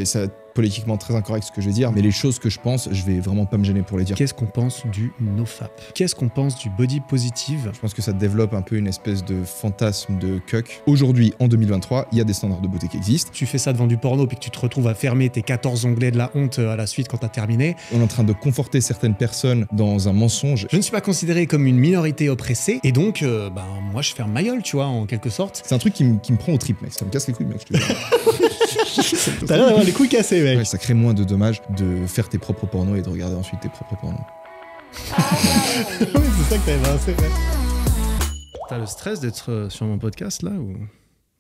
ça va être politiquement très incorrect ce que je vais dire, mais les choses que je pense, je vais vraiment pas me gêner pour les dire. Qu'est-ce qu'on pense du nofap? Qu'est-ce qu'on pense du body positive? Je pense que ça développe un peu une espèce de fantasme de cuck. Aujourd'hui, en 2023, il y a des standards de beauté qui existent. Tu fais ça devant du porno puis que tu te retrouves à fermer tes 14 onglets de la honte à la suite quand t'as terminé. On est en train de conforter certaines personnes dans un mensonge. Je ne suis pas considéré comme une minorité oppressée et donc, moi je ferme ma gueule, tu vois, en quelque sorte. C'est un truc qui me prend au trip, mec. Ça me casse les couilles, mec. Je te dis. T'as l'air d'avoir les couilles cassées, mec. Ouais, ça crée moins de dommages de faire tes propres pornos et de regarder ensuite tes propres pornos. Oui, c'est ça que t'avais lancé, ouais. T'as le stress d'être sur mon podcast là ou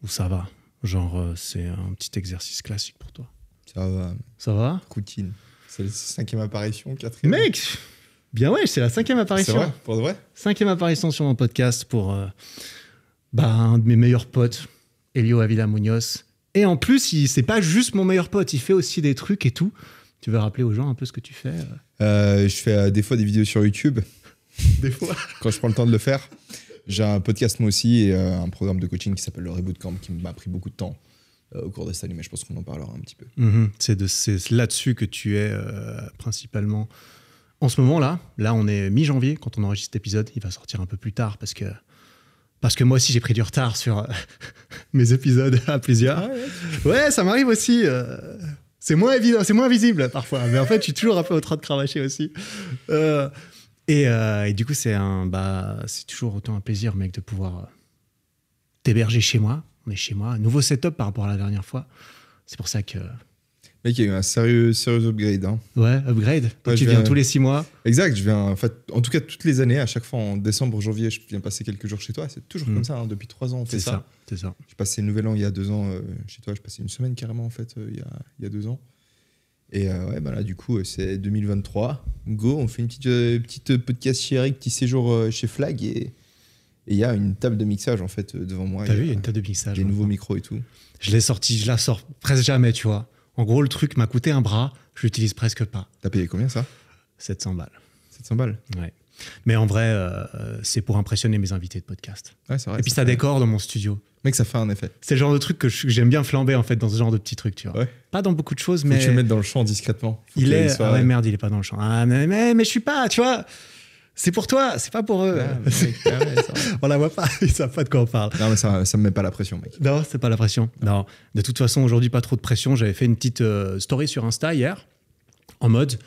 ça va? Genre, c'est un petit exercice classique pour toi. Ça va. Ça va? Routine. C'est la 5e apparition, 4e. Mec! Bien ouais, c'est la 5e apparition. C'est vrai? Pour de vrai? 5e apparition sur mon podcast pour un de mes meilleurs potes, Elio Avila Munoz. Et en plus, c'est pas juste mon meilleur pote, il fait aussi des trucs et tout. Tu veux rappeler aux gens un peu ce que tu fais? Je fais des fois des vidéos sur YouTube. Des fois. Quand je prends le temps de le faire. J'ai un podcast moi aussi et un programme de coaching qui s'appelle le Reboot Camp qui m'a pris beaucoup de temps au cours de cette année, mais je pense qu'on en parlera un petit peu. C'est là-dessus que tu es principalement en ce moment-là. Là, on est mi-janvier quand on enregistre cet épisode. Il va sortir un peu plus tard parce que moi aussi j'ai pris du retard sur mes épisodes à plusieurs. Ah ouais, ça m'arrive aussi. C'est moins évident, c'est moins visible parfois, mais en fait je suis toujours un peu au train de cravacher aussi. Et du coup c'est toujours autant un plaisir, mec, de pouvoir t'héberger chez moi. On est chez moi, nouveau setup par rapport à la dernière fois. C'est pour ça que... Mec, il y a eu un sérieux upgrade. Hein. Ouais, upgrade. Ouais, tu viens tous les 6 mois. Exact, je viens en fait, en tout cas toutes les années, à chaque fois en décembre, janvier, je viens passer quelques jours chez toi. C'est toujours comme ça, hein, depuis 3 ans on fait ça. C'est ça. J'ai passé le nouvel an il y a 2 ans chez toi, je passais une semaine carrément en fait il y a 2 ans. Et ouais, bah là du coup c'est 2023. Go, on fait une petite podcast chez Eric, petit séjour chez Flag et il y a une table de mixage en fait devant moi. T'as vu, il y a une table de mixage. Des nouveaux micros et tout. Je la sors presque jamais, tu vois. En gros, le truc m'a coûté un bras, je l'utilise presque pas. T'as payé combien ça? 700 balles. 700 balles? Ouais. Mais en vrai, c'est pour impressionner mes invités de podcast. Ouais, c'est vrai. Et puis ça décore dans mon studio. Mec, ça fait un effet. C'est le genre de truc que j'aime bien flamber en fait dans ce genre de petits trucs, tu vois. Ouais. Pas dans beaucoup de choses, Faut mais... que tu le mettes dans le champ discrètement. Ah ouais, merde, il est pas dans le champ. Ah, mais je suis pas, tu vois. C'est pour toi, c'est pas pour eux. Ah, mec, on la voit pas, ils savent pas de quoi on parle. Non, mais ça me met pas la pression, mec. Non, c'est pas la pression. Non. De toute façon, aujourd'hui, pas trop de pression. J'avais fait une petite story sur Insta hier, en mode,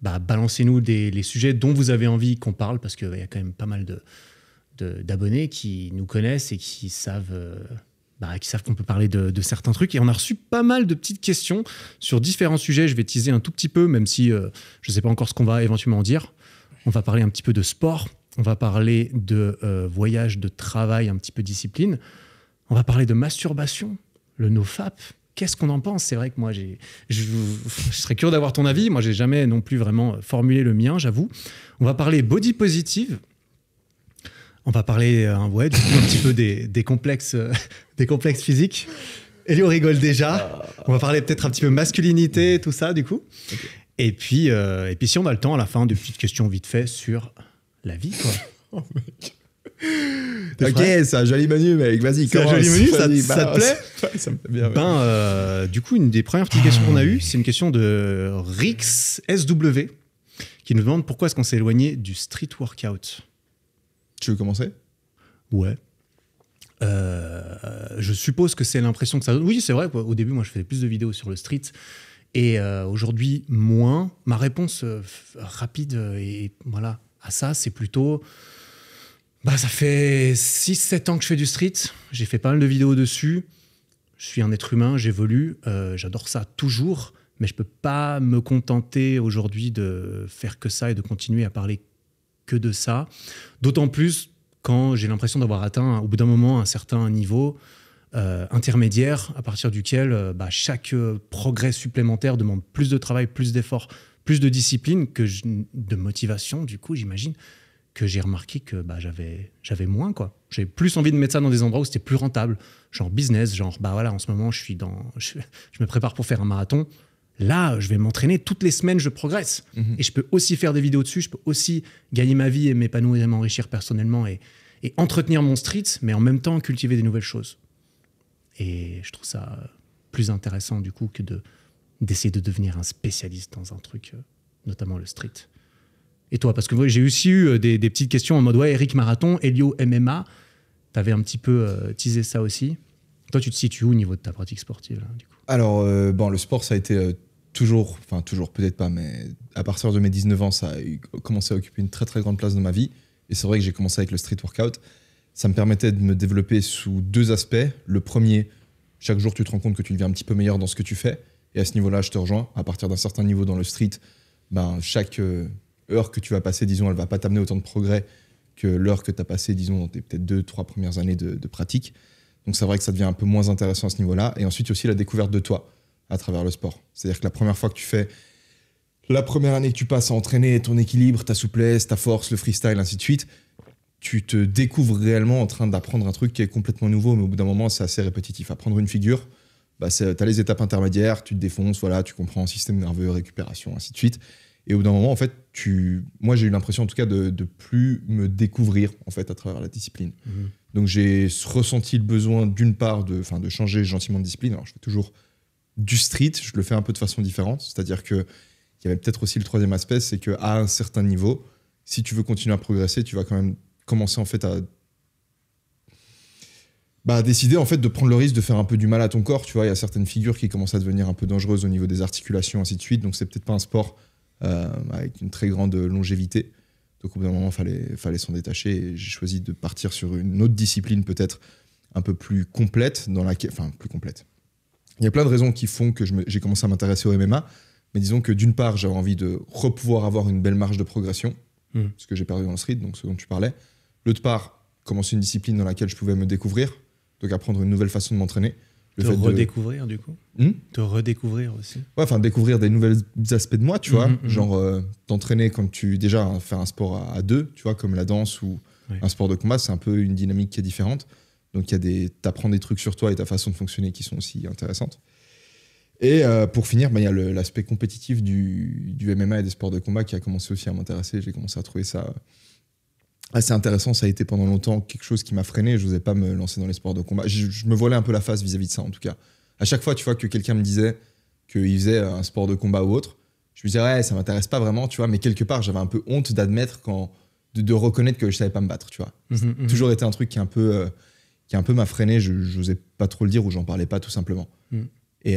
balancez-nous les sujets dont vous avez envie qu'on parle, parce qu'il y a quand même pas mal d'abonnés qui nous connaissent et qui savent qu'on peut parler de certains trucs. Et on a reçu pas mal de petites questions sur différents sujets. Je vais teaser un tout petit peu, même si je sais pas encore ce qu'on va éventuellement dire. On va parler un petit peu de sport, on va parler de voyage, de travail, un petit peu discipline. On va parler de masturbation, le nofap. Qu'est-ce qu'on en pense? C'est vrai que moi, je serais curieux d'avoir ton avis. Moi, j'ai jamais non plus vraiment formulé le mien, j'avoue. On va parler body positive. On va parler un petit peu des complexes physiques. Elio rigole déjà. On va parler peut-être un petit peu masculinité, tout ça, du coup. Okay. Et puis, si on a le temps, à la fin, de petites questions vite fait sur la vie, quoi. Oh, mec. Ok, c'est un joli menu, mec. Vas-y, commence. C'est un joli menu, ça te plaît? Ouais, ça me plaît bien. Du coup, une des premières petites questions qu'on a eues, c'est une question de Rix SW qui nous demande pourquoi est-ce qu'on s'est éloigné du street workout. Tu veux commencer? Ouais. Je suppose que c'est l'impression que ça donne. Oui, c'est vrai. Au début, moi, je faisais plus de vidéos sur le street. Et aujourd'hui, moins. Ma réponse rapide et voilà, à ça, c'est plutôt... ça fait 6-7 ans que je fais du street. J'ai fait pas mal de vidéos dessus. Je suis un être humain, j'évolue. J'adore ça toujours. Mais je peux pas me contenter aujourd'hui de faire que ça et de continuer à parler que de ça. D'autant plus quand j'ai l'impression d'avoir atteint, au bout d'un moment, un certain niveau... intermédiaire à partir duquel chaque progrès supplémentaire demande plus de travail, plus d'efforts, plus de discipline, de motivation. Du coup, j'imagine que j'ai remarqué que j'avais moins, quoi. J'avais plus envie de mettre ça dans des endroits où c'était plus rentable, genre business, genre voilà, en ce moment je me prépare pour faire un marathon. Là, je vais m'entraîner toutes les semaines, je progresse. Et je peux aussi faire des vidéos dessus, je peux aussi gagner ma vie et m'épanouir et m'enrichir personnellement et entretenir mon street, mais en même temps cultiver des nouvelles choses. Et je trouve ça plus intéressant du coup que d'essayer de devenir un spécialiste dans un truc, notamment le street. Et toi, parce que moi, j'ai aussi eu des petites questions en mode ouais, Eric Marathon, Elio MMA, t'avais un petit peu teasé ça aussi. Toi, tu te situes où au niveau de ta pratique sportive là, du coup? Alors, bon, le sport, ça a été toujours, peut-être pas, mais à partir de mes 19 ans, ça a commencé à occuper une très très grande place dans ma vie. Et c'est vrai que j'ai commencé avec le street workout. Ça me permettait de me développer sous 2 aspects. Le premier, chaque jour, tu te rends compte que tu deviens un petit peu meilleur dans ce que tu fais. Et à ce niveau-là, je te rejoins. À partir d'un certain niveau dans le street, chaque heure que tu vas passer, disons, elle va pas t'amener autant de progrès que l'heure que tu as passée, disons, dans tes peut-être 2-3 premières années de pratique. Donc c'est vrai que ça devient un peu moins intéressant à ce niveau-là. Et ensuite aussi la découverte de toi à travers le sport. C'est-à-dire que la première fois que tu fais, la première année que tu passes à entraîner ton équilibre, ta souplesse, ta force, le freestyle, ainsi de suite, tu te découvres réellement en train d'apprendre un truc qui est complètement nouveau, mais au bout d'un moment, c'est assez répétitif. Apprendre une figure, tu as les étapes intermédiaires, tu te défonces, voilà, tu comprends système nerveux, récupération, ainsi de suite. Et au bout d'un moment, en fait, moi, j'ai eu l'impression, en tout cas, de plus me découvrir, en fait, à travers la discipline. Donc, j'ai ressenti le besoin, d'une part, de changer gentiment de discipline. Alors, je fais toujours du street, je le fais un peu de façon différente. C'est-à-dire qu'il y avait peut-être aussi le troisième aspect, c'est qu'à un certain niveau, si tu veux continuer à progresser, tu vas quand même commencer, en fait, à décider, en fait, de prendre le risque de faire un peu du mal à ton corps. Tu vois, il y a certaines figures qui commencent à devenir un peu dangereuses au niveau des articulations, ainsi de suite. Donc, c'est peut-être pas un sport avec une très grande longévité. Donc au bout d'un moment, fallait s'en détacher et j'ai choisi de partir sur une autre discipline peut-être un peu plus complète, plus complète. Il y a plein de raisons qui font que j'ai commencé à m'intéresser au MMA, mais disons que d'une part, j'avais envie de pouvoir avoir une belle marge de progression, ce que j'ai perdu dans le street, donc ce dont tu parlais. D'autre part, commencer une discipline dans laquelle je pouvais me découvrir, donc apprendre une nouvelle façon de m'entraîner. Te redécouvrir du coup Te redécouvrir aussi. Ouais, découvrir des nouveaux aspects de moi, tu vois. Genre, t'entraîner quand faire un sport à 2, tu vois, comme la danse ou un sport de combat, c'est un peu une dynamique qui est différente. Donc, t'apprends des trucs sur toi et ta façon de fonctionner qui sont aussi intéressantes. Et pour finir, il y a l'aspect compétitif du MMA et des sports de combat qui a commencé aussi à m'intéresser. J'ai commencé à trouver ça assez intéressant. Ça a été pendant longtemps quelque chose qui m'a freiné. Je n'osais pas me lancer dans les sports de combat. Je me voilais un peu la face vis-à-vis de ça, en tout cas. À chaque fois, tu vois, que quelqu'un me disait qu'il faisait un sport de combat ou autre, je me disais, ouais, ça m'intéresse pas vraiment, tu vois. Mais quelque part, j'avais un peu honte d'admettre de reconnaître que je savais pas me battre, tu vois. C'est toujours été un truc qui un peu m'a freiné. Je n'osais pas trop le dire ou j'en parlais pas, tout simplement. Et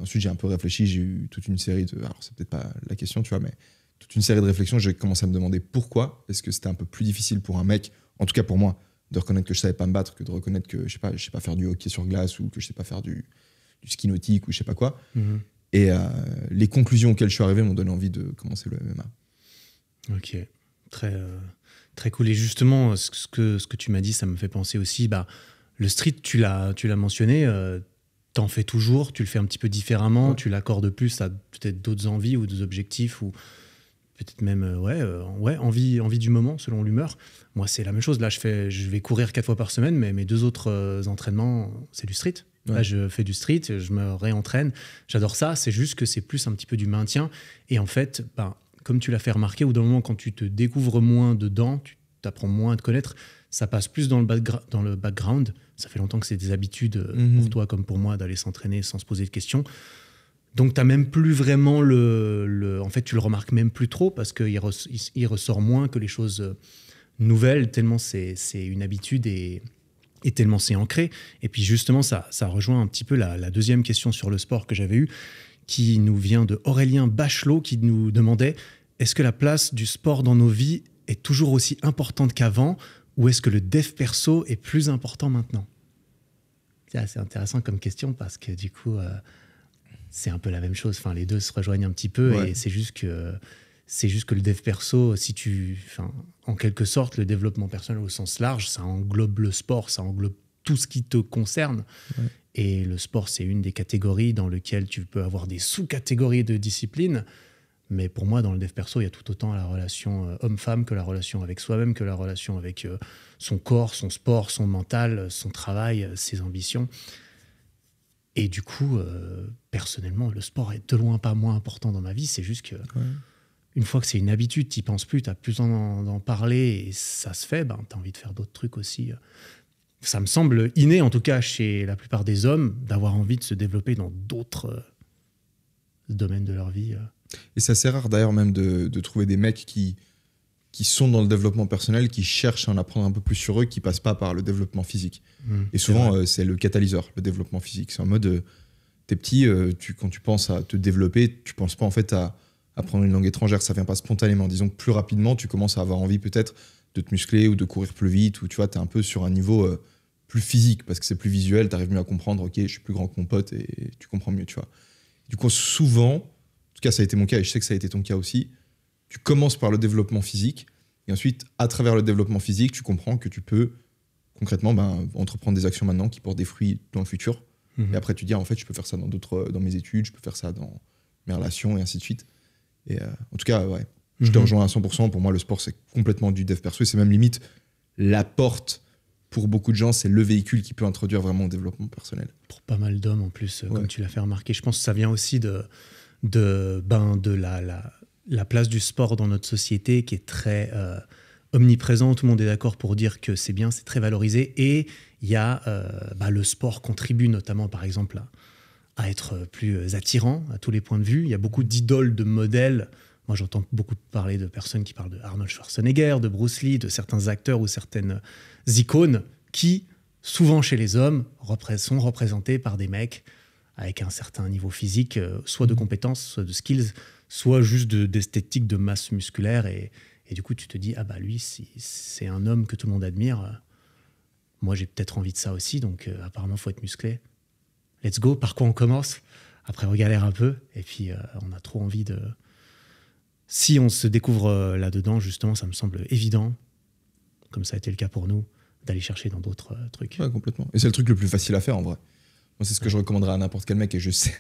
ensuite, j'ai un peu réfléchi. J'ai eu toute une série de... Alors, c'est peut-être pas la question, tu vois, mais toute une série de réflexions, j'ai commencé à me demander pourquoi est-ce que c'était un peu plus difficile pour un mec, en tout cas pour moi, de reconnaître que je savais pas me battre que de reconnaître que je sais pas faire du hockey sur glace ou que je sais pas faire du ski nautique ou je sais pas quoi. Et les conclusions auxquelles je suis arrivé m'ont donné envie de commencer le MMA. Ok, très cool. Et justement, ce que tu m'as dit, ça me fait penser aussi, le street, tu l'as mentionné, t'en fais toujours, tu le fais un petit peu différemment, tu l'accordes plus à peut-être d'autres envies ou des objectifs ou peut-être même envie du moment selon l'humeur. Moi, c'est la même chose. Là, je vais courir 4 fois par semaine, mais mes 2 autres entraînements, c'est du street. Ouais. Là, je fais du street, je me réentraîne. J'adore ça. C'est juste que c'est plus un petit peu du maintien. Et en fait, comme tu l'as fait remarquer, au bout d'un moment, quand tu te découvres moins dedans, tu t'apprends moins à te connaître, ça passe plus dans le background. Ça fait longtemps que c'est des habitudes pour toi comme pour moi d'aller s'entraîner sans se poser de questions. Donc, tu n'as même plus vraiment en fait, tu le remarques même plus trop parce qu'il ressort moins que les choses nouvelles, tellement c'est une habitude et tellement c'est ancré. Et puis, justement, ça rejoint un petit peu la deuxième question sur le sport que j'avais eue, qui nous vient de Aurélien Bachelot, qui nous demandait « Est-ce que la place du sport dans nos vies est toujours aussi importante qu'avant ou est-ce que le dev perso est plus important maintenant ?» C'est assez intéressant comme question parce que du coup... c'est un peu la même chose. Enfin, les deux se rejoignent un petit peu et c'est juste que le dev perso, en quelque sorte, le développement personnel au sens large, ça englobe le sport, ça englobe tout ce qui te concerne. Ouais. Et le sport, c'est une des catégories dans lesquelles tu peux avoir des sous-catégories de disciplines. Mais pour moi, dans le dev perso, il y a tout autant la relation homme-femme que la relation avec soi-même, que la relation avec son corps, son sport, son mental, son travail, ses ambitions. Et du coup, personnellement, le sport est de loin pas moins important dans ma vie. C'est juste que une fois que c'est une habitude, tu n'y penses plus, tu n'as plus envie d'en parler et ça se fait, tu as envie de faire d'autres trucs aussi. ça me semble inné, en tout cas chez la plupart des hommes, d'avoir envie de se développer dans d'autres domaines de leur vie. Et c'est assez rare d'ailleurs même de trouver des mecs qui sont dans le développement personnel, qui cherchent à en apprendre un peu plus sur eux, qui passent pas par le développement physique. Et souvent, c'est le catalyseur, le développement physique. C'est en mode, t'es petit, quand tu penses à te développer, tu penses pas en fait à apprendre une langue étrangère, ça vient pas spontanément. Disons que plus rapidement, tu commences à avoir envie peut-être de te muscler ou de courir plus vite, ou tu vois, t'es un peu sur un niveau plus physique, parce que c'est plus visuel, t'arrives mieux à comprendre, ok, je suis plus grand que mon pote, et tu comprends mieux, tu vois. Du coup, souvent, en tout cas, ça a été mon cas, et je sais que ça a été ton cas aussi, tu commences par le développement physique, et ensuite, à travers le développement physique, tu comprends que tu peux concrètement entreprendre des actions maintenant qui portent des fruits dans le futur. Et après, tu dis, en fait, je peux faire ça dans mes études, je peux faire ça dans mes relations, et ainsi de suite. Et en tout cas, ouais, je te rejoins à 100%. Pour moi, le sport, c'est complètement du dev perso. Et c'est même limite la porte, pour beaucoup de gens, c'est le véhicule qui peut introduire vraiment au développement personnel. Pour pas mal d'hommes, en plus, comme tu l'as fait remarquer. Je pense que ça vient aussi de la place du sport dans notre société qui est très omniprésent. Tout le monde est d'accord pour dire que c'est bien, c'est très valorisé. Et il y a le sport contribue notamment, par exemple, à être plus attirant à tous les points de vue. Il y a beaucoup d'idoles, de modèles. Moi, j'entends beaucoup parler de personnes qui parlent de Arnold Schwarzenegger, de Bruce Lee, de certains acteurs ou certaines icônes qui, souvent chez les hommes, sont représentés par des mecs avec un certain niveau physique, soit de compétences, soit de skills, soit juste d'esthétique, de masse musculaire. Et du coup, tu te dis, ah bah lui, c'est un homme que tout le monde admire. Moi, j'ai peut-être envie de ça aussi, donc apparemment, il faut être musclé. Let's go, par quoi on commence? Après, on galère un peu, et puis on a trop envie de... Si on se découvre là-dedans, justement, ça me semble évident, comme ça a été le cas pour nous, d'aller chercher dans d'autres trucs. Ouais, complètement. Et c'est le truc le plus facile à faire, en vrai. Moi, c'est ce que je recommanderais à n'importe quel mec, et je sais...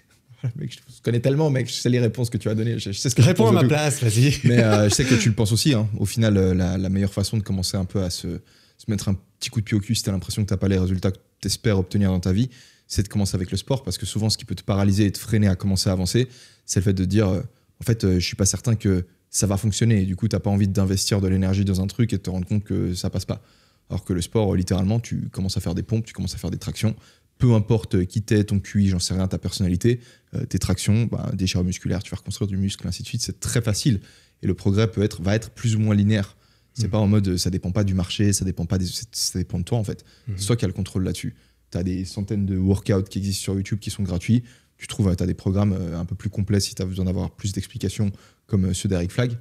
Mec, je te connais tellement, mec, je sais les réponses que tu as données. Je sais ce que réponds à ma place, vas-y. Mais je sais que tu le penses aussi. Hein. Au final, la meilleure façon de commencer un peu à se mettre un petit coup de pied au cul si tu as l'impression que tu n'as pas les résultats que tu espères obtenir dans ta vie, c'est de commencer avec le sport, parce que souvent, ce qui peut te paralyser et te freiner à commencer à avancer, c'est le fait de dire, en fait, je suis pas certain que ça va fonctionner. Et du coup, tu n'as pas envie d'investir de l'énergie dans un truc et de te rendre compte que ça passe pas. Alors que le sport, littéralement, tu commences à faire des pompes, tu commences à faire des tractions. Peu importe qui t'es, ton QI, j'en sais rien, ta personnalité, tes tractions, déchirure musculaire, tu vas reconstruire du muscle, ainsi de suite. C'est très facile. Et le progrès va être plus ou moins linéaire. C'est pas en mode, ça dépend pas du marché, ça dépend de toi, en fait. C'est toi qui as le contrôle là-dessus. Tu as des centaines de workouts qui existent sur YouTube qui sont gratuits. Tu trouves, tu as des programmes un peu plus complets si tu as besoin d'avoir plus d'explications, comme ceux d'Eric Flag.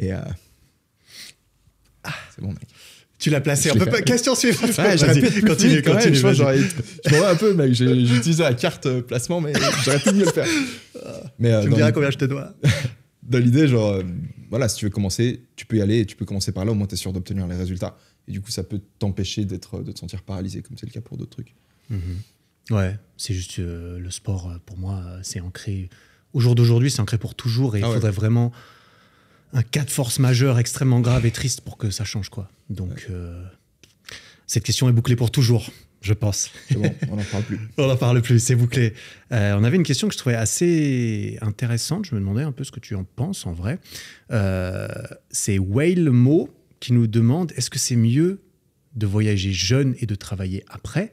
Et c'est bon, mec. Tu l'as placé. On peut pas... Question suivante. Ouais, j'aurais pu être continue. Je m'en vais un peu, mec. J'ai utilisé la carte placement, mais j'aurais pu mieux le faire. Mais, tu me diras combien je te dois. Dans l'idée, genre, voilà, si tu veux commencer, tu peux y aller et tu peux commencer par là. Au moins, tu es sûr d'obtenir les résultats. Et du coup, ça peut t'empêcher de te sentir paralysé, comme c'est le cas pour d'autres trucs. Ouais, c'est juste le sport, pour moi, c'est ancré. Au jour d'aujourd'hui, c'est ancré pour toujours. Et il faudrait vraiment un cas de force majeure extrêmement grave et triste pour que ça change, quoi. Donc, cette question est bouclée pour toujours, je pense. C'est bon, on n'en parle plus. On n'en parle plus, c'est bouclé. On avait une question que je trouvais assez intéressante. Je me demandais un peu ce que tu en penses, en vrai. C'est Whale Mo qui nous demande, est-ce que c'est mieux de voyager jeune et de travailler après,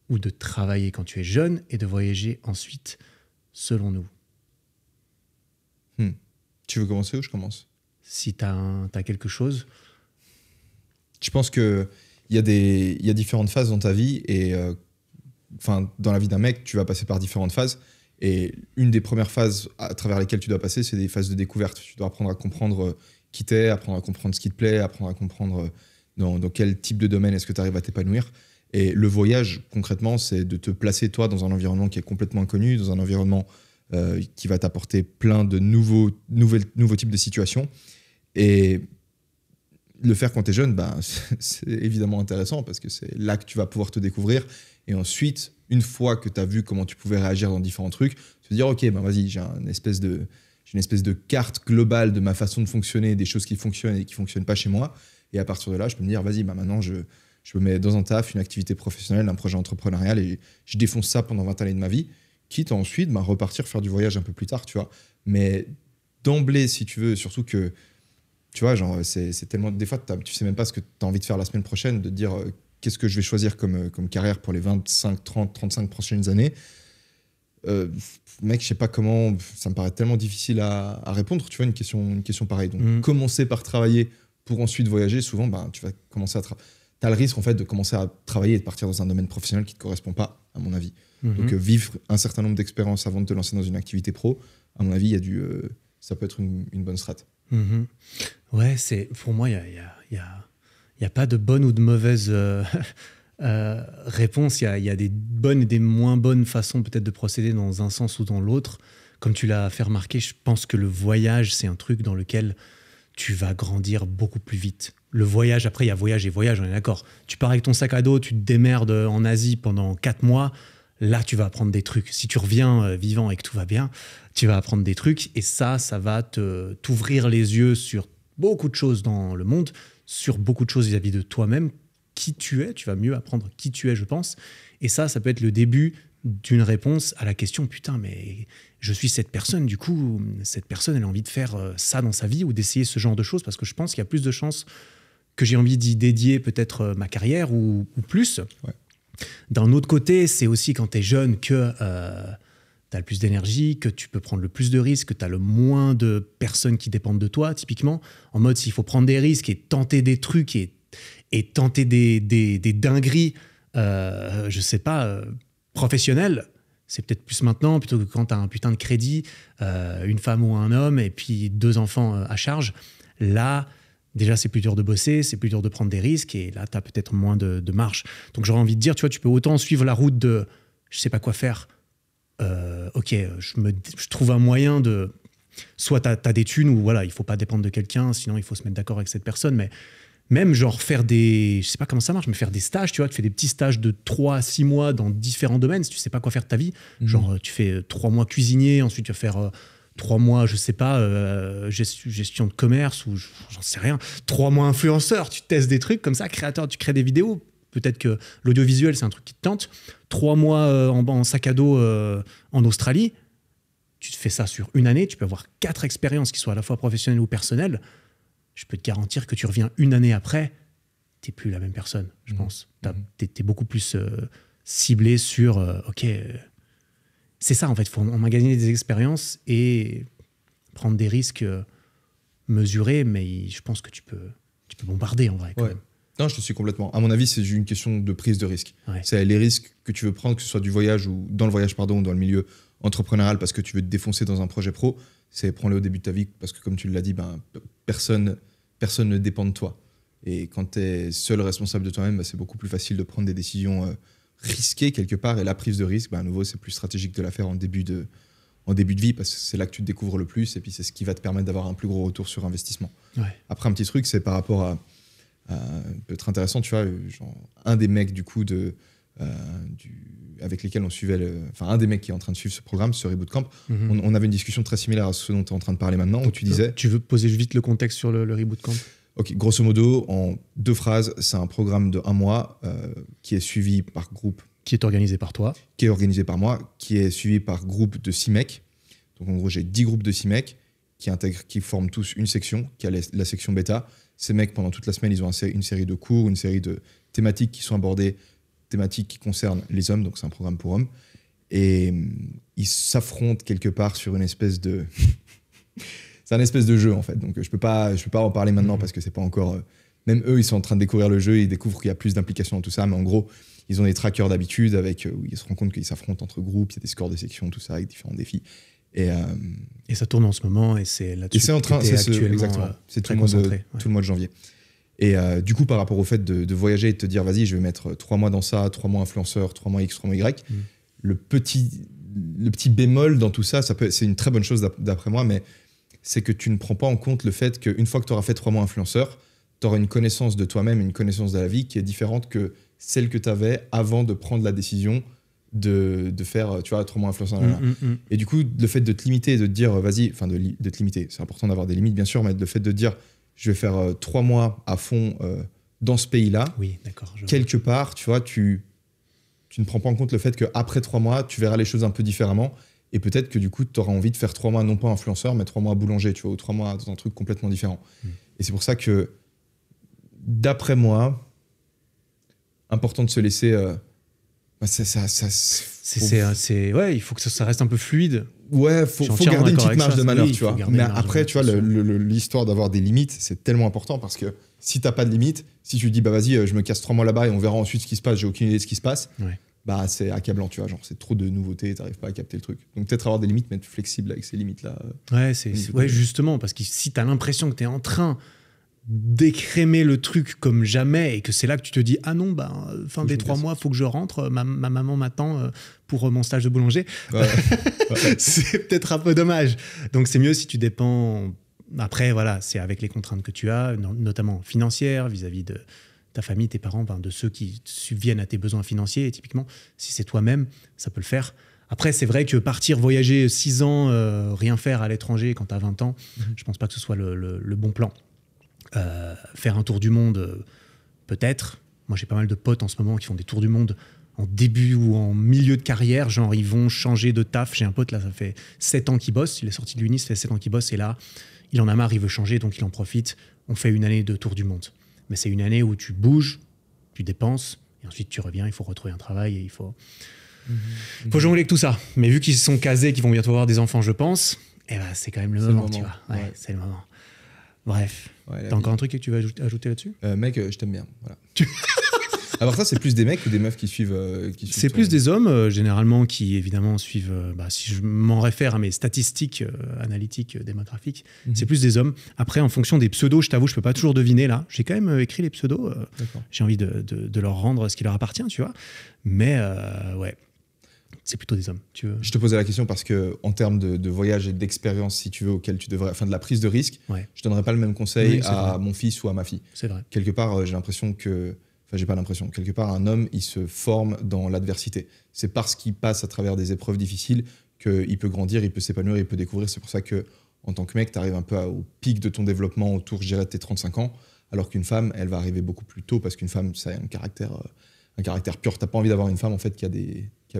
ou de travailler quand tu es jeune et de voyager ensuite, selon nous? Tu veux commencer ou je commence? Si tu as quelque chose. Je pense qu'il y a différentes phases dans ta vie et dans la vie d'un mec, tu vas passer par différentes phases. Et une des premières phases à travers lesquelles tu dois passer, c'est des phases de découverte. Tu dois apprendre à comprendre qui t'es, apprendre à comprendre ce qui te plaît, apprendre à comprendre dans quel type de domaine est-ce que tu arrives à t'épanouir. Et le voyage, concrètement, c'est de te placer, toi, dans un environnement qui est complètement inconnu, dans un environnement qui va t'apporter plein de nouveaux types de situations. Et le faire quand tu es jeune, c'est évidemment intéressant parce que c'est là que tu vas pouvoir te découvrir. Et ensuite, une fois que tu as vu comment tu pouvais réagir dans différents trucs, te dire, OK, vas-y, j'ai une espèce de carte globale de ma façon de fonctionner, des choses qui fonctionnent et qui ne fonctionnent pas chez moi. Et à partir de là, je peux me dire, vas-y, maintenant, je me mets dans un taf, une activité professionnelle, un projet entrepreneurial et je défonce ça pendant 20 années de ma vie, quitte à ensuite repartir faire du voyage un peu plus tard, tu vois. Mais d'emblée, si tu veux, surtout que, tu vois, genre, c'est tellement... Des fois, tu sais même pas ce que tu as envie de faire la semaine prochaine, de te dire qu'est-ce que je vais choisir comme carrière pour les 25, 30, 35 prochaines années. Mec, je sais pas comment, ça me paraît tellement difficile à répondre, tu vois, une question pareille. Donc, commencer par travailler pour ensuite voyager, souvent, tu vas commencer à t'as le risque, en fait, de commencer à travailler et de partir dans un domaine professionnel qui te correspond pas, à mon avis. Donc, vivre un certain nombre d'expériences avant de te lancer dans une activité pro, à mon avis, ça peut être une bonne strat. Ouais, pour moi, il y a pas de bonne ou de mauvaise réponse. Il y a des bonnes et des moins bonnes façons peut-être de procéder dans un sens ou dans l'autre. Comme tu l'as fait remarquer, je pense que le voyage, c'est un truc dans lequel tu vas grandir beaucoup plus vite. Le voyage, après, il y a voyage et voyage, on est d'accord. Tu pars avec ton sac à dos, tu te démerdes en Asie pendant 4 mois, là, tu vas apprendre des trucs. Si tu reviens vivant et que tout va bien, tu vas apprendre des trucs. Et ça va t'ouvrir les yeux sur beaucoup de choses dans le monde, sur beaucoup de choses vis-à-vis de toi-même. Qui tu es, tu vas mieux apprendre qui tu es, je pense. Et ça peut être le début d'une réponse à la question, putain, mais je suis cette personne, du coup, cette personne, elle a envie de faire ça dans sa vie ou d'essayer ce genre de choses, parce que je pense qu'il y a plus de chances que j'ai envie d'y dédier peut-être ma carrière ou plus. Ouais. D'un autre côté, c'est aussi quand tu es jeune que tu as le plus d'énergie, que tu peux prendre le plus de risques, que tu as le moins de personnes qui dépendent de toi, typiquement. En mode, s'il faut prendre des risques et tenter des trucs et tenter des dingueries, je sais pas, professionnelles, c'est peut-être plus maintenant, plutôt que quand tu as un putain de crédit, une femme ou un homme, et puis 2 enfants à charge. Là, déjà, c'est plus dur de bosser, c'est plus dur de prendre des risques, et là, tu as peut-être moins de marge. Donc, j'aurais envie de dire, tu vois, tu peux autant suivre la route de « je sais pas quoi faire », ok, je trouve un moyen de... Soit tu as des thunes, ou voilà, il faut pas dépendre de quelqu'un, sinon il faut se mettre d'accord avec cette personne, mais même genre faire des... Je sais pas comment ça marche, mais faire des stages, tu vois, tu fais des petits stages de 3 à 6 mois dans différents domaines, si tu sais pas quoi faire de ta vie. Genre, tu fais 3 mois cuisinier, ensuite tu vas faire 3 mois, je sais pas, gestion de commerce, ou j'en sais rien. 3 mois influenceur, tu testes des trucs comme ça, créateur, tu crées des vidéos. Peut-être que l'audiovisuel, c'est un truc qui te tente. 3 mois en sac à dos en Australie, tu te fais ça sur 1 année, tu peux avoir 4 expériences qui soient à la fois professionnelles ou personnelles. Je peux te garantir que tu reviens 1 année après, tu n'es plus la même personne, je pense. Tu es beaucoup plus ciblé sur, OK, c'est ça en fait, il faut emmagasiner des expériences et prendre des risques mesurés, mais je pense que tu peux bombarder en vrai. Quand même. Non, je te suis complètement. À mon avis, c'est une question de prise de risque. Ouais. C'est les risques que tu veux prendre, que ce soit du voyage ou dans le voyage, ou dans le milieu entrepreneurial, parce que tu veux te défoncer dans un projet pro. C'est prends-le au début de ta vie, parce que comme tu l'as dit, personne ne dépend de toi. Et quand tu es seul responsable de toi-même, c'est beaucoup plus facile de prendre des décisions risquées quelque part. Et la prise de risque, à nouveau, c'est plus stratégique de la faire en début de vie, parce que c'est là que tu te découvres le plus, et puis c'est ce qui va te permettre d'avoir un plus gros retour sur investissement. Ouais. Après, un petit truc, c'est par rapport à peut-être intéressant, tu vois, genre, un des mecs du coup avec lesquels on suivait, un des mecs qui est en train de suivre ce programme, ce Reboot Camp, on avait une discussion très similaire à ce dont tu es en train de parler maintenant, où tu disais... Tu veux poser vite le contexte sur le Reboot Camp ? Ok, grosso modo, en 2 phrases, c'est un programme de 1 mois qui est suivi par groupe. Qui est organisé par toi. Qui est organisé par moi, qui est suivi par groupe de 6 mecs. Donc en gros, j'ai 10 groupes de 6 mecs qui forment tous une section, qui est la section bêta. Ces mecs, pendant toute la semaine, ils ont une série de cours, une série de thématiques qui sont abordées, thématiques qui concernent les hommes, donc c'est un programme pour hommes. Et ils s'affrontent quelque part sur une espèce de... c'est un espèce de jeu, en fait. Donc je peux pas en parler maintenant parce que c'est pas encore... Même eux, ils sont en train de découvrir le jeu, ils découvrent qu'il y a plus d'implications dans tout ça, mais en gros, ils ont des trackers d'habitude où ils se rendent compte qu'ils s'affrontent entre groupes, il y a des scores de section, tout ça, avec différents défis. Et ça tourne en ce moment, et c'est là-dessus. Et c'est en train, exactement. C'est tout le mois de janvier. Et du coup, par rapport au fait de voyager et de te dire, vas-y, je vais mettre 3 mois dans ça, 3 mois influenceur, 3 mois X, 3 mois Y, le petit bémol dans tout ça, c'est une très bonne chose d'après moi, mais c'est que tu ne prends pas en compte le fait qu'une fois que tu auras fait 3 mois influenceur, tu auras une connaissance de toi-même, une connaissance de la vie qui est différente que celle que tu avais avant de prendre la décision de faire, tu vois, 3 mois influenceur. Et du coup, le fait de te limiter et de te dire, vas-y, enfin de te limiter, c'est important d'avoir des limites, bien sûr, mais le fait de te dire, je vais faire 3 mois à fond dans ce pays-là, oui, d'accord, quelque part, tu vois, tu ne prends pas en compte le fait qu'après 3 mois, tu verras les choses un peu différemment. Et peut-être que du coup, tu auras envie de faire 3 mois, non pas influenceur, mais 3 mois boulanger, tu vois, ou 3 mois dans un truc complètement différent. Et c'est pour ça que, d'après moi, important de se laisser. Ouais, il faut que ça reste un peu fluide. Ouais, faut garder une petite marge de manœuvre, tu vois. Mais après, tu vois, l'histoire d'avoir des limites, c'est tellement important parce que si t'as pas de limite, si tu dis bah vas-y, je me casse 3 mois là-bas et on verra ensuite ce qui se passe, j'ai aucune idée de ce qui se passe, bah c'est accablant, tu vois. Genre, c'est trop de nouveautés, t'arrives pas à capter le truc. Donc peut-être avoir des limites, mais être flexible avec ces limites-là. Ouais, justement, parce que si t'as l'impression que t'es en train d'écrémer le truc comme jamais et que c'est là que tu te dis ah non, fin des 3 mois, faut que je rentre, ma maman m'attend pour mon stage de boulanger. Ouais. C'est peut-être un peu dommage. Donc c'est mieux si tu dépends. Après, voilà, c'est avec les contraintes que tu as, notamment financières, vis-à-vis de ta famille, tes parents, de ceux qui subviennent à tes besoins financiers. Et typiquement, si c'est toi-même, ça peut le faire. Après, c'est vrai que partir voyager 6 ans, rien faire à l'étranger quand tu as 20 ans, je pense pas que ce soit le bon plan. Faire un tour du monde, peut-être. Moi, j'ai pas mal de potes en ce moment qui font des tours du monde en début ou en milieu de carrière. Genre, ils vont changer de taf. J'ai un pote, là, ça fait 7 ans qu'il bosse. Il est sorti de l'Uni, ça fait 7 ans qu'il bosse. Et là, il en a marre, il veut changer, donc il en profite. On fait une année de tour du monde. Mais c'est une année où tu bouges, tu dépenses, et ensuite tu reviens, il faut retrouver un travail et il faut jongler avec tout ça. Mais vu qu'ils sont casés, qu'ils vont bientôt avoir des enfants, je pense, c'est quand même le moment, tu vois. Ouais. C'est le moment. Bref. Ouais, t'as encore un truc que tu veux ajouter là-dessus ? Mec, je t'aime bien. Voilà. Alors ça, c'est plus des mecs ou des meufs qui suivent c'est plus des hommes, généralement, qui évidemment suivent... si je m'en réfère à mes statistiques analytiques, démographiques, c'est plus des hommes. Après, en fonction des pseudos, je t'avoue, je peux pas toujours deviner là. J'ai quand même écrit les pseudos. J'ai envie de leur rendre ce qui leur appartient, tu vois. Mais ouais... C'est plutôt des hommes. Je te posais la question parce que en termes de voyage et d'expérience, si tu veux, auquel tu devrais, enfin de la prise de risque, je donnerais pas le même conseil à mon fils ou à ma fille. C'est vrai. Quelque part, j'ai l'impression que, enfin j'ai pas l'impression. Quelque part, un homme, il se forme dans l'adversité. C'est parce qu'il passe à travers des épreuves difficiles qu'il peut grandir, il peut s'épanouir, il peut découvrir. C'est pour ça que en tant que mec, tu arrives un peu au pic de ton développement autour, je dirais, de tes 35 ans, alors qu'une femme, elle va arriver beaucoup plus tôt parce qu'une femme, ça a un caractère pur. T'as pas envie d'avoir une femme en fait qui a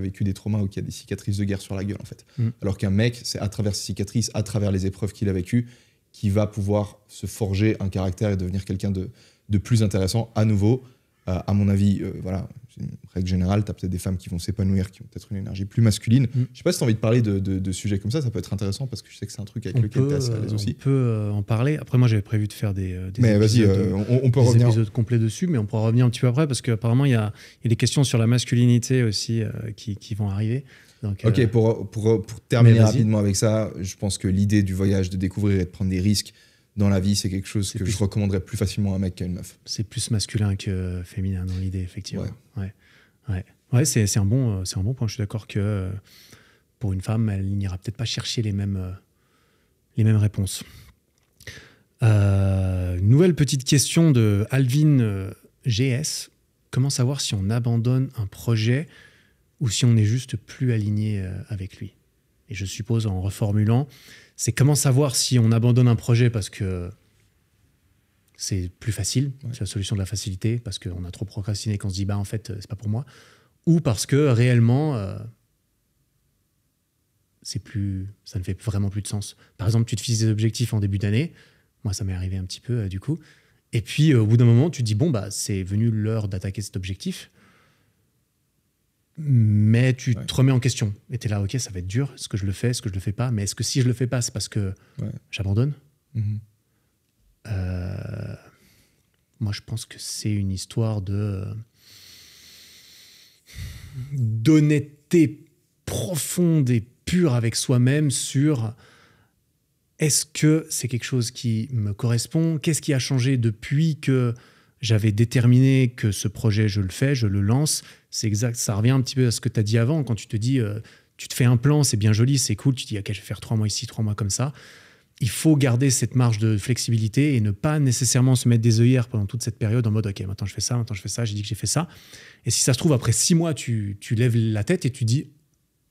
vécu des traumas ou qui a des cicatrices de guerre sur la gueule en fait. Alors qu'un mec, c'est à travers ses cicatrices, à travers les épreuves qu'il a vécues, qui va pouvoir se forger un caractère et devenir quelqu'un de plus intéressant à nouveau. À mon avis, voilà, c'est une règle générale, tu as peut-être des femmes qui vont s'épanouir, qui ont peut-être une énergie plus masculine. Je sais pas si tu as envie de parler de sujets comme ça peut être intéressant parce que je sais que c'est un truc avec lequel tu es assez à l'aise aussi. On peut en parler. Après, moi, j'avais prévu de faire des épisodes complets dessus, mais on pourra revenir un petit peu après parce qu'apparemment, il y a des questions sur la masculinité aussi qui vont arriver. Donc, ok, pour terminer rapidement avec ça, je pense que l'idée du voyage, de découvrir et de prendre des risques dans la vie, c'est quelque chose que je recommanderais plus facilement à un mec qu'à une meuf. C'est plus masculin que féminin dans l'idée, effectivement. Ouais, c'est un bon point. Je suis d'accord que pour une femme, elle n'ira peut-être pas chercher les mêmes réponses. Nouvelle petite question de Alvin GS. Comment savoir si on abandonne un projet ou si on n'est juste plus aligné avec lui ? Et je suppose, en reformulant, c'est comment savoir si on abandonne un projet parce que c'est plus facile, c'est la solution de la facilité, parce qu'on a trop procrastiné, qu'on se dit, en fait, c'est pas pour moi, ou parce que réellement, ça ne fait vraiment plus de sens. Par exemple, tu te fixes des objectifs en début d'année, moi ça m'est arrivé un petit peu du coup, et puis au bout d'un moment, tu te dis, c'est venu l'heure d'attaquer cet objectif, mais tu te remets en question. Et tu es là, ok, ça va être dur. Est-ce que je le fais ? Est-ce que je le fais pas ? Mais est-ce que si je le fais pas, c'est parce que j'abandonne ? Moi, je pense que c'est une histoire d'honnêteté profonde et pure avec soi-même sur est-ce que c'est quelque chose qui me correspond ? Qu'est-ce qui a changé depuis que j'avais déterminé que ce projet, je le fais, je le lance. C'est exact, ça revient un petit peu à ce que tu as dit avant, quand tu te dis, tu te fais un plan, c'est bien joli, c'est cool, tu te dis, ok, je vais faire 3 mois ici, 3 mois comme ça. Il faut garder cette marge de flexibilité et ne pas nécessairement se mettre des œillères pendant toute cette période en mode, ok, maintenant je fais ça, j'ai dit que j'ai fait ça. Et si ça se trouve, après 6 mois, tu lèves la tête et tu dis,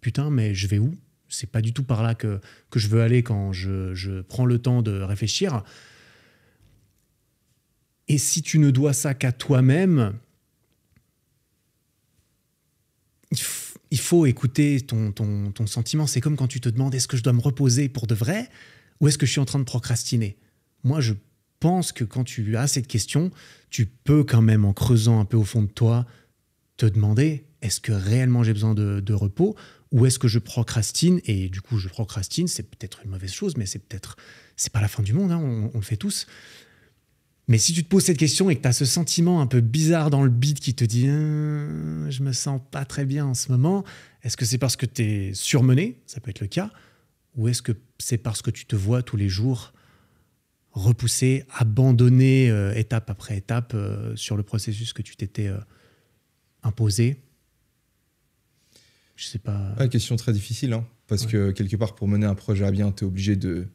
putain, mais je vais où ? C'est pas du tout par là que je veux aller quand je prends le temps de réfléchir. Et si tu ne dois ça qu'à toi-même, il faut écouter ton sentiment. C'est comme quand tu te demandes est-ce que je dois me reposer pour de vrai ou est-ce que je suis en train de procrastiner ? Moi, je pense que quand tu as cette question, tu peux quand même, en creusant un peu au fond de toi, te demander, est-ce que réellement j'ai besoin de repos ou est-ce que je procrastine? Et du coup, je procrastine, c'est peut-être une mauvaise chose, mais c'est pas la fin du monde, hein, on le fait tous. Mais si tu te poses cette question et que tu as ce sentiment un peu bizarre dans le bide qui te dit je me sens pas très bien en ce moment, est-ce que c'est parce que tu es surmené? Ça peut être le cas. Ou est-ce que c'est parce que tu te vois tous les jours repousser, abandonner étape après étape sur le processus que tu t'étais imposé? Je sais pas. Ouais, question très difficile, hein, parce que quelque part, pour mener un projet à bien, tu es obligé de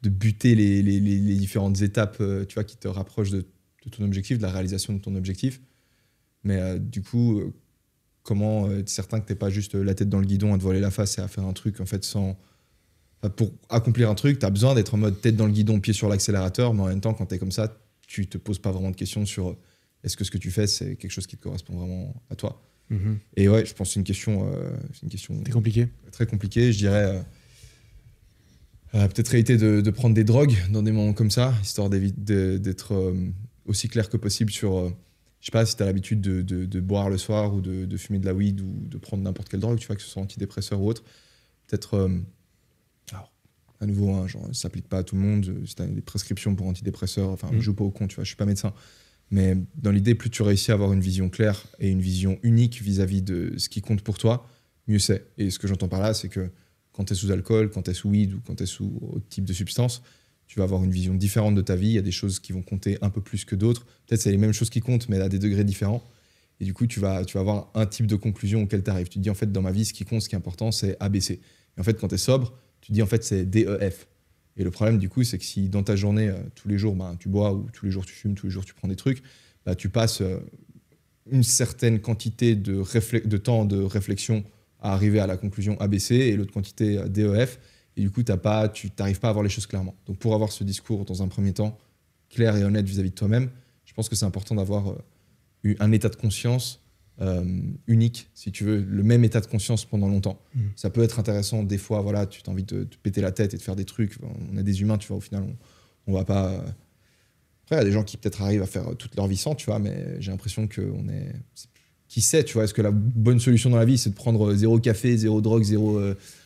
buter les différentes étapes tu vois, qui te rapprochent de ton objectif, de la réalisation de ton objectif. Mais du coup, comment être certain que tu n'es pas juste la tête dans le guidon à te voiler la face et à faire un truc en fait sans... Enfin, pour accomplir un truc, tu as besoin d'être en mode tête dans le guidon, pied sur l'accélérateur, mais en même temps, quand tu es comme ça, tu te poses pas vraiment de questions sur est-ce que ce que tu fais, c'est quelque chose qui te correspond vraiment à toi. Et ouais, je pense que c'est une question C'est compliqué. Très compliquée. Je dirais peut-être éviter de prendre des drogues dans des moments comme ça, histoire d'être aussi clair que possible sur... je sais pas si tu as l'habitude de boire le soir ou de fumer de la weed ou de prendre n'importe quelle drogue, tu vois, que ce soit antidépresseur ou autre. Peut-être... alors, à nouveau, hein, genre, ça s'applique pas à tout le monde. Si tu as des prescriptions pour antidépresseurs, enfin, je joue pas au con, tu vois, je suis pas médecin. Mais dans l'idée, plus tu réussis à avoir une vision claire et une vision unique vis-à-vis de ce qui compte pour toi, mieux c'est. Et ce que j'entends par là, c'est que quand tu es sous alcool, quand tu es sous weed ou quand tu es sous autre type de substance, tu vas avoir une vision différente de ta vie. Il y a des choses qui vont compter un peu plus que d'autres. Peut-être c'est les mêmes choses qui comptent, mais à des degrés différents. Et du coup, tu vas avoir un type de conclusion auquel tu arrives. Tu te dis, en fait, dans ma vie, ce qui compte, ce qui est important, c'est ABC. Et en fait, quand tu es sobre, tu te dis, en fait, c'est DEF. Et le problème, du coup, c'est que si dans ta journée, tous les jours, tu bois ou tous les jours tu fumes, tous les jours tu prends des trucs, tu passes une certaine quantité de temps de réflexion à arriver à la conclusion ABC et l'autre quantité DEF. Et du coup, tu n'arrives pas à voir les choses clairement. Donc, pour avoir ce discours, dans un premier temps, clair et honnête vis-à-vis de toi-même, je pense que c'est important d'avoir un état de conscience unique, si tu veux, le même état de conscience pendant longtemps. Ça peut être intéressant, des fois, voilà, tu as envie de te péter la tête et de faire des trucs. On est des humains, tu vois, au final, on va pas... Après, il y a des gens qui peut-être arrivent à faire toute leur vie sans, tu vois, mais j'ai l'impression qu'on est... Qui sait, tu vois, est-ce que la bonne solution dans la vie, c'est de prendre zéro café, zéro drogue, zéro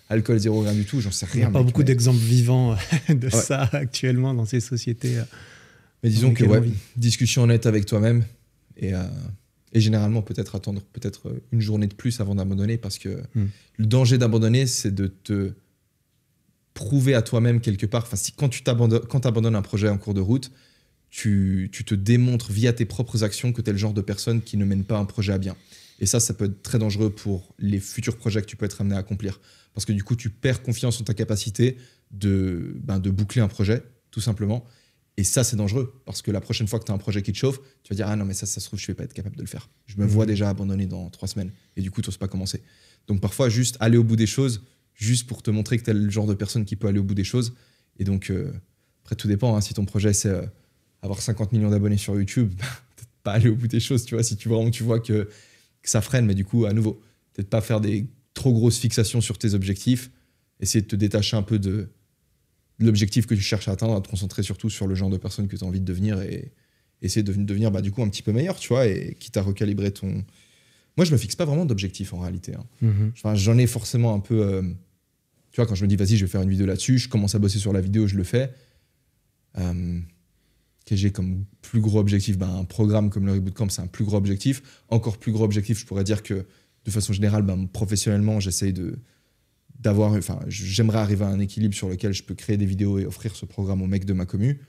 alcool, zéro rien du tout? J'en sais rien. Il n'y a pas beaucoup d'exemples vivants de ça actuellement dans ces sociétés. Mais disons que, discussion honnête avec toi-même et généralement peut-être attendre une journée de plus avant d'abandonner, parce que le danger d'abandonner, c'est de te prouver à toi-même quelque part. Enfin, quand tu abandonnes un projet en cours de route, tu te démontres via tes propres actions que tu es le genre de personne qui ne mène pas un projet à bien. Et ça peut être très dangereux pour les futurs projets que tu peux être amené à accomplir. Parce que du coup, tu perds confiance en ta capacité de boucler un projet, tout simplement. Et ça, c'est dangereux. Parce que la prochaine fois que tu as un projet qui te chauffe, tu vas dire « Ah non, mais ça se trouve, je ne vais pas être capable de le faire. Je me vois déjà abandonner dans 3 semaines. » Et du coup, tu n'oses pas commencer. Donc parfois, juste aller au bout des choses, juste pour te montrer que tu es le genre de personne qui peut aller au bout des choses. Et donc, après, tout dépend. Hein, si ton projet, c'est... avoir 50 millions d'abonnés sur YouTube, peut-être pas aller au bout des choses, tu vois, si tu vois que ça freine, mais du coup, à nouveau, peut-être pas faire des trop grosses fixations sur tes objectifs, essayer de te détacher un peu de l'objectif que tu cherches à atteindre, à te concentrer surtout sur le genre de personne que tu as envie de devenir et essayer de devenir du coup un petit peu meilleur, tu vois, et quitte à recalibrer ton... Moi, je me fixe pas vraiment d'objectif en réalité. Hein. Enfin, j'en ai forcément un peu... Tu vois, quand je me dis, vas-y, je vais faire une vidéo là-dessus, je commence à bosser sur la vidéo, je le fais. Que j'ai comme plus gros objectif, un programme comme le Reboot Camp, c'est un plus gros objectif. Encore plus gros objectif, je pourrais dire que de façon générale, professionnellement, j'essaye j'aimerais arriver à un équilibre sur lequel je peux créer des vidéos et offrir ce programme aux mecs de ma commu.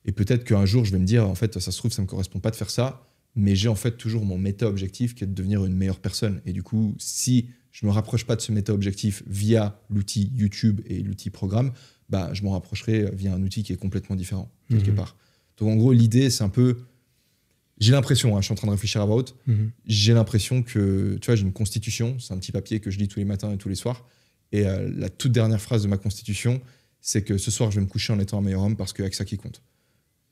Et peut-être qu'un jour, je vais me dire, en fait, ça se trouve, ça ne me correspond pas de faire ça, mais j'ai en fait toujours mon méta-objectif qui est de devenir une meilleure personne. Et du coup, si je ne me rapproche pas de ce méta-objectif via l'outil YouTube et l'outil programme, je m'en rapprocherai via un outil qui est complètement différent, quelque part. Donc en gros, l'idée, c'est un peu... J'ai l'impression, je suis en train de réfléchir à voix haute, j'ai l'impression que, tu vois, j'ai une constitution, c'est un petit papier que je lis tous les matins et tous les soirs, et la toute dernière phrase de ma constitution, c'est que ce soir, je vais me coucher en étant un meilleur homme parce qu'il n'y a que ça qui compte.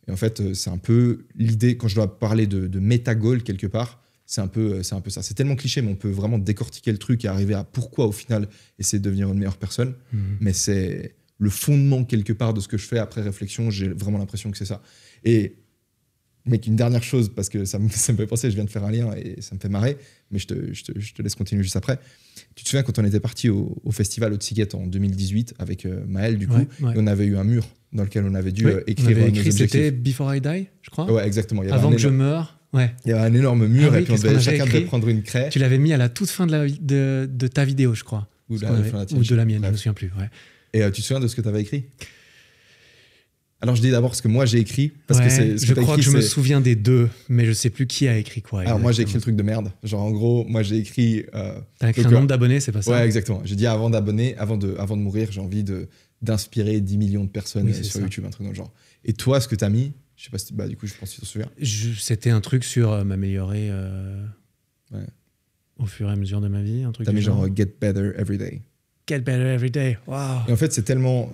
Et en fait, c'est un peu l'idée, quand je dois parler de méta-goal quelque part, c'est un peu ça. C'est tellement cliché, mais on peut vraiment décortiquer le truc et arriver à pourquoi, au final, essayer de devenir une meilleure personne. Mais c'est le fondement quelque part de ce que je fais après réflexion, j'ai vraiment l'impression que c'est ça. Et Mec, une dernière chose, parce que ça me fait penser, je viens de faire un lien et ça me fait marrer, mais je te laisse continuer juste après. Tu te souviens quand on était parti au festival au Tsiget en 2018 avec Maël, du coup, et on avait eu un mur dans lequel on avait dû écrire nos objectifs. C'était Before I Die, je crois. Ouais, exactement. Avant que je meure. Ouais. Il y avait un énorme mur et puis chacun devait prendre une craie. Tu l'avais mis à la toute fin de ta vidéo, je crois. Ou de la mienne, je me souviens plus. Ouais. Et tu te souviens de ce que tu avais écrit? Alors, je dis d'abord ce que moi j'ai écrit. Parce que je crois que je me souviens des deux, mais je sais plus qui a écrit quoi. Alors, moi j'ai écrit le truc de merde. Genre, en gros, moi j'ai écrit. T'as écrit un nombre d'abonnés, c'est pas ça? Ouais, exactement. J'ai dit avant de mourir, j'ai envie d'inspirer 10 millions de personnes sur YouTube, un truc dans le genre. Et toi, ce que t'as mis, je sais pas si. Du coup, je pense que tu t'en souviens. C'était un truc sur m'améliorer au fur et à mesure de ma vie. T'as mis genre Get Better Every Day. Get better every day. Wow. Et en fait, c'est tellement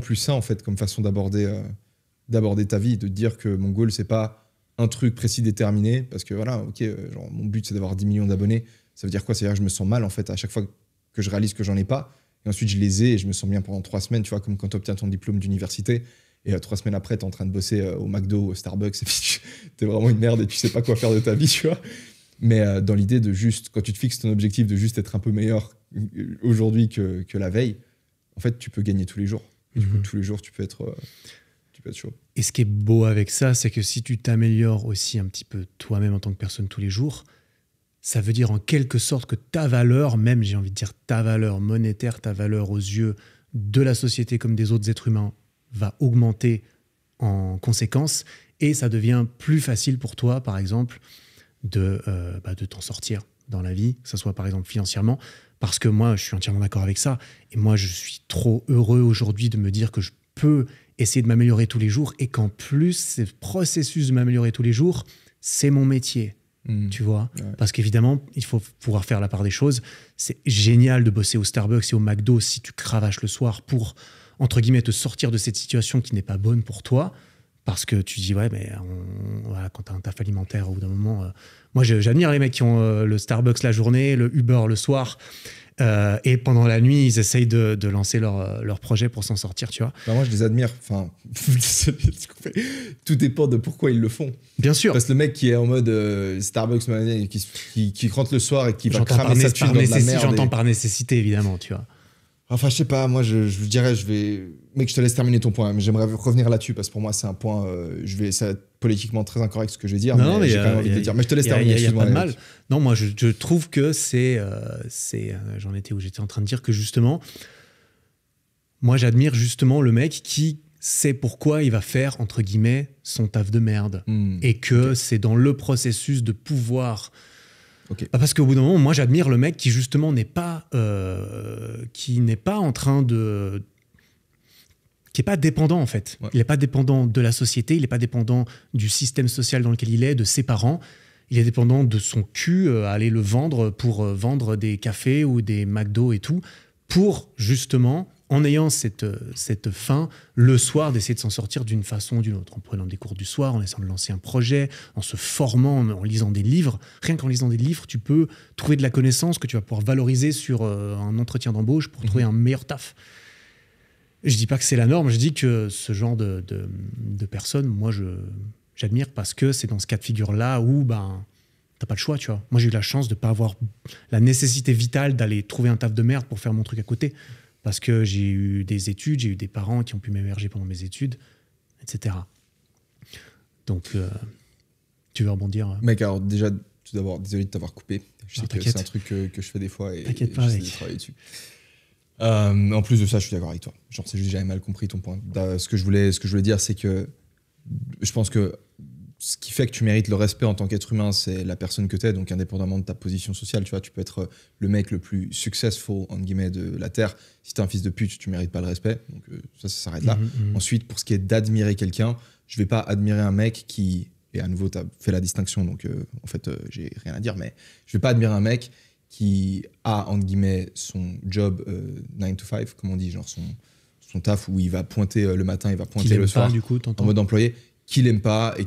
plus sain en fait comme façon d'aborder ta vie, de te dire que mon goal c'est pas un truc précis déterminé, parce que voilà, ok, genre mon but c'est d'avoir 10 millions d'abonnés. Ça veut dire quoi? C'est-à-dire que je me sens mal en fait à chaque fois que je réalise que j'en ai pas, et ensuite je les ai et je me sens bien pendant 3 semaines, tu vois, comme quand tu obtiens ton diplôme d'université et 3 semaines après t'es en train de bosser au McDo, au Starbucks, et puis t'es vraiment une merde et tu sais pas quoi faire de ta vie, tu vois. Mais dans l'idée de juste, quand tu te fixes ton objectif de juste être un peu meilleur aujourd'hui que la veille, en fait, tu peux gagner tous les jours. Et du coup, tous les jours, tu peux être chaud. Et ce qui est beau avec ça, c'est que si tu t'améliores aussi un petit peu toi-même en tant que personne tous les jours, ça veut dire en quelque sorte que ta valeur, même j'ai envie de dire ta valeur monétaire, ta valeur aux yeux de la société comme des autres êtres humains, va augmenter en conséquence. Et ça devient plus facile pour toi, par exemple, de t'en sortir dans la vie, que ce soit par exemple financièrement, parce que moi je suis entièrement d'accord avec ça, et moi je suis trop heureux aujourd'hui de me dire que je peux essayer de m'améliorer tous les jours, et qu'en plus ce processus de m'améliorer tous les jours, c'est mon métier, tu vois, parce qu'évidemment il faut pouvoir faire la part des choses. C'est génial de bosser au Starbucks et au McDo si tu cravaches le soir pour, entre guillemets, te sortir de cette situation qui n'est pas bonne pour toi. Parce que tu dis, ouais, mais voilà, quand tu as un taf alimentaire, au bout d'un moment. Moi, j'admire les mecs qui ont le Starbucks la journée, le Uber le soir, et pendant la nuit, ils essayent de lancer leur projet pour s'en sortir, tu vois. Moi, je les admire. Enfin, tout dépend de pourquoi ils le font. Bien sûr. Parce que le mec qui est en mode Starbucks, qui rentre le soir et qui va cramer sa thune dans de la merde. J'entends par nécessité, évidemment, tu vois. Enfin, je sais pas, moi, je dirais, mec, je te laisse terminer ton point, mais j'aimerais revenir là-dessus, parce que pour moi, c'est un point, ça va être politiquement très incorrect ce que je vais dire, mais j'ai quand même envie de le dire. Mais je te laisse terminer, excuse-moi. Il n'y a pas de mal. Non, moi, je trouve que j'en étais où j'étais en train de dire que justement, moi, j'admire justement le mec qui sait pourquoi il va faire, entre guillemets, son taf de merde. Et que c'est dans le processus de pouvoir... Okay. Parce qu'au bout d'un moment, moi j'admire le mec qui justement n'est pas en train de... qui n'est pas dépendant en fait. Ouais. Il n'est pas dépendant de la société, il n'est pas dépendant du système social dans lequel il est, de ses parents. Il est dépendant de son cul à aller le vendre pour vendre des cafés ou des McDo et tout, pour justement, en ayant cette fin, le soir, d'essayer de s'en sortir d'une façon ou d'une autre, en prenant des cours du soir, en essayant de lancer un projet, en se formant, en lisant des livres. Rien qu'en lisant des livres, tu peux trouver de la connaissance que tu vas pouvoir valoriser sur un entretien d'embauche pour trouver un meilleur taf. Je dis pas que c'est la norme, je dis que ce genre de personnes, moi, j'admire, parce que c'est dans ce cas de figure-là où t'as pas le choix, tu vois. Moi, j'ai eu la chance de pas avoir la nécessité vitale d'aller trouver un taf de merde pour faire mon truc à côté. Parce que j'ai eu des études, j'ai eu des parents qui ont pu m'héberger pendant mes études, etc. Donc, tu veux rebondir Mec, alors déjà, tout d'abord, désolé de t'avoir coupé. Je sais que c'est un truc que je fais des fois et t'inquiète pas, j'essaie de travailler dessus. En plus de ça, je suis d'accord avec toi. Genre, c'est juste que j'avais mal compris ton point. Ce que je voulais dire, c'est que je pense que ce qui fait que tu mérites le respect en tant qu'être humain, c'est la personne que tu es, donc indépendamment de ta position sociale. Tu vois, tu peux être le mec le plus successful, entre guillemets, de la Terre. Si tu es un fils de pute, tu mérites pas le respect. Donc ça s'arrête là. Ensuite, pour ce qui est d'admirer quelqu'un, je vais pas admirer un mec qui... Et à nouveau, tu as fait la distinction, donc en fait, j'ai rien à dire, mais je vais pas admirer un mec qui a, entre guillemets, son job 9 to 5, comme on dit, genre son taf où il va pointer le matin, il va pointer le soir, du coup, en mode employé, qu'il aime pas et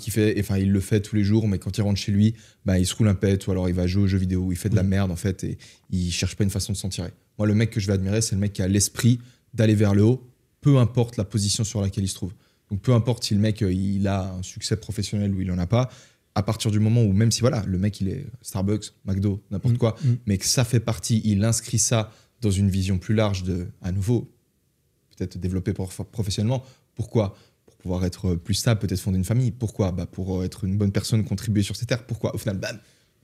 il le fait tous les jours, mais quand il rentre chez lui, il se roule un pet, ou alors il va jouer aux jeux vidéo, il fait de la merde en fait, et il cherche pas une façon de s'en tirer. Moi, le mec que je vais admirer, c'est le mec qui a l'esprit d'aller vers le haut, peu importe la position sur laquelle il se trouve. Donc peu importe si le mec il a un succès professionnel ou il en a pas, à partir du moment où même si voilà, le mec il est Starbucks, McDo, n'importe quoi, mais que ça fait partie, il inscrit ça dans une vision plus large de, à nouveau, peut-être développer professionnellement. Pourquoi ? Pour pouvoir être plus stable, peut-être fonder une famille. Pourquoi ? Pour être une bonne personne, contribuer sur ces terres. Pourquoi ? Au final, bam,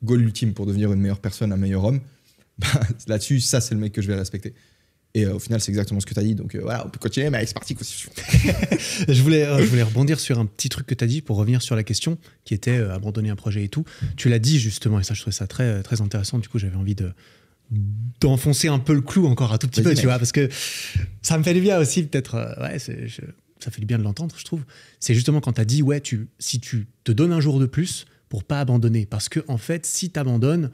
goal ultime pour devenir une meilleure personne, un meilleur homme. Là-dessus, ça, c'est le mec que je vais respecter. Et au final, c'est exactement ce que tu as dit. Donc voilà, on peut continuer, mais c'est parti. je voulais rebondir sur un petit truc que tu as dit pour revenir sur la question qui était abandonner un projet et tout. Tu l'as dit justement, et ça, je trouvais ça très, très intéressant. Du coup, j'avais envie d'enfoncer un peu le clou encore un tout petit peu, tu vois, parce que ça me fait du bien aussi, peut-être. Ça fait du bien de l'entendre, je trouve. C'est justement quand tu as dit, ouais, si tu te donnes un jour de plus pour pas abandonner. Parce que, en fait, si tu abandonnes,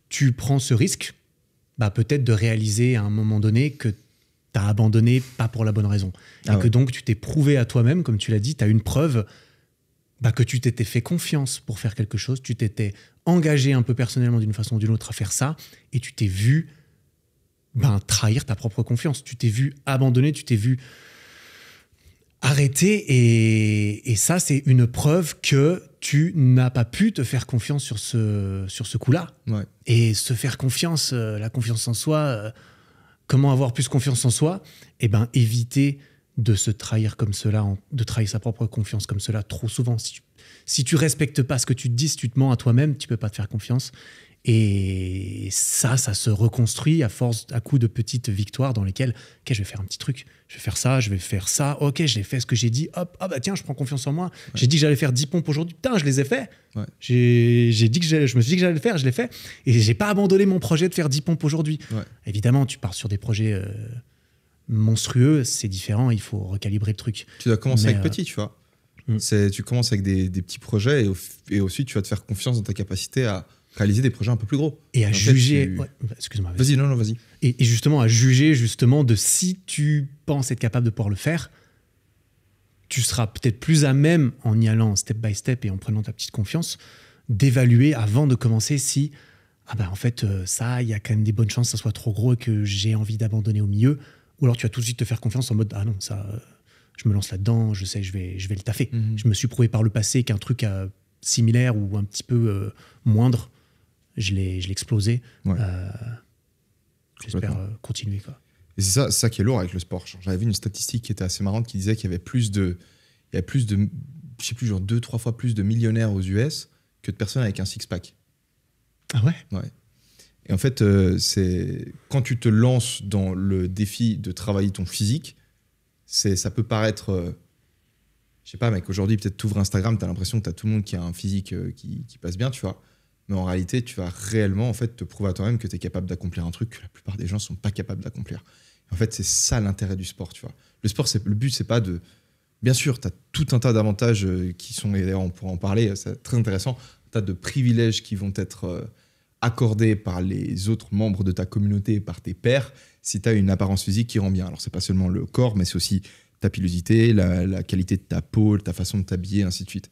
tu prends ce risque, peut-être de réaliser à un moment donné que tu as abandonné pas pour la bonne raison. Et que donc, tu t'es prouvé à toi-même, comme tu l'as dit, tu as une preuve que tu t'étais fait confiance pour faire quelque chose, tu t'étais engagé un peu personnellement d'une façon ou d'une autre à faire ça, et tu t'es vu trahir ta propre confiance. Tu t'es vu abandonner, tu t'es vu arrêter, et ça, c'est une preuve que tu n'as pas pu te faire confiance sur ce coup-là. Ouais. Et se faire confiance, la confiance en soi, comment avoir plus confiance en soi ? Éviter de se trahir comme cela, de trahir sa propre confiance comme cela trop souvent. Si tu respectes pas ce que tu te dis, si tu te mens à toi-même, tu peux pas te faire confiance. Et ça se reconstruit à coup de petites victoires dans lesquelles, ok, je vais faire un petit truc, je vais faire ça, ok, j'ai fait ce que j'ai dit, hop, tiens, je prends confiance en moi. Ouais. J'ai dit que j'allais faire 10 pompes aujourd'hui, putain, je les ai fait. Ouais. Je me suis dit que j'allais le faire, je l'ai fait. Et j'ai pas abandonné mon projet de faire 10 pompes aujourd'hui. Ouais. Évidemment, tu pars sur des projets monstrueux, c'est différent, il faut recalibrer le truc. Tu dois commencer avec petit, tu vois. Tu commences avec des petits projets et ensuite tu vas te faire confiance dans ta capacité à réaliser des projets un peu plus gros. Et à juger... Ouais, excuse-moi. Vas-y, non, vas-y. Et justement, à juger justement de si tu penses être capable de pouvoir le faire, tu seras peut-être plus à même, en y allant step by step et en prenant ta petite confiance, d'évaluer avant de commencer si, en fait, ça, il y a quand même des bonnes chances que ça soit trop gros et que j'ai envie d'abandonner au milieu. Ou alors tu vas tout de suite te faire confiance en mode, ah non, ça, je me lance là-dedans, je sais, je vais le taffer. Je me suis prouvé par le passé qu'un truc similaire ou un petit peu moindre, je l'ai explosé. Ouais. J'espère continuer, quoi. Et c'est ça qui est lourd avec le sport. J'avais vu une statistique qui était assez marrante qui disait qu'il y avait plus de je sais plus, genre 2-3 fois plus de millionnaires aux US que de personnes avec un six-pack. Ah ouais ? Ouais. Et en fait, c'est quand tu te lances dans le défi de travailler ton physique, ça peut paraître... je sais pas, mec, aujourd'hui, peut-être tu ouvres Instagram, tu as l'impression que tu as tout le monde qui a un physique qui passe bien, tu vois. Mais en réalité, tu vas réellement en fait, te prouver à toi-même que tu es capable d'accomplir un truc que la plupart des gens ne sont pas capables d'accomplir. En fait, c'est ça l'intérêt du sport, tu vois. Le sport, le but, c'est pas de... Bien sûr, tu as tout un tas d'avantages qui sont, et d'ailleurs, on pourra en parler, c'est très intéressant, un tas de privilèges qui vont être accordés par les autres membres de ta communauté, par tes pairs, si tu as une apparence physique qui rend bien. Alors, c'est pas seulement le corps, mais c'est aussi ta pilosité, la qualité de ta peau, ta façon de t'habiller, ainsi de suite.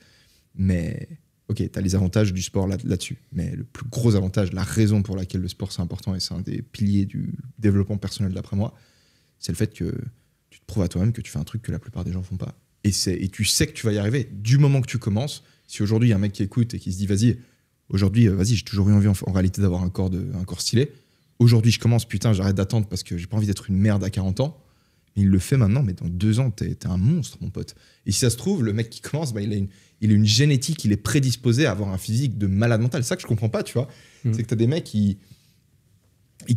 Mais... ok, tu as les avantages du sport là-dessus, mais le plus gros avantage, la raison pour laquelle le sport c'est important et c'est un des piliers du développement personnel d'après moi, c'est le fait que tu te prouves à toi-même que tu fais un truc que la plupart des gens font pas. Et tu sais que tu vas y arriver du moment que tu commences. Si aujourd'hui il y a un mec qui écoute et qui se dit vas-y, j'ai toujours eu envie en réalité d'avoir un corps stylé. Aujourd'hui je commence, putain, j'arrête d'attendre parce que j'ai pas envie d'être une merde à 40 ans. Il le fait maintenant, mais dans 2 ans, t'es un monstre, mon pote. Et si ça se trouve, le mec qui commence, il a une génétique, il est prédisposé à avoir un physique de malade mental. C'est ça que je comprends pas, tu vois. C'est que t'as des mecs qui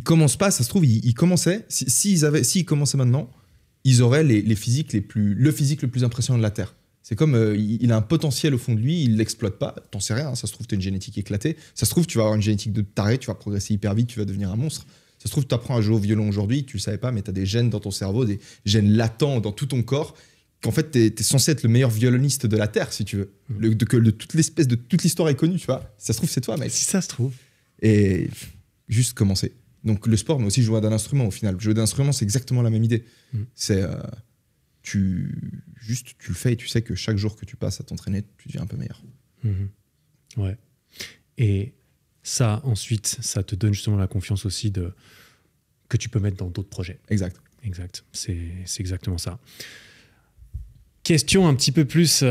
commencent pas, ça se trouve, ils commençaient. S'ils commençaient maintenant, ils auraient le physique le plus impressionnant de la Terre. C'est comme, il a un potentiel au fond de lui, il l'exploite pas. T'en sais rien, ça se trouve, t'as une génétique éclatée. Ça se trouve, tu vas avoir une génétique de taré, tu vas progresser hyper vite, tu vas devenir un monstre. Ça se trouve, tu apprends à jouer au violon aujourd'hui, tu le savais pas, mais tu as des gènes dans ton cerveau, des gènes latents dans tout ton corps, qu'en fait, tu es censé être le meilleur violoniste de la Terre, si tu veux. De toute l'espèce, de toute l'histoire est connue, tu vois. Si ça se trouve, c'est toi, mec. Si ça se trouve. Et juste commencer. Donc le sport, mais aussi jouer d'un instrument, au final. Jouer d'un instrument, c'est exactement la même idée. C'est... tu le fais et tu sais que chaque jour que tu passes à t'entraîner, tu deviens un peu meilleur. Ouais. Et... ça, ensuite, ça te donne justement la confiance aussi que tu peux mettre dans d'autres projets. Exact. C'est exactement ça. Question un petit peu plus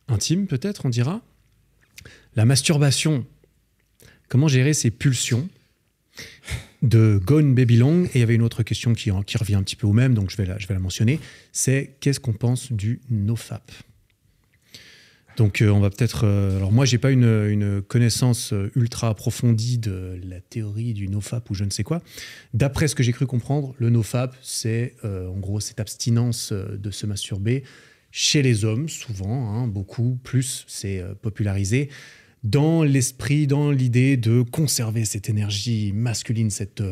intime, peut-être, on dira. La masturbation. Comment gérer ses pulsions de Gone Babylon. Et il y avait une autre question qui revient un petit peu au même, donc je vais la mentionner. C'est qu'est-ce qu'on pense du nofap? Donc on va peut-être... alors moi, j'ai pas une connaissance ultra approfondie de la théorie du nofap ou je ne sais quoi. D'après ce que j'ai cru comprendre, le nofap, c'est en gros cette abstinence de se masturber chez les hommes, souvent, hein, beaucoup, plus c'est popularisé, dans l'esprit, dans l'idée de conserver cette énergie masculine, cette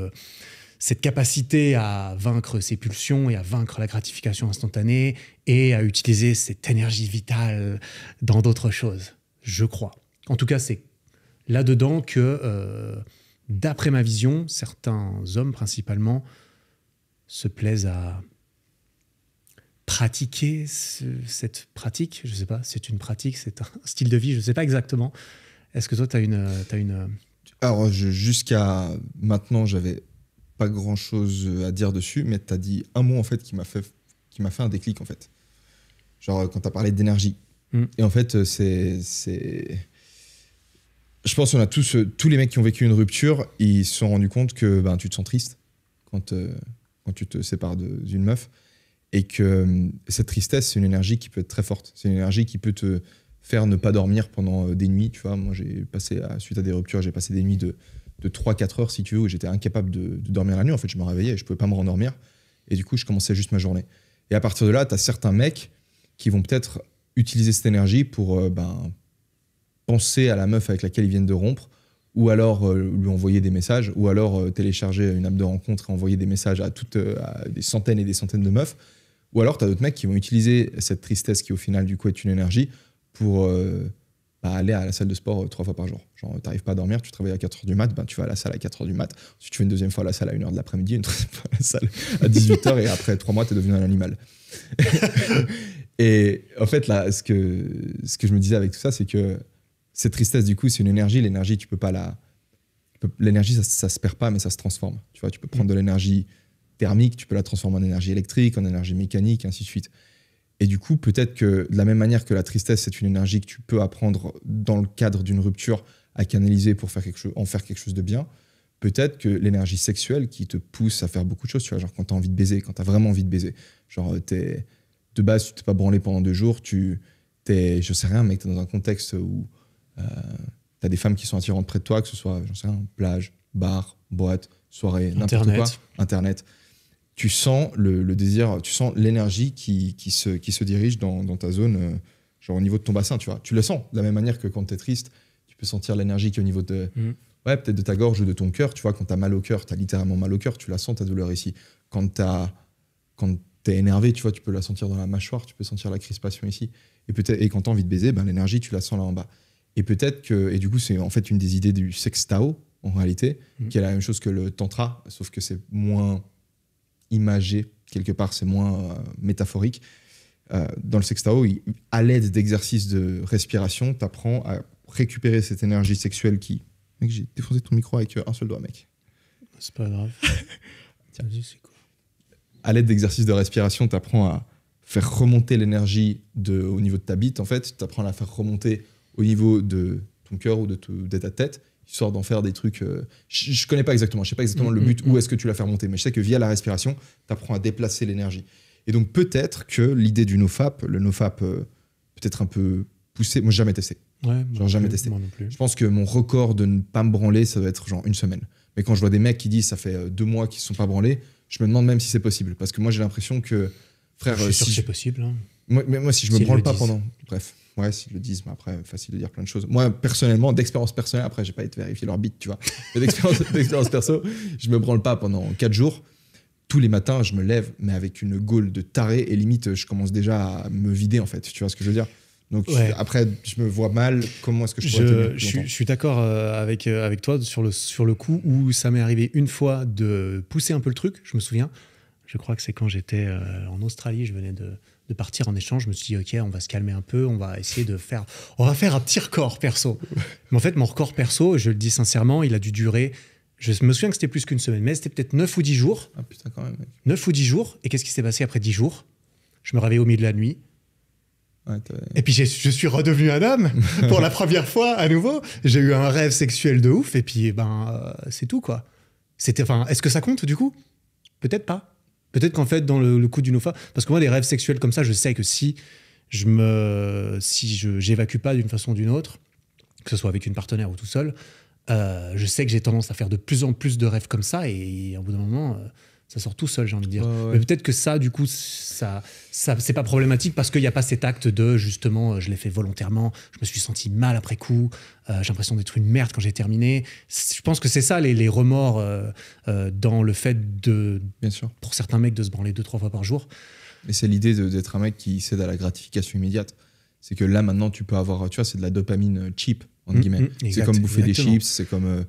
capacité à vaincre ses pulsions et à vaincre la gratification instantanée et à utiliser cette énergie vitale dans d'autres choses, je crois. En tout cas, c'est là-dedans que, d'après ma vision, certains hommes principalement se plaisent à pratiquer cette pratique. Je ne sais pas, c'est une pratique, c'est un style de vie, je ne sais pas exactement. Est-ce que toi, tu as une... Alors, jusqu'à maintenant, j'avais pas grand-chose à dire dessus, mais tu as dit un mot en fait qui m'a fait un déclic en fait. Genre quand tu as parlé d'énergie. Et en fait, je pense qu'on a tous les mecs qui ont vécu une rupture, ils se sont rendus compte que tu te sens triste quand tu te sépares d'une meuf et que cette tristesse, c'est une énergie qui peut être très forte. C'est une énergie qui peut te faire ne pas dormir pendant des nuits. Tu vois, moi, suite à des ruptures, j'ai passé des nuits de 3-4 heures, si tu veux, où j'étais incapable de dormir la nuit. En fait, je me réveillais et je pouvais pas me rendormir. Et du coup, je commençais juste ma journée. Et à partir de là, tu as certains mecs qui vont peut-être utiliser cette énergie pour penser à la meuf avec laquelle ils viennent de rompre, ou alors lui envoyer des messages, ou alors télécharger une app de rencontre et envoyer des messages à des centaines et des centaines de meufs. Ou alors, tu as d'autres mecs qui vont utiliser cette tristesse qui, au final, du coup, est une énergie pour aller à la salle de sport 3 fois par jour. Genre, t'arrives pas à dormir, tu te réveilles à 4h du mat, tu vas à la salle à 4h du mat. Ensuite, tu fais une deuxième fois à la salle à 1h de l'après-midi, une troisième fois à la salle à 18h, et après 3 mois, t'es devenu un animal. Et en fait, là, ce que je me disais avec tout ça, c'est que cette tristesse, du coup, c'est une énergie. L'énergie, tu peux pas l'énergie, ça se perd pas, mais ça se transforme. Tu vois, tu peux prendre de l'énergie thermique, tu peux la transformer en énergie électrique, en énergie mécanique, et ainsi de suite. Et du coup, peut-être que de la même manière que la tristesse, c'est une énergie que tu peux apprendre dans le cadre d'une rupture à canaliser pour en faire quelque chose de bien, peut-être que l'énergie sexuelle qui te pousse à faire beaucoup de choses, tu vois, genre quand tu as envie de baiser, quand tu as vraiment envie de baiser, genre de base, tu t'es pas branlé pendant 2 jours, je sais rien, mec, t'es dans un contexte où t'as des femmes qui sont attirantes près de toi, que ce soit, j'en sais rien, plage, bar, boîte, soirée, n'importe quoi, Internet. Tu sens le désir, tu sens l'énergie qui se dirige dans ta zone, genre au niveau de ton bassin, tu vois. Tu le sens, de la même manière que quand t'es triste, tu peux sentir l'énergie qui est au niveau peut-être de ta gorge ou de ton cœur, tu vois. Quand t'as mal au cœur, t'as littéralement mal au cœur, tu la sens, ta douleur ici. Quand t'es énervé, tu vois, tu peux la sentir dans la mâchoire, tu peux sentir la crispation ici. Et quand t'as envie de baiser, l'énergie, tu la sens là en bas. Et peut-être que, et du coup, c'est en fait une des idées du sex Tao, en réalité, qui est la même chose que le tantra, sauf que c'est moins imagé, quelque part, c'est moins métaphorique. Dans le sex Tao, à l'aide d'exercices de respiration, tu apprends à récupérer cette énergie sexuelle qui... Mec, j'ai défoncé ton micro avec un seul doigt, mec. C'est pas grave. Tiens. C'est quoi ? À l'aide d'exercices de respiration, tu apprends à faire remonter l'énergie au niveau de ta bite, en fait. Tu apprends à la faire remonter au niveau de ton cœur ou de ta tête, histoire d'en faire des trucs... je connais pas exactement, je sais pas exactement le but, où est-ce que tu la fais remonter, mais je sais que via la respiration, tu apprends à déplacer l'énergie. Et donc peut-être que l'idée du nofap, le nofap peut-être un peu poussé, moi j'ai jamais testé. Ouais, jamais testé. Moi non plus. Je pense que mon record de ne pas me branler, ça doit être genre 1 semaine. Mais quand je vois des mecs qui disent ça fait 2 mois qu'ils ne se sont pas branlés, je me demande même si c'est possible. Parce que moi j'ai l'impression que, frère... Je suis sûr que c'est possible. Hein. Moi si je me branle pas pendant... Bref. Ouais, s'ils le disent, mais après, facile de dire plein de choses. Moi, personnellement, d'expérience personnelle, après, j'ai pas été vérifier leur bite, tu vois. Mais d'expérience perso, je me branle pas pendant 4 jours. Tous les matins, je me lève, mais avec une gaule de taré, et limite, je commence déjà à me vider, en fait. Tu vois ce que je veux dire ? Donc, après, je me vois mal. Comment est-ce que je pourrais tenir plus longtemps ? Je suis d'accord avec toi sur le coup où ça m'est arrivé une fois de pousser un peu le truc, je me souviens. Je crois que c'est quand j'étais en Australie, je venais de partir en échange, je me suis dit ok, on va se calmer un peu, on va essayer on va faire un petit record perso. Mais en fait, mon record perso, je le dis sincèrement, il a dû durer Je me souviens que c'était plus qu'une semaine, mais c'était peut-être 9 ou 10 jours. Ah putain, quand même, mec. 9 ou 10 jours. Et qu'est-ce qui s'est passé après 10 jours? Je me réveille au milieu de la nuit. Ouais, Et puis je suis redevenu un homme pour la première fois à nouveau. J'ai eu un rêve sexuel de ouf. Et puis, c'est tout, quoi. Est-ce que ça compte, du coup? Peut-être pas. Peut-être qu'en fait, dans le coup d'une OFA... Parce que moi, les rêves sexuels comme ça, je sais que si j'évacue pas d'une façon ou d'une autre, que ce soit avec une partenaire ou tout seul, je sais que j'ai tendance à faire de plus en plus de rêves comme ça, et au bout d'un moment, ça sort tout seul, j'ai envie de dire. Ouais. Mais peut-être que ça, du coup, ça c'est pas problématique parce qu'il n'y a pas cet acte de, justement, je l'ai fait volontairement, je me suis senti mal après coup, j'ai l'impression d'être une merde quand j'ai terminé. Je pense que c'est ça, les remords dans le fait de, bien sûr. pour certains mecs, de se branler 2-3 fois par jour. Et c'est l'idée d'être un mec qui cède à la gratification immédiate. C'est que là, maintenant, tu peux avoir, tu vois, c'est de la dopamine cheap, entre guillemets. C'est comme bouffer des chips, c'est comme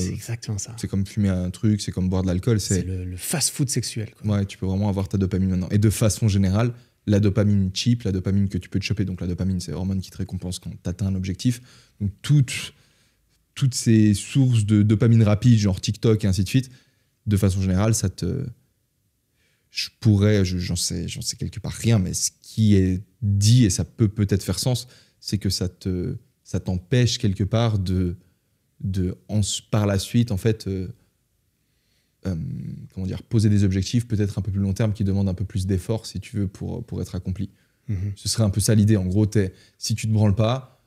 exactement ça. C'est comme fumer un truc, c'est comme boire de l'alcool. C'est le fast-food sexuel, quoi. Ouais, tu peux vraiment avoir ta dopamine maintenant. Et de façon générale, la dopamine cheap, la dopamine que tu peux te choper, donc la dopamine, c'est l'hormone qui te récompense quand tu atteins un objectif. Donc toutes ces sources de dopamine rapide, genre TikTok et ainsi de suite, de façon générale, ça te... j'en sais quelque part rien, mais ce qui est dit, et ça peut peut-être faire sens, c'est que ça t'empêche quelque part par la suite, en fait, poser des objectifs peut-être un peu plus long terme qui demandent un peu plus d'efforts, si tu veux, pour être accomplis. Ce serait un peu ça l'idée. En gros, si tu te branles pas,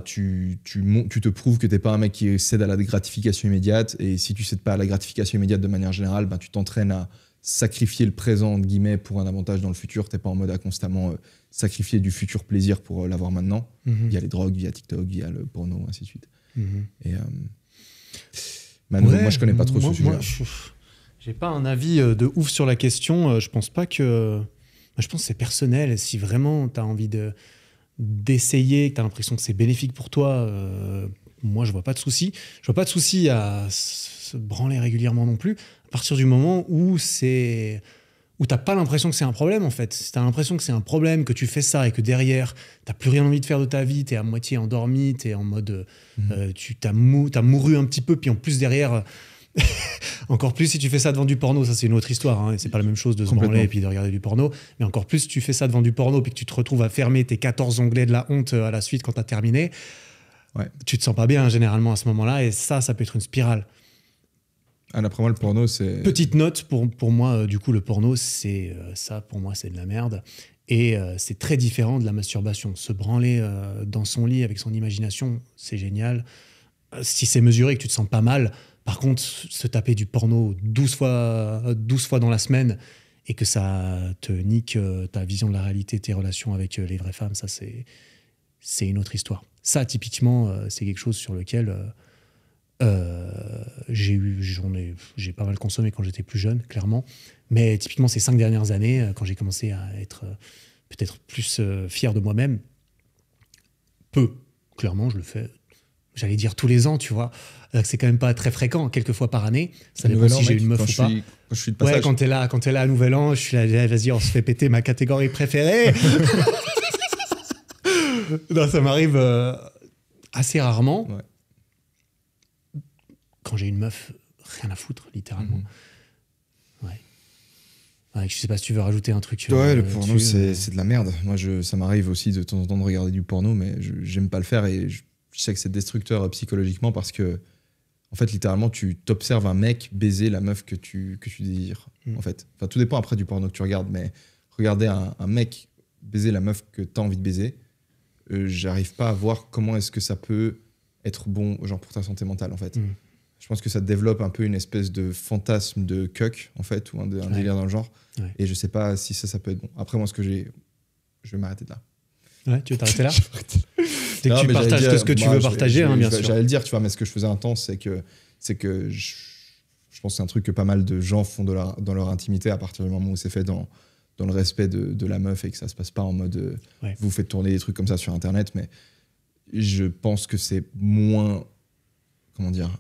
tu te prouves que t'es pas un mec qui cède à la gratification immédiate, et si tu cèdes pas à la gratification immédiate de manière générale, tu t'entraînes à sacrifier le présent, entre guillemets, pour un avantage dans le futur. T'es pas en mode à constamment sacrifier du futur plaisir pour l'avoir maintenant, via les drogues, via TikTok, via le porno, ainsi de suite. Et moi, je connais pas trop ce sujet. Moi, j'ai pas un avis de ouf sur la question. Je pense pas que... Je pense que c'est personnel. Si vraiment t'as envie d'essayer, que t'as l'impression que c'est bénéfique pour toi, moi, je vois pas de souci. Je vois pas de souci à se branler régulièrement non plus, à partir du moment où t'as pas l'impression que c'est un problème, en fait. Si t'as l'impression que c'est un problème, que tu fais ça et que derrière, t'as plus rien envie de faire de ta vie, t'es à moitié endormi, t'es en mode... t'as mouru un petit peu, puis en plus derrière... encore plus si tu fais ça devant du porno, ça c'est une autre histoire, hein, c'est pas la même chose de se branler et puis de regarder du porno, mais encore plus si tu fais ça devant du porno puis que tu te retrouves à fermer tes 14 onglets de la honte à la suite quand t'as terminé, tu te sens pas bien généralement à ce moment-là, et ça peut être une spirale. D'après moi, le porno, c'est... Petite note, pour moi, du coup, le porno, c'est ça, pour moi, c'est de la merde. Et c'est très différent de la masturbation. Se branler dans son lit avec son imagination, c'est génial. Si c'est mesuré et que tu te sens pas mal, par contre, se taper du porno 12 fois dans la semaine et que ça te nique ta vision de la réalité, tes relations avec les vraies femmes, ça, c'est une autre histoire. Ça, typiquement, c'est quelque chose sur lequel... j'ai pas mal consommé quand j'étais plus jeune, clairement, mais typiquement ces 5 dernières années, quand j'ai commencé à être peut-être plus fier de moi-même, clairement je le fais, j'allais dire tous les ans, tu vois, c'est quand même pas très fréquent, quelques fois par année, ça dépend si j'ai une meuf ou pas. Quand je suis de passage. Ouais, quand t'es là à Nouvel An, je suis là, vas-y, on se fait péter ma catégorie préférée. Non, ça m'arrive assez rarement. Ouais. Quand j'ai une meuf, rien à foutre, littéralement. Ouais, je sais pas si tu veux rajouter un truc. Ouais, le porno, c'est de la merde. Moi, ça m'arrive aussi de temps en temps de regarder du porno, mais j'aime pas le faire, et je sais que c'est destructeur psychologiquement parce que, en fait, littéralement, tu t'observes un mec baiser la meuf que tu désires, en fait. Enfin, tout dépend après du porno que tu regardes, mais regarder un mec baiser la meuf que t'as envie de baiser, j'arrive pas à voir comment est-ce que ça peut être bon, genre, pour ta santé mentale, en fait. Je pense que ça développe un peu une espèce de fantasme de cuck, en fait, ou un délire dans le genre. Ouais. Et je sais pas si ça peut être bon. Après, moi, je vais m'arrêter de là. Ouais, tu veux t'arrêter là? Dès que tu partages tout ce que tu veux partager, bien sûr. J'allais le dire, tu vois, mais ce que je faisais un temps, c'est que je pense que c'est un truc que pas mal de gens font dans leur intimité à partir du moment où c'est fait dans le respect de la meuf et que ça se passe pas en mode vous faites tourner des trucs comme ça sur Internet. Mais je pense que c'est moins... Comment dire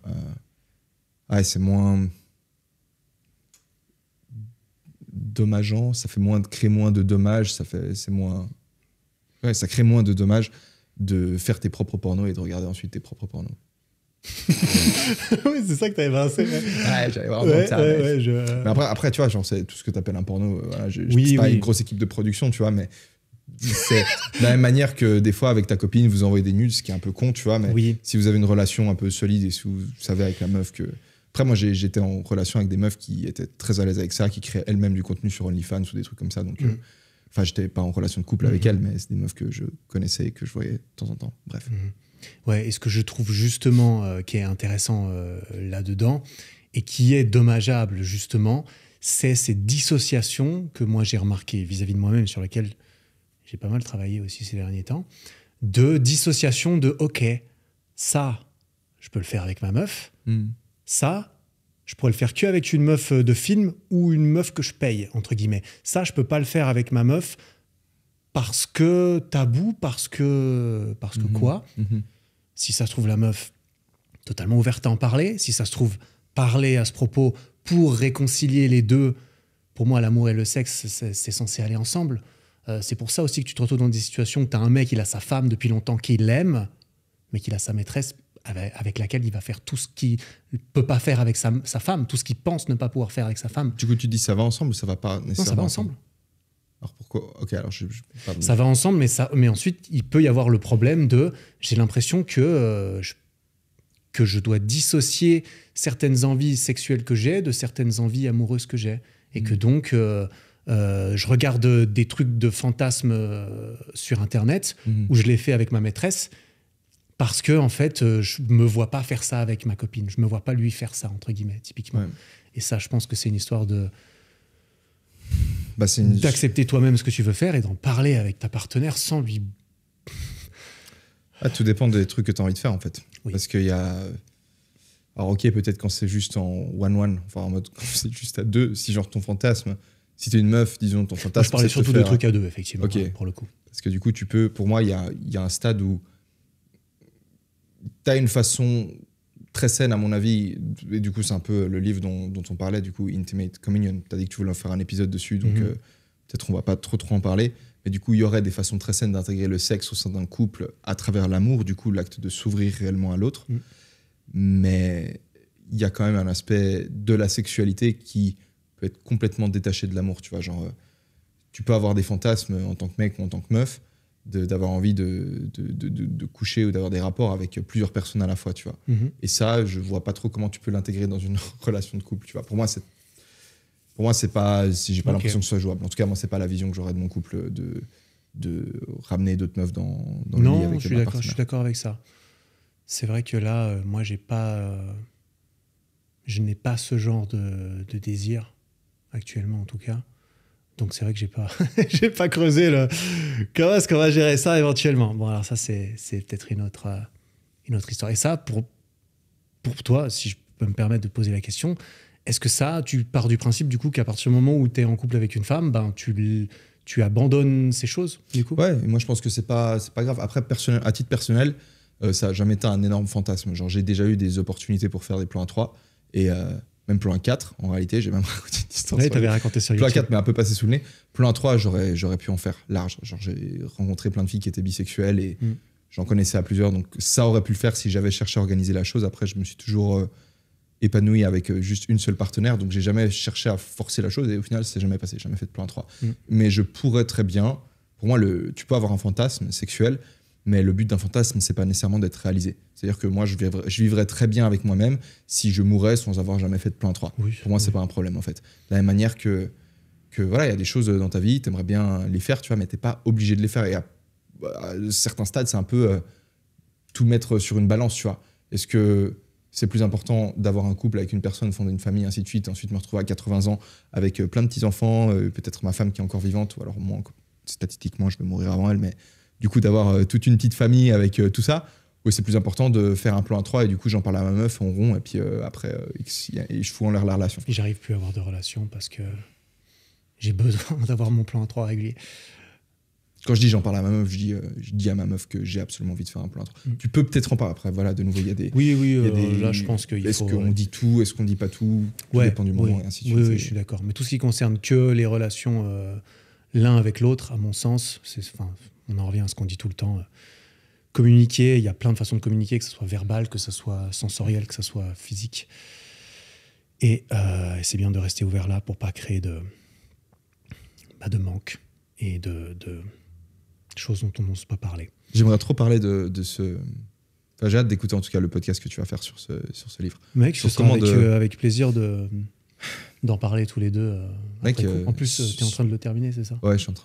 c'est moins dommageant, ça crée moins de dommages, ça crée moins de dommages de faire tes propres pornos et de regarder ensuite tes propres pornos. Oui, c'est ça que t'avais balancé. Ouais, j'avais vraiment ça. Mais après, tu vois, genre, c'est tout ce que t'appelles un porno. Voilà, c'est pas une grosse équipe de production, tu vois, mais c'est de la même manière que des fois, avec ta copine, vous envoyez des nudes, ce qui est un peu con, tu vois, mais si vous avez une relation un peu solide et si vous savez avec la meuf que... Après, moi, j'étais en relation avec des meufs qui étaient très à l'aise avec ça, qui créaient elles-mêmes du contenu sur OnlyFans ou des trucs comme ça, donc... Enfin, j'étais pas en relation de couple avec elles, mais c'est des meufs que je connaissais et que je voyais de temps en temps. Bref. Ouais, et ce que je trouve justement qui est intéressant là-dedans et qui est dommageable justement, c'est ces dissociations que moi j'ai remarquées vis-à-vis de moi-même, sur lesquelles j'ai pas mal travaillé aussi ces derniers temps, de dissociation de ok, ça, je peux le faire avec ma meuf, ça, je pourrais le faire qu'avec une meuf de film ou une meuf que je paye, entre guillemets. Ça, je peux pas le faire avec ma meuf parce que tabou, parce que quoi. Si ça se trouve, la meuf, totalement ouverte à en parler. Si ça se trouve, parler à ce propos pour réconcilier les deux. Pour moi, l'amour et le sexe, c'est censé aller ensemble. C'est pour ça aussi que tu te retrouves dans des situations où tu as un mec, il a sa femme depuis longtemps qu'il aime, mais qu'il a sa maîtresse avec laquelle il va faire tout ce qu'il ne peut pas faire avec sa femme, tout ce qu'il pense ne pas pouvoir faire avec sa femme. Du coup, tu dis ça va ensemble ou ça va pas nécessairement? Non, ça va ensemble. Alors pourquoi? Ok, alors ça va ensemble, mais ensuite, il peut y avoir le problème de... J'ai l'impression que je dois dissocier certaines envies sexuelles que j'ai de certaines envies amoureuses que j'ai. Et que donc, je regarde des trucs de fantasmes sur Internet où je les fais avec ma maîtresse parce que, en fait, je me vois pas faire ça avec ma copine. Je me vois pas lui faire ça, entre guillemets, typiquement. Ouais. Et ça, je pense que c'est une histoire de... d'accepter toi-même ce que tu veux faire et d'en parler avec ta partenaire sans lui... tout dépend des trucs que tu as envie de faire, en fait. Oui. Parce qu'il y a... Alors, ok, peut-être quand c'est juste en one-one, enfin en mode quand c'est juste à deux, si genre ton fantasme, si t'es une meuf, disons, ton fantasme... Moi, je parlais surtout de trucs à deux, effectivement, okay. Pour le coup. Parce que du coup, tu peux... Pour moi, il y a un stade où t'as une façon très saine, à mon avis, et du coup, c'est un peu le livre dont on parlait, du coup, Intimate Communion. T'as dit que tu voulais en faire un épisode dessus, donc peut-être on va pas trop en parler. Mais du coup, il y aurait des façons très saines d'intégrer le sexe au sein d'un couple à travers l'amour, du coup, l'acte de s'ouvrir réellement à l'autre. Mais il y a quand même un aspect de la sexualité qui peut être complètement détaché de l'amour, tu vois. Genre, tu peux avoir des fantasmes en tant que mec ou en tant que meuf, d'avoir envie de coucher ou d'avoir des rapports avec plusieurs personnes à la fois, tu vois. Et ça, je vois pas trop comment tu peux l'intégrer dans une relation de couple, tu vois. Pour moi, c'est pas... J'ai pas l'impression que ce soit jouable. En tout cas, moi, c'est pas la vision que j'aurais de mon couple de ramener d'autres meufs dans le lit avec ma partenaire. Je suis d'accord avec ça. C'est vrai que là, moi, je n'ai pas ce genre de désir, actuellement en tout cas. Donc c'est vrai que j'ai pas creusé comment est-ce qu'on va gérer ça éventuellement. Bon, alors ça, c'est peut-être une autre histoire. Et ça, pour toi, si je peux me permettre de poser la question, est-ce que ça, tu pars du principe du coup qu'à partir du moment où tu es en couple avec une femme, ben, tu abandonnes ces choses du coup? Ouais, moi je pense que c'est pas grave. Après, à titre personnel, ça n'a jamais été un énorme fantasme. Genre, j'ai déjà eu des opportunités pour faire des plans 3 et même plan 4 en réalité. J'ai même raconté une histoire. Oui, t'avais raconté sur YouTube. Plan 4 mais un peu passé sous le nez. Plan 3, j'aurais pu en faire large. Genre, j'ai rencontré plein de filles qui étaient bisexuelles et j'en connaissais à plusieurs. Donc ça aurait pu le faire si j'avais cherché à organiser la chose. Après, je me suis toujours épanoui avec juste une seule partenaire. Donc j'ai jamais cherché à forcer la chose et au final, c'est jamais passé. J'ai jamais fait de plan 3. Mais je pourrais très bien... Pour moi, tu peux avoir un fantasme sexuel, mais le but d'un fantasme, c'est pas nécessairement d'être réalisé. C'est-à-dire que moi, je vivrais très bien avec moi-même si je mourais sans avoir jamais fait de plan 3. Oui, pour moi, c'est pas un problème, en fait. De la même manière que voilà, il y a des choses dans ta vie, tu aimerais bien les faire, tu vois, mais t'es pas obligé de les faire. Et à certains stades, c'est un peu tout mettre sur une balance, tu vois. Est-ce que c'est plus important d'avoir un couple avec une personne, fonder une famille, ainsi de suite, ensuite me retrouver à 80 ans avec plein de petits-enfants, peut-être ma femme qui est encore vivante, ou alors moi, statistiquement, je vais mourir avant elle, mais du coup, d'avoir toute une petite famille avec tout ça, oui, c'est plus important de faire un plan à 3 et du coup, j'en parle à ma meuf, on rompt, et puis après, je fous en l'air la relation. Et j'arrive plus à avoir de relation parce que j'ai besoin d'avoir mon plan à 3 régulier. Quand je dis j'en parle à ma meuf, je dis à ma meuf que j'ai absolument envie de faire un plan à 3. Tu peux peut-être en parler après, voilà, de nouveau, il y a des... Oui, là, je pense qu'il faut... Est-ce qu'on dit tout, est-ce qu'on dit pas tout? Tout dépend du moment, et ainsi de suite. Oui, je suis d'accord. Mais tout ce qui concerne que les relations l'un avec l'autre, à mon sens, on en revient à ce qu'on dit tout le temps, communiquer, il y a plein de façons de communiquer, que ce soit verbal, que ce soit sensoriel, que ce soit physique. Et c'est bien de rester ouvert là pour pas créer de manque et de choses dont on n'ose pas parler. J'aimerais trop parler de ce... Enfin, j'ai hâte d'écouter en tout cas le podcast que tu vas faire sur ce livre. Mec, ce sera avec plaisir d'en parler tous les deux. Mec, en plus, tu es en train de le terminer, c'est ça? Ouais, je suis pas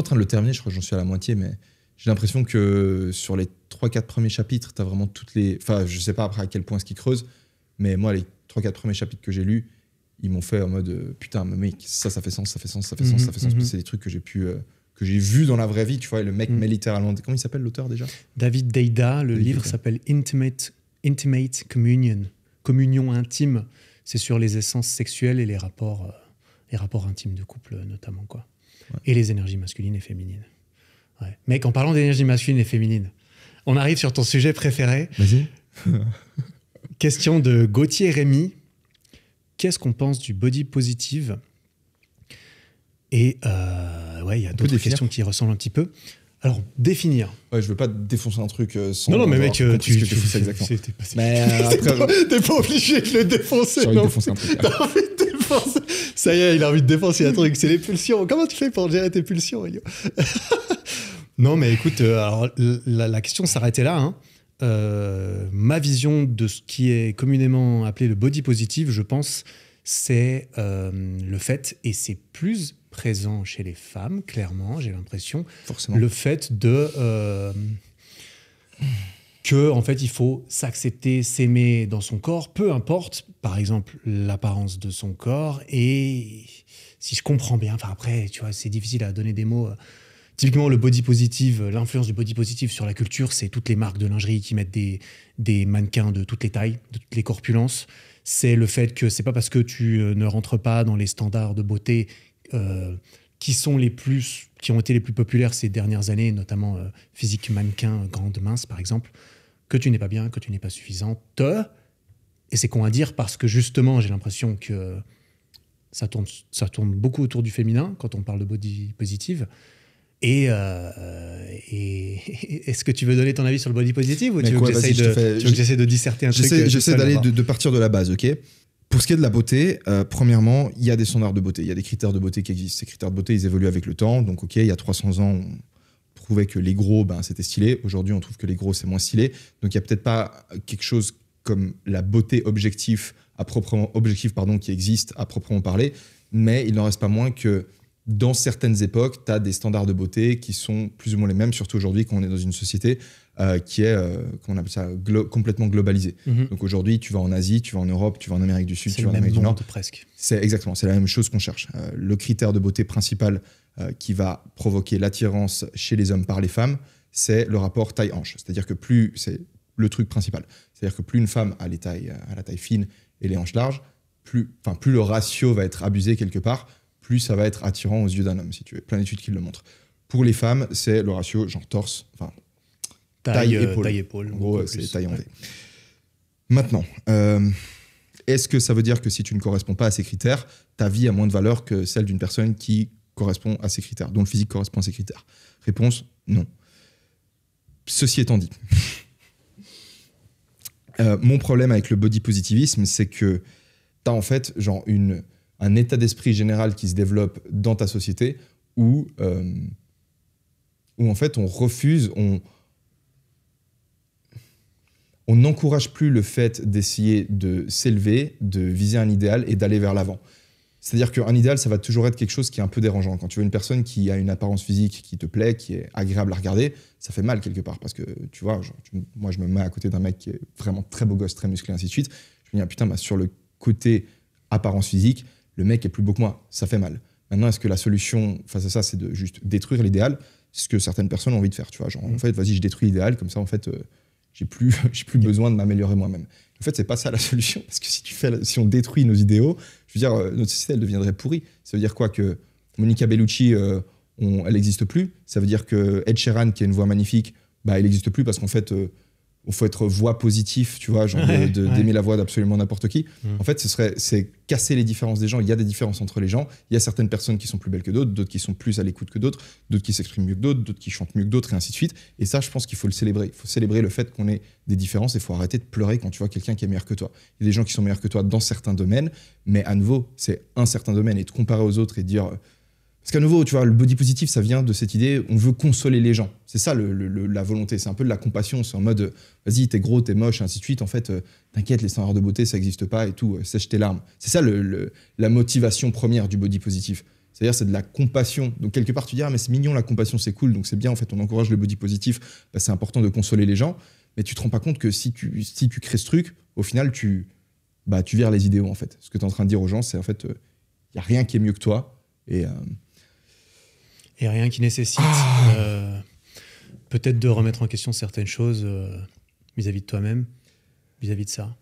en train de le terminer, je crois que j'en suis à la moitié, mais j'ai l'impression que sur les 3-4 premiers chapitres, tu as vraiment toutes les... Enfin, je sais pas après à quel point ce qu'ils creusent, mais moi, les 3-4 premiers chapitres que j'ai lus, ils m'ont fait en mode putain, mais mec, ça fait sens, ça fait sens, ça fait sens, ça fait sens. C'est des trucs que j'ai vus dans la vraie vie, tu vois, et le mec met littéralement... Comment il s'appelle l'auteur déjà? David Deida, le livre s'appelle Intimate Communion, communion intime. C'est sur les essences sexuelles et les rapports intimes de couple notamment, quoi. Ouais. Et les énergies masculines et féminines. Ouais. Mec, en parlant d'énergie masculine et féminine, on arrive sur ton sujet préféré. Vas-y. Question de Gauthier Rémy. Qu'est-ce qu'on pense du body positive? Et il y a d'autres questions qui ressemblent un petit peu. Alors, définir. Ouais, je veux pas défoncer un truc sans... Non, mais mec, tu fais exactement. Mais après... T'es pas obligé de le défoncer. J'ai envie de défoncer un truc. T'as envie de défoncer. Ça y est, il a envie de défoncer un truc. C'est les pulsions. Comment tu fais pour gérer tes pulsions, Elio? Non, mais écoute, alors, la question s'arrêtait là. Hein. Ma vision de ce qui est communément appelé le body positive, je pense, c'est le fait, et c'est plus présent chez les femmes, clairement, j'ai l'impression, forcément, le fait que en fait il faut s'accepter, s'aimer dans son corps, peu importe, par exemple, l'apparence de son corps. Et si je comprends bien, enfin après, tu vois, c'est difficile à donner des mots. Typiquement, le body positive, l'influence du body positive sur la culture, c'est toutes les marques de lingerie qui mettent des mannequins de toutes les tailles, de toutes les corpulences. C'est le fait que c'est pas parce que tu ne rentres pas dans les standards de beauté qui ont été les plus populaires ces dernières années, notamment physique mannequin, grande, mince par exemple, que tu n'es pas bien, que tu n'es pas suffisante. Et c'est con à dire parce que justement j'ai l'impression que ça tourne beaucoup autour du féminin quand on parle de body positive. Et est-ce que tu veux donner ton avis sur le body positive ou tu veux que j'essaie de disserter un truc? J'essaie d'aller de partir de la base, ok? Pour ce qui est de la beauté, premièrement, il y a des standards de beauté, il y a des critères de beauté qui existent. Ces critères de beauté, ils évoluent avec le temps. Donc, ok, il y a 300 ans, on trouvait que les gros, c'était stylé. Aujourd'hui, on trouve que les gros, c'est moins stylé. Donc, il n'y a peut-être pas quelque chose comme la beauté objective qui existe à proprement parler. Mais il n'en reste pas moins que dans certaines époques, tu as des standards de beauté qui sont plus ou moins les mêmes, surtout aujourd'hui quand on est dans une société qui est, comment on appelle ça, complètement globalisée. Donc aujourd'hui, tu vas en Asie, tu vas en Europe, tu vas en Amérique du Sud, tu vas en Amérique du Nord. Presque. C'est la même chose qu'on cherche. Le critère de beauté principal qui va provoquer l'attirance chez les hommes par les femmes, c'est le rapport taille-hanche. C'est-à-dire que c'est le truc principal. C'est-à-dire que plus une femme a la taille fine et les hanches larges, plus le ratio va être abusé quelque part, plus ça va être attirant aux yeux d'un homme, si tu veux. Plein d'études qui le montrent. Pour les femmes, c'est le ratio genre torse, taille-épaule. En gros, c'est taille en V. Maintenant, est-ce que ça veut dire que si tu ne corresponds pas à ces critères, ta vie a moins de valeur que celle d'une personne qui correspond à ces critères, dont le physique correspond à ces critères? Réponse, non. Ceci étant dit, mon problème avec le body positivisme, c'est que tu as en fait genre un état d'esprit général qui se développe dans ta société où en fait on refuse, on n'encourage plus le fait d'essayer de s'élever, de viser un idéal et d'aller vers l'avant. C'est-à-dire qu'un idéal, ça va toujours être quelque chose qui est un peu dérangeant. Quand tu veux une personne qui a une apparence physique qui te plaît, qui est agréable à regarder, ça fait mal quelque part. Parce que, tu vois, moi, je me mets à côté d'un mec qui est vraiment très beau gosse, très musclé, ainsi de suite. Je me dis, putain, sur le côté apparence physique, le mec est plus beau que moi. Ça fait mal. Maintenant, est-ce que la solution face à ça, c'est de juste détruire l'idéal? C'est ce que certaines personnes ont envie de faire. Tu vois, genre, en fait, vas-y, je détruis l'idéal. Comme ça, en fait, j'ai plus besoin de m'améliorer moi-même. En fait, c'est pas ça la solution. Parce que si on détruit nos idéaux, je veux dire, notre société, elle deviendrait pourrie. Ça veut dire quoi? Que Monica Bellucci, elle n'existe plus. Ça veut dire que Ed Sheeran, qui a une voix magnifique, il n'existe plus parce qu'en fait, faut être voix positif, tu vois, genre d'aimer la voix d'absolument n'importe qui. En fait, c'est casser les différences des gens. Il y a des différences entre les gens. Il y a certaines personnes qui sont plus belles que d'autres qui sont plus à l'écoute que d'autres qui s'expriment mieux que d'autres qui chantent mieux que d'autres, et ainsi de suite. Et ça, je pense qu'il faut le célébrer. Il faut célébrer le fait qu'on ait des différences et il faut arrêter de pleurer quand tu vois quelqu'un qui est meilleur que toi. Il y a des gens qui sont meilleurs que toi dans certains domaines, mais à nouveau, c'est un certain domaine et te comparer aux autres et dire... Parce qu'à nouveau, tu vois, le body positif, ça vient de cette idée, on veut consoler les gens. C'est ça la volonté, c'est un peu de la compassion. C'est en mode, vas-y, t'es gros, t'es moche, et ainsi de suite. En fait, t'inquiète, les standards de beauté, ça n'existe pas et tout, sèche tes larmes. C'est ça la motivation première du body positif. C'est-à-dire, c'est de la compassion. Donc, quelque part, tu dis, ah, mais c'est mignon, la compassion, c'est cool, donc c'est bien, en fait, on encourage le body positif, c'est important de consoler les gens. Mais tu te rends pas compte que si tu crées ce truc, au final, tu vires les idéaux, en fait. Ce que tu es en train de dire aux gens, c'est en fait, il n'y a rien qui est mieux que toi. Et rien qui nécessite peut-être de remettre en question certaines choses vis-à-vis de toi-même, vis-à-vis de ça.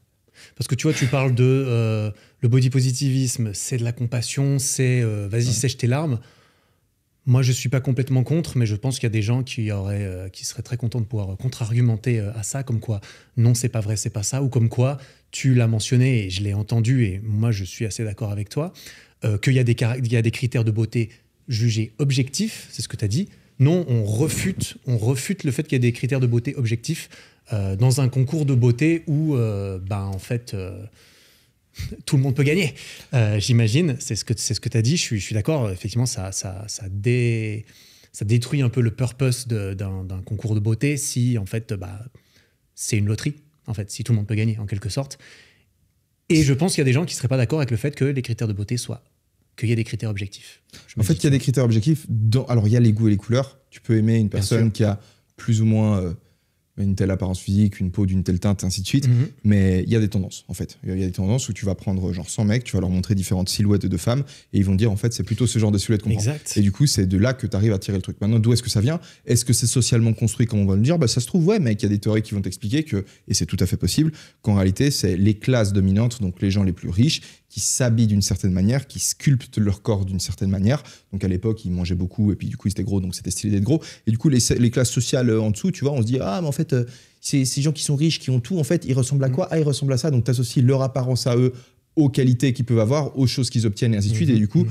Parce que tu vois, tu parles de le body positivisme, c'est de la compassion, c'est vas-y, sèche tes larmes. Moi, je ne suis pas complètement contre, mais je pense qu'il y a des gens qui seraient très contents de pouvoir contre-argumenter à ça, comme quoi non, c'est pas vrai, c'est pas ça, ou comme quoi tu l'as mentionné et je l'ai entendu, et moi, je suis assez d'accord avec toi, qu'il y a des critères de beauté jugé objectif, c'est ce que tu as dit. Non, on refute le fait qu'il y ait des critères de beauté objectifs dans un concours de beauté où, en fait, tout le monde peut gagner. J'imagine, c'est ce que tu as dit, je suis d'accord, effectivement, ça détruit un peu le purpose d'un concours de beauté si, en fait, c'est une loterie, en fait, si tout le monde peut gagner, en quelque sorte. Et je pense qu'il y a des gens qui ne seraient pas d'accord avec le fait que les critères de beauté qu'il y ait des critères objectifs. En fait, il y a des critères objectifs. Alors, il y a les goûts et les couleurs. Tu peux aimer une personne qui a plus ou moins une telle apparence physique, une peau d'une telle teinte, ainsi de suite. Mais il y a des tendances, en fait. Il y a des tendances où tu vas prendre genre 100 mecs, tu vas leur montrer différentes silhouettes de femmes et ils vont dire, en fait, c'est plutôt ce genre de silhouette qu'on prend. Et du coup, c'est de là que tu arrives à tirer le truc. Maintenant, d'où est-ce que ça vient? Est-ce que c'est socialement construit, comme on va le dire? Ça se trouve, ouais, mec, il y a des théories qui vont t'expliquer que, et c'est tout à fait possible, qu'en réalité, c'est les classes dominantes, donc les gens les plus riches, qui s'habillent d'une certaine manière, qui sculptent leur corps d'une certaine manière. Donc à l'époque, ils mangeaient beaucoup et puis du coup, ils étaient gros, donc c'était stylé d'être gros. Et du coup, les classes sociales en dessous, tu vois, on se dit, ah, mais en fait, ces gens qui sont riches, qui ont tout, en fait, ils ressemblent à quoi? Ah, ils ressemblent à ça. Donc tu associes leur apparence à eux aux qualités qu'ils peuvent avoir, aux choses qu'ils obtiennent, et ainsi de suite. Et du coup,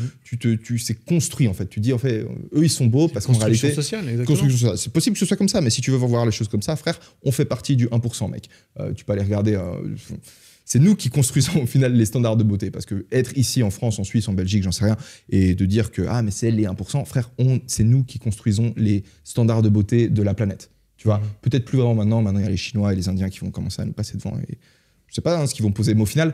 c'est construit, en fait. Tu dis, en fait, eux, ils sont beaux parce qu'en réalité... Construction sociale. C'est possible que ce soit comme ça, mais si tu veux voir les choses comme ça, frère, on fait partie du 1%, mec. Tu peux aller regarder... c'est nous qui construisons au final les standards de beauté. Parce que être ici en France, en Suisse, en Belgique, j'en sais rien, et de dire que mais c'est les 1%, frère, c'est nous qui construisons les standards de beauté de la planète. Tu vois, peut-être plus vraiment maintenant. Maintenant, il y a les Chinois et les Indiens qui vont commencer à nous passer devant. Et je sais pas ce qu'ils vont poser, mais au final,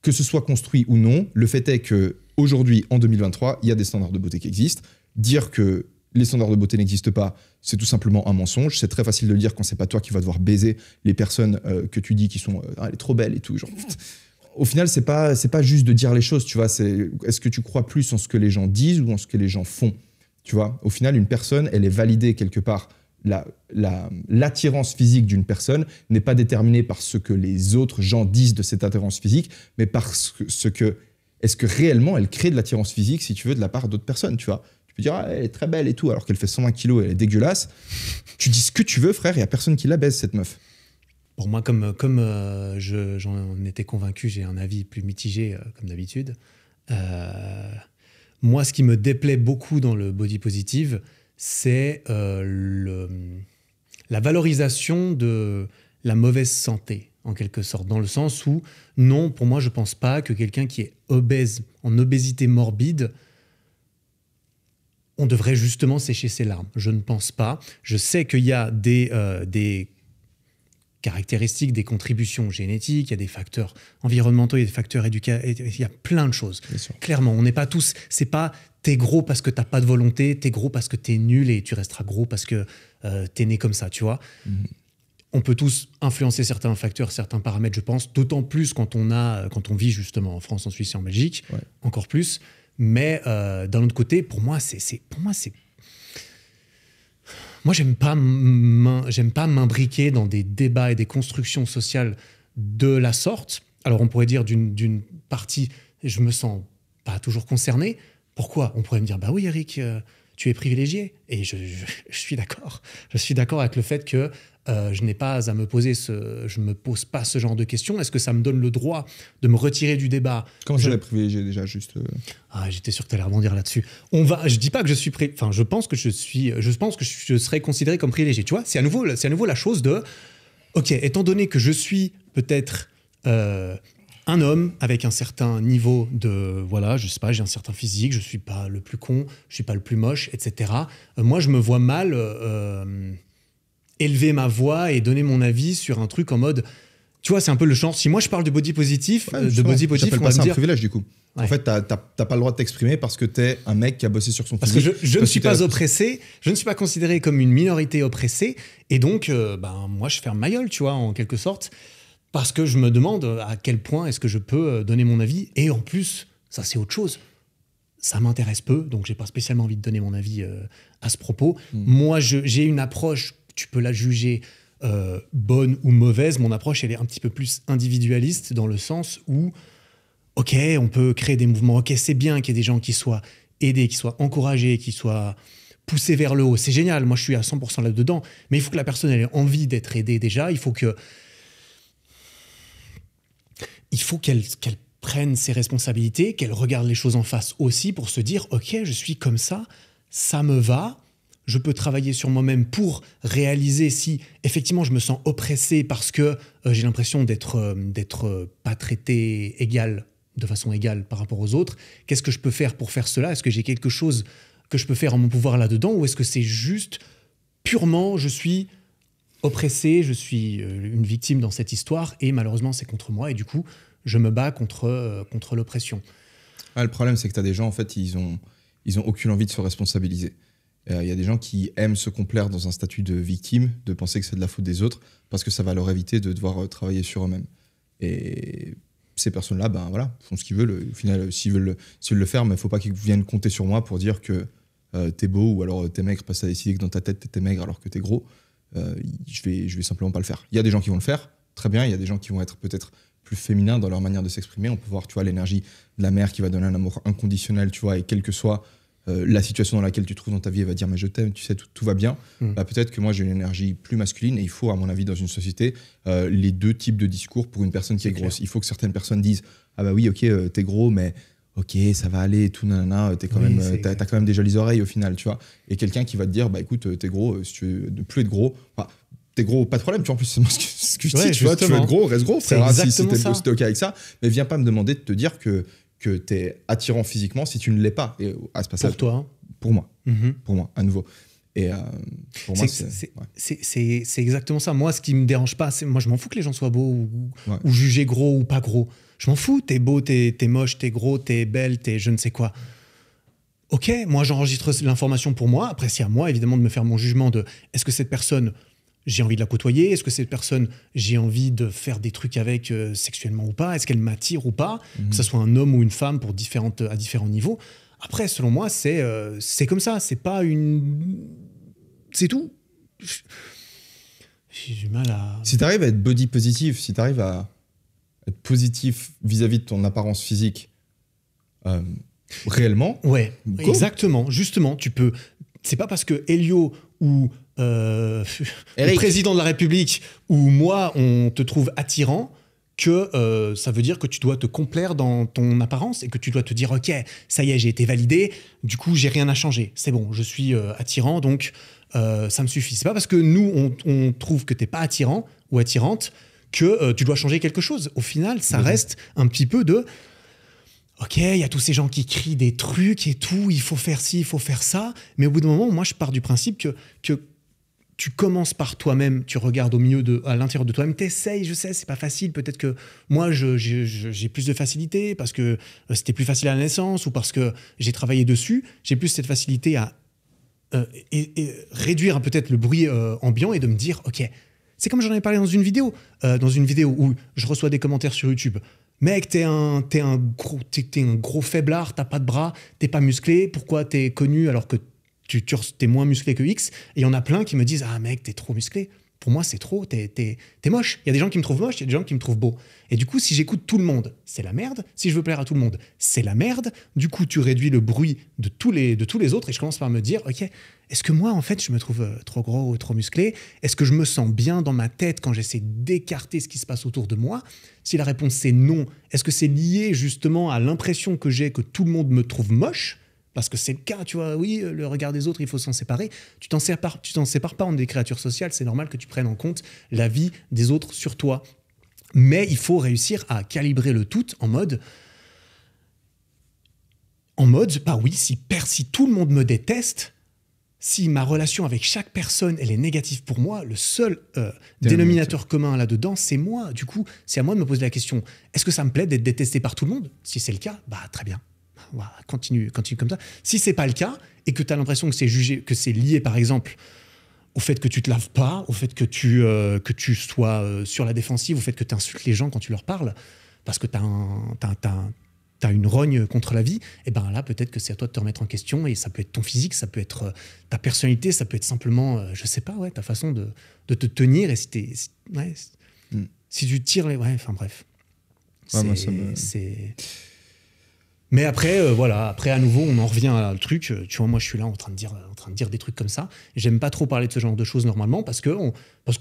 que ce soit construit ou non, le fait est qu'aujourd'hui, en 2023, il y a des standards de beauté qui existent. Dire que les standards de beauté n'existent pas, c'est tout simplement un mensonge. C'est très facile de le dire quand c'est pas toi qui vas devoir baiser les personnes que tu dis qui sont elle est trop belle et tout. Genre. Au final, c'est pas juste de dire les choses, tu vois. Est-ce que tu crois plus en ce que les gens disent ou en ce que les gens font, tu vois. Au final, une personne, elle est validée quelque part. L'attirance physique d'une personne n'est pas déterminée par ce que les autres gens disent de cette attirance physique, mais par ce que est-ce que réellement elle crée de l'attirance physique, si tu veux, de la part d'autres personnes, tu vois. Tu peux dire, elle est très belle et tout, alors qu'elle fait 120 kilos, elle est dégueulasse. Tu dis ce que tu veux, frère, il n'y a personne qui la baise, cette meuf. Pour moi, comme j'en étais convaincu, j'ai un avis plus mitigé, comme d'habitude. Moi, ce qui me déplaît beaucoup dans le body positive, c'est la valorisation de la mauvaise santé, en quelque sorte, dans le sens où, non, pour moi, je ne pense pas que quelqu'un qui est obèse, en obésité morbide, on devrait justement sécher ses larmes. Je ne pense pas. Je sais qu'il y a des caractéristiques, des contributions génétiques, il y a des facteurs environnementaux, il y a des facteurs éducatifs, il y a plein de choses. Clairement, on n'est pas tous... C'est pas t'es gros parce que t'as pas de volonté, t'es gros parce que t'es nul et tu resteras gros parce que t'es né comme ça, tu vois. On peut tous influencer certains facteurs, certains paramètres, je pense, d'autant plus quand on vit justement en France, en Suisse et en Belgique, encore plus. Mais d'un autre côté, pour moi, moi, j'aime pas m'imbriquer dans des débats et des constructions sociales de la sorte. Alors, on pourrait dire d'une partie, je me sens pas toujours concerné. Pourquoi? On pourrait me dire, bah oui, Eric, tu es privilégié. Et je suis d'accord. Je suis d'accord avec le fait que je n'ai pas à me poser je me pose pas ce genre de questions. Est-ce que ça me donne le droit de me retirer du débat? Comment je l'ai privilégié déjà, juste j'étais sûr que tu allais rebondir là-dessus. Je dis pas que je suis enfin, je pense que je serais considéré comme privilégié. Tu vois, c'est à nouveau la chose de, ok, étant donné que je suis peut-être un homme avec un certain niveau de, voilà, je sais pas, j'ai un certain physique, je suis pas le plus con, je suis pas le plus moche, etc. Moi, je me vois mal élever ma voix et donner mon avis sur un truc en mode, tu vois, c'est un peu le genre, si moi je parle de body positif, on j'appelle va pas ça me un dire... privilège du coup. Ouais. En fait, t'as pas le droit de t'exprimer parce que t'es un mec qui a bossé sur son physique. Parce que je ne suis pas oppressé, je ne suis pas considéré comme une minorité oppressée, et donc, moi je ferme ma gueule, tu vois, en quelque sorte, parce que je me demande à quel point est-ce que je peux donner mon avis, et en plus, ça c'est autre chose. Ça m'intéresse peu, donc j'ai pas spécialement envie de donner mon avis à ce propos. Moi, j'ai une approche, tu peux la juger bonne ou mauvaise. Mon approche, elle est un petit peu plus individualiste dans le sens où, ok, on peut créer des mouvements, ok, c'est bien qu'il y ait des gens qui soient aidés, qui soient encouragés, qui soient poussés vers le haut. C'est génial, moi je suis à 100% là-dedans, mais il faut que la personne elle ait envie d'être aidée déjà, il faut qu'elle prenne ses responsabilités, qu'elle regarde les choses en face aussi pour se dire, ok, je suis comme ça me va, je peux travailler sur moi-même pour réaliser si effectivement je me sens oppressé parce que j'ai l'impression d'être pas traité de façon égale par rapport aux autres. Qu'est-ce que je peux faire pour faire cela? Est-ce que j'ai quelque chose que je peux faire en mon pouvoir là-dedans, ou est-ce que c'est juste purement je suis oppressé, je suis une victime dans cette histoire et malheureusement c'est contre moi et du coup je me bats contre l'oppression. Le problème c'est que tu as des gens en fait ils ont aucune envie de se responsabiliser. Il y a des gens qui aiment se complaire dans un statut de victime, de penser que c'est de la faute des autres, parce que ça va leur éviter de devoir travailler sur eux-mêmes. Et ces personnes-là, font ce qu'ils veulent. Au final, s'ils veulent le faire, mais il ne faut pas qu'ils viennent compter sur moi pour dire que t'es beau ou alors t'es maigre, parce que t'as décidé que dans ta tête t'es maigre alors que t'es gros. Je vais simplement pas le faire. Il y a des gens qui vont le faire, très bien. Il y a des gens qui vont être peut-être plus féminins dans leur manière de s'exprimer. On peut voir, tu vois, l'énergie de la mère qui va donner un amour inconditionnel, tu vois, et quel que soit la situation dans laquelle tu te trouves dans ta vie, elle va dire mais je t'aime, tu sais, tout va bien. Peut-être que moi j'ai une énergie plus masculine et il faut, à mon avis, dans une société, les deux types de discours pour une personne qui est grosse. Il faut que certaines personnes disent ah bah oui, ok, t'es gros, mais ok, ça va aller, tout nanana, t'as quand même des jolies oreilles au final, tu vois. Et quelqu'un qui va te dire bah écoute, t'es gros, si tu veux ne plus être gros, t'es gros, pas de problème, tu vois, en plus c'est moi ce que je dis, tu vois, tu veux être gros, reste gros, frère, si t'es ok avec ça, mais viens pas me demander de te dire que t'es attirant physiquement si tu ne l'es pas. Et à ce passage, pour toi, pour moi, à nouveau. Et pour moi, c'est exactement ça. Moi, ce qui me dérange pas, moi, je m'en fous que les gens soient beaux ou jugés gros ou pas gros. Je m'en fous. T'es beau, t'es moche, t'es gros, t'es belle, t'es je ne sais quoi. Ok, moi, j'enregistre l'information pour moi. Après, c'est à moi, évidemment, de me faire mon jugement de est-ce que cette personne, j'ai envie de la côtoyer? Est-ce que cette personne, j'ai envie de faire des trucs avec sexuellement ou pas? Est-ce qu'elle m'attire ou pas? Que ce soit un homme ou une femme à différents niveaux. Après, selon moi, c'est comme ça. C'est pas une... C'est tout. J'ai du mal à... Si t'arrives à être body positif, si t'arrives à être positif vis-à-vis de ton apparence physique, réellement... Ouais, exactement. Justement, tu peux... C'est pas parce que Elio ou... le président de la République ou moi, on te trouve attirant que ça veut dire que tu dois te complaire dans ton apparence et que tu dois te dire ok, ça y est, j'ai été validé, du coup j'ai rien à changer, c'est bon, je suis attirant, donc ça me suffit. C'est pas parce que nous on trouve que t'es pas attirant ou attirante que tu dois changer quelque chose. Au final, ça reste un petit peu de ok, il y a tous ces gens qui crient des trucs et tout, il faut faire ci, il faut faire ça, mais au bout d'un moment, moi je pars du principe que tu commences par toi-même, tu regardes à l'intérieur de toi-même, t'essayes, je sais, c'est pas facile, peut-être que moi j'ai plus de facilité parce que c'était plus facile à la naissance ou parce que j'ai travaillé dessus, j'ai plus cette facilité à réduire peut-être le bruit ambiant et de me dire, ok, c'est comme j'en avais parlé dans une vidéo où je reçois des commentaires sur YouTube. Mec, t'es un gros faiblard, t'as pas de bras, t'es pas musclé, pourquoi t'es connu alors que t'es moins musclé que X? Et il y en a plein qui me disent « Ah mec, t'es trop musclé, pour moi, c'est trop, t'es moche. Il y a des gens qui me trouvent moche, il y a des gens qui me trouvent beau. Et du coup, si j'écoute tout le monde, c'est la merde. Si je veux plaire à tout le monde, c'est la merde. Du coup, tu réduis le bruit de tous les autres et je commence par me dire, ok, est-ce que moi, en fait, je me trouve trop gros ou trop musclé? Est-ce que je me sens bien dans ma tête quand j'essaie d'écarter ce qui se passe autour de moi? Si la réponse c'est non, est-ce que c'est lié justement à l'impression que j'ai que tout le monde me trouve moche? Parce que c'est le cas, tu vois, oui, le regard des autres, il faut s'en séparer. Tu t'en sépares pas en des créatures sociales, c'est normal que tu prennes en compte la vie des autres sur toi. Mais il faut réussir à calibrer le tout en mode, bah oui, si tout le monde me déteste, si ma relation avec chaque personne, elle est négative pour moi, le seul dénominateur commun là-dedans, c'est moi. Du coup, c'est à moi de me poser la question, est-ce que ça me plaît d'être détesté par tout le monde? Si c'est le cas, bah très bien. Voilà, continue comme ça. Si c'est pas le cas et que tu as l'impression que c'est jugé, que c'est lié par exemple au fait que tu te laves pas, au fait que tu sois sur la défensive, au fait que tu insultes les gens quand tu leur parles, parce que t'as une rogne contre la vie, et ben là peut-être que c'est à toi de te remettre en question et ça peut être ton physique, ça peut être ta personnalité, ça peut être simplement, je sais pas, ta façon de te tenir et si tu tires les, enfin bref, c'est Mais après, voilà, après à nouveau, on en revient à le truc. Tu vois, moi, je suis là en train de dire des trucs comme ça. J'aime pas trop parler de ce genre de choses normalement parce que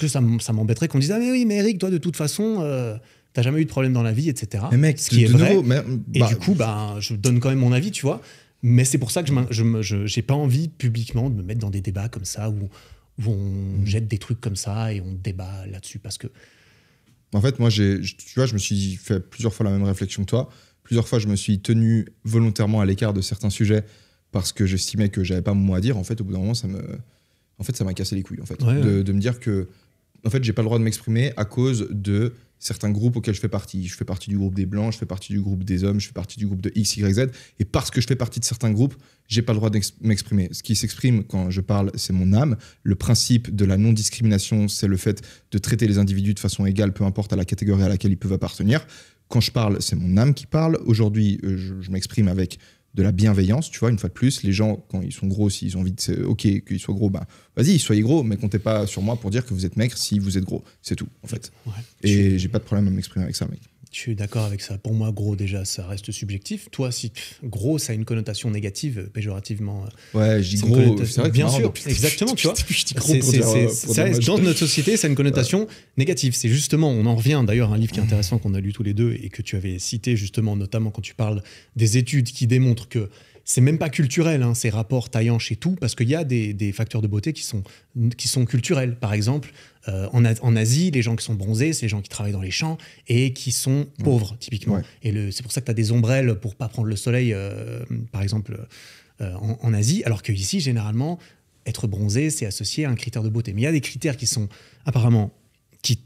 ça m'embêterait qu'on dise ah mais oui, mais Eric, toi de toute façon, t'as jamais eu de problème dans la vie, etc. Mais mec, ce qui est vrai. nouveau, et du coup, je donne quand même mon avis, tu vois. Mais c'est pour ça que j'ai pas envie publiquement de me mettre dans des débats comme ça où on jette des trucs comme ça et on débat là-dessus parce que. En fait, moi, tu vois, je me suis fait plusieurs fois la même réflexion que toi. Plusieurs fois, je me suis tenu volontairement à l'écart de certains sujets parce que j'estimais que j'avais pas mon mot à dire. En fait, au bout d'un moment, ça m'a cassé les couilles, en fait. De me dire que, en fait, j'ai pas le droit de m'exprimer à cause de certains groupes auxquels je fais partie. Je fais partie du groupe des Blancs, je fais partie du groupe des hommes, je fais partie du groupe de X, Y, Z. Et parce que je fais partie de certains groupes, j'ai pas le droit de m'exprimer. Ce qui s'exprime quand je parle, c'est mon âme. Le principe de la non-discrimination, c'est le fait de traiter les individus de façon égale, peu importe à la catégorie à laquelle ils peuvent appartenir. Quand je parle, c'est mon âme qui parle. Aujourd'hui, je m'exprime avec de la bienveillance, tu vois, une fois de plus. Les gens, quand ils sont gros, s'ils ont envie de... Ok, qu'ils soient gros, vas-y, soyez gros, mais comptez pas sur moi pour dire que vous êtes maigre si vous êtes gros. C'est tout, en fait. Ouais, et j'ai pas de problème à m'exprimer avec ça, mec. Je suis d'accord avec ça. Pour moi, gros, déjà, ça reste subjectif. Toi, si gros, ça a une connotation négative, péjorativement. Ouais, je dis gros, c'est vrai que bien sûr, exactement, tu vois. Je dis gros pour dire dans notre société, ça a une connotation négative. C'est justement, on en revient d'ailleurs à un livre qui est intéressant qu'on a lu tous les deux et que tu avais cité justement, notamment quand tu parles des études qui démontrent que c'est même pas culturel, hein, ces rapports taille-hanche et tout, parce qu'il y a des facteurs de beauté qui sont culturels. Par exemple, en Asie, les gens qui sont bronzés, c'est les gens qui travaillent dans les champs et qui sont pauvres, typiquement. Ouais. Et c'est pour ça que tu as des ombrelles pour pas prendre le soleil, par exemple, en Asie, alors qu'ici, généralement, être bronzé, c'est associé à un critère de beauté. Mais il y a des critères qui sont apparemment... qui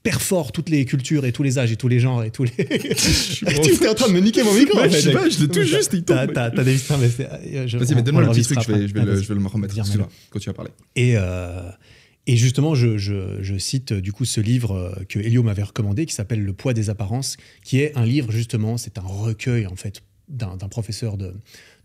perfore toutes les cultures et tous les âges et tous les genres et tous les... Tu es en train de me niquer mon micro. Ouais, je sais pas, je l'ai tout juste. T'as des... Vas-y, mais donne-moi le petit truc, je vais le remettre quand tu vas parler. Et justement, je cite du coup ce livre que Elio m'avait recommandé qui s'appelle Le poids des apparences, qui est un livre justement, c'est un recueil en fait d'un professeur de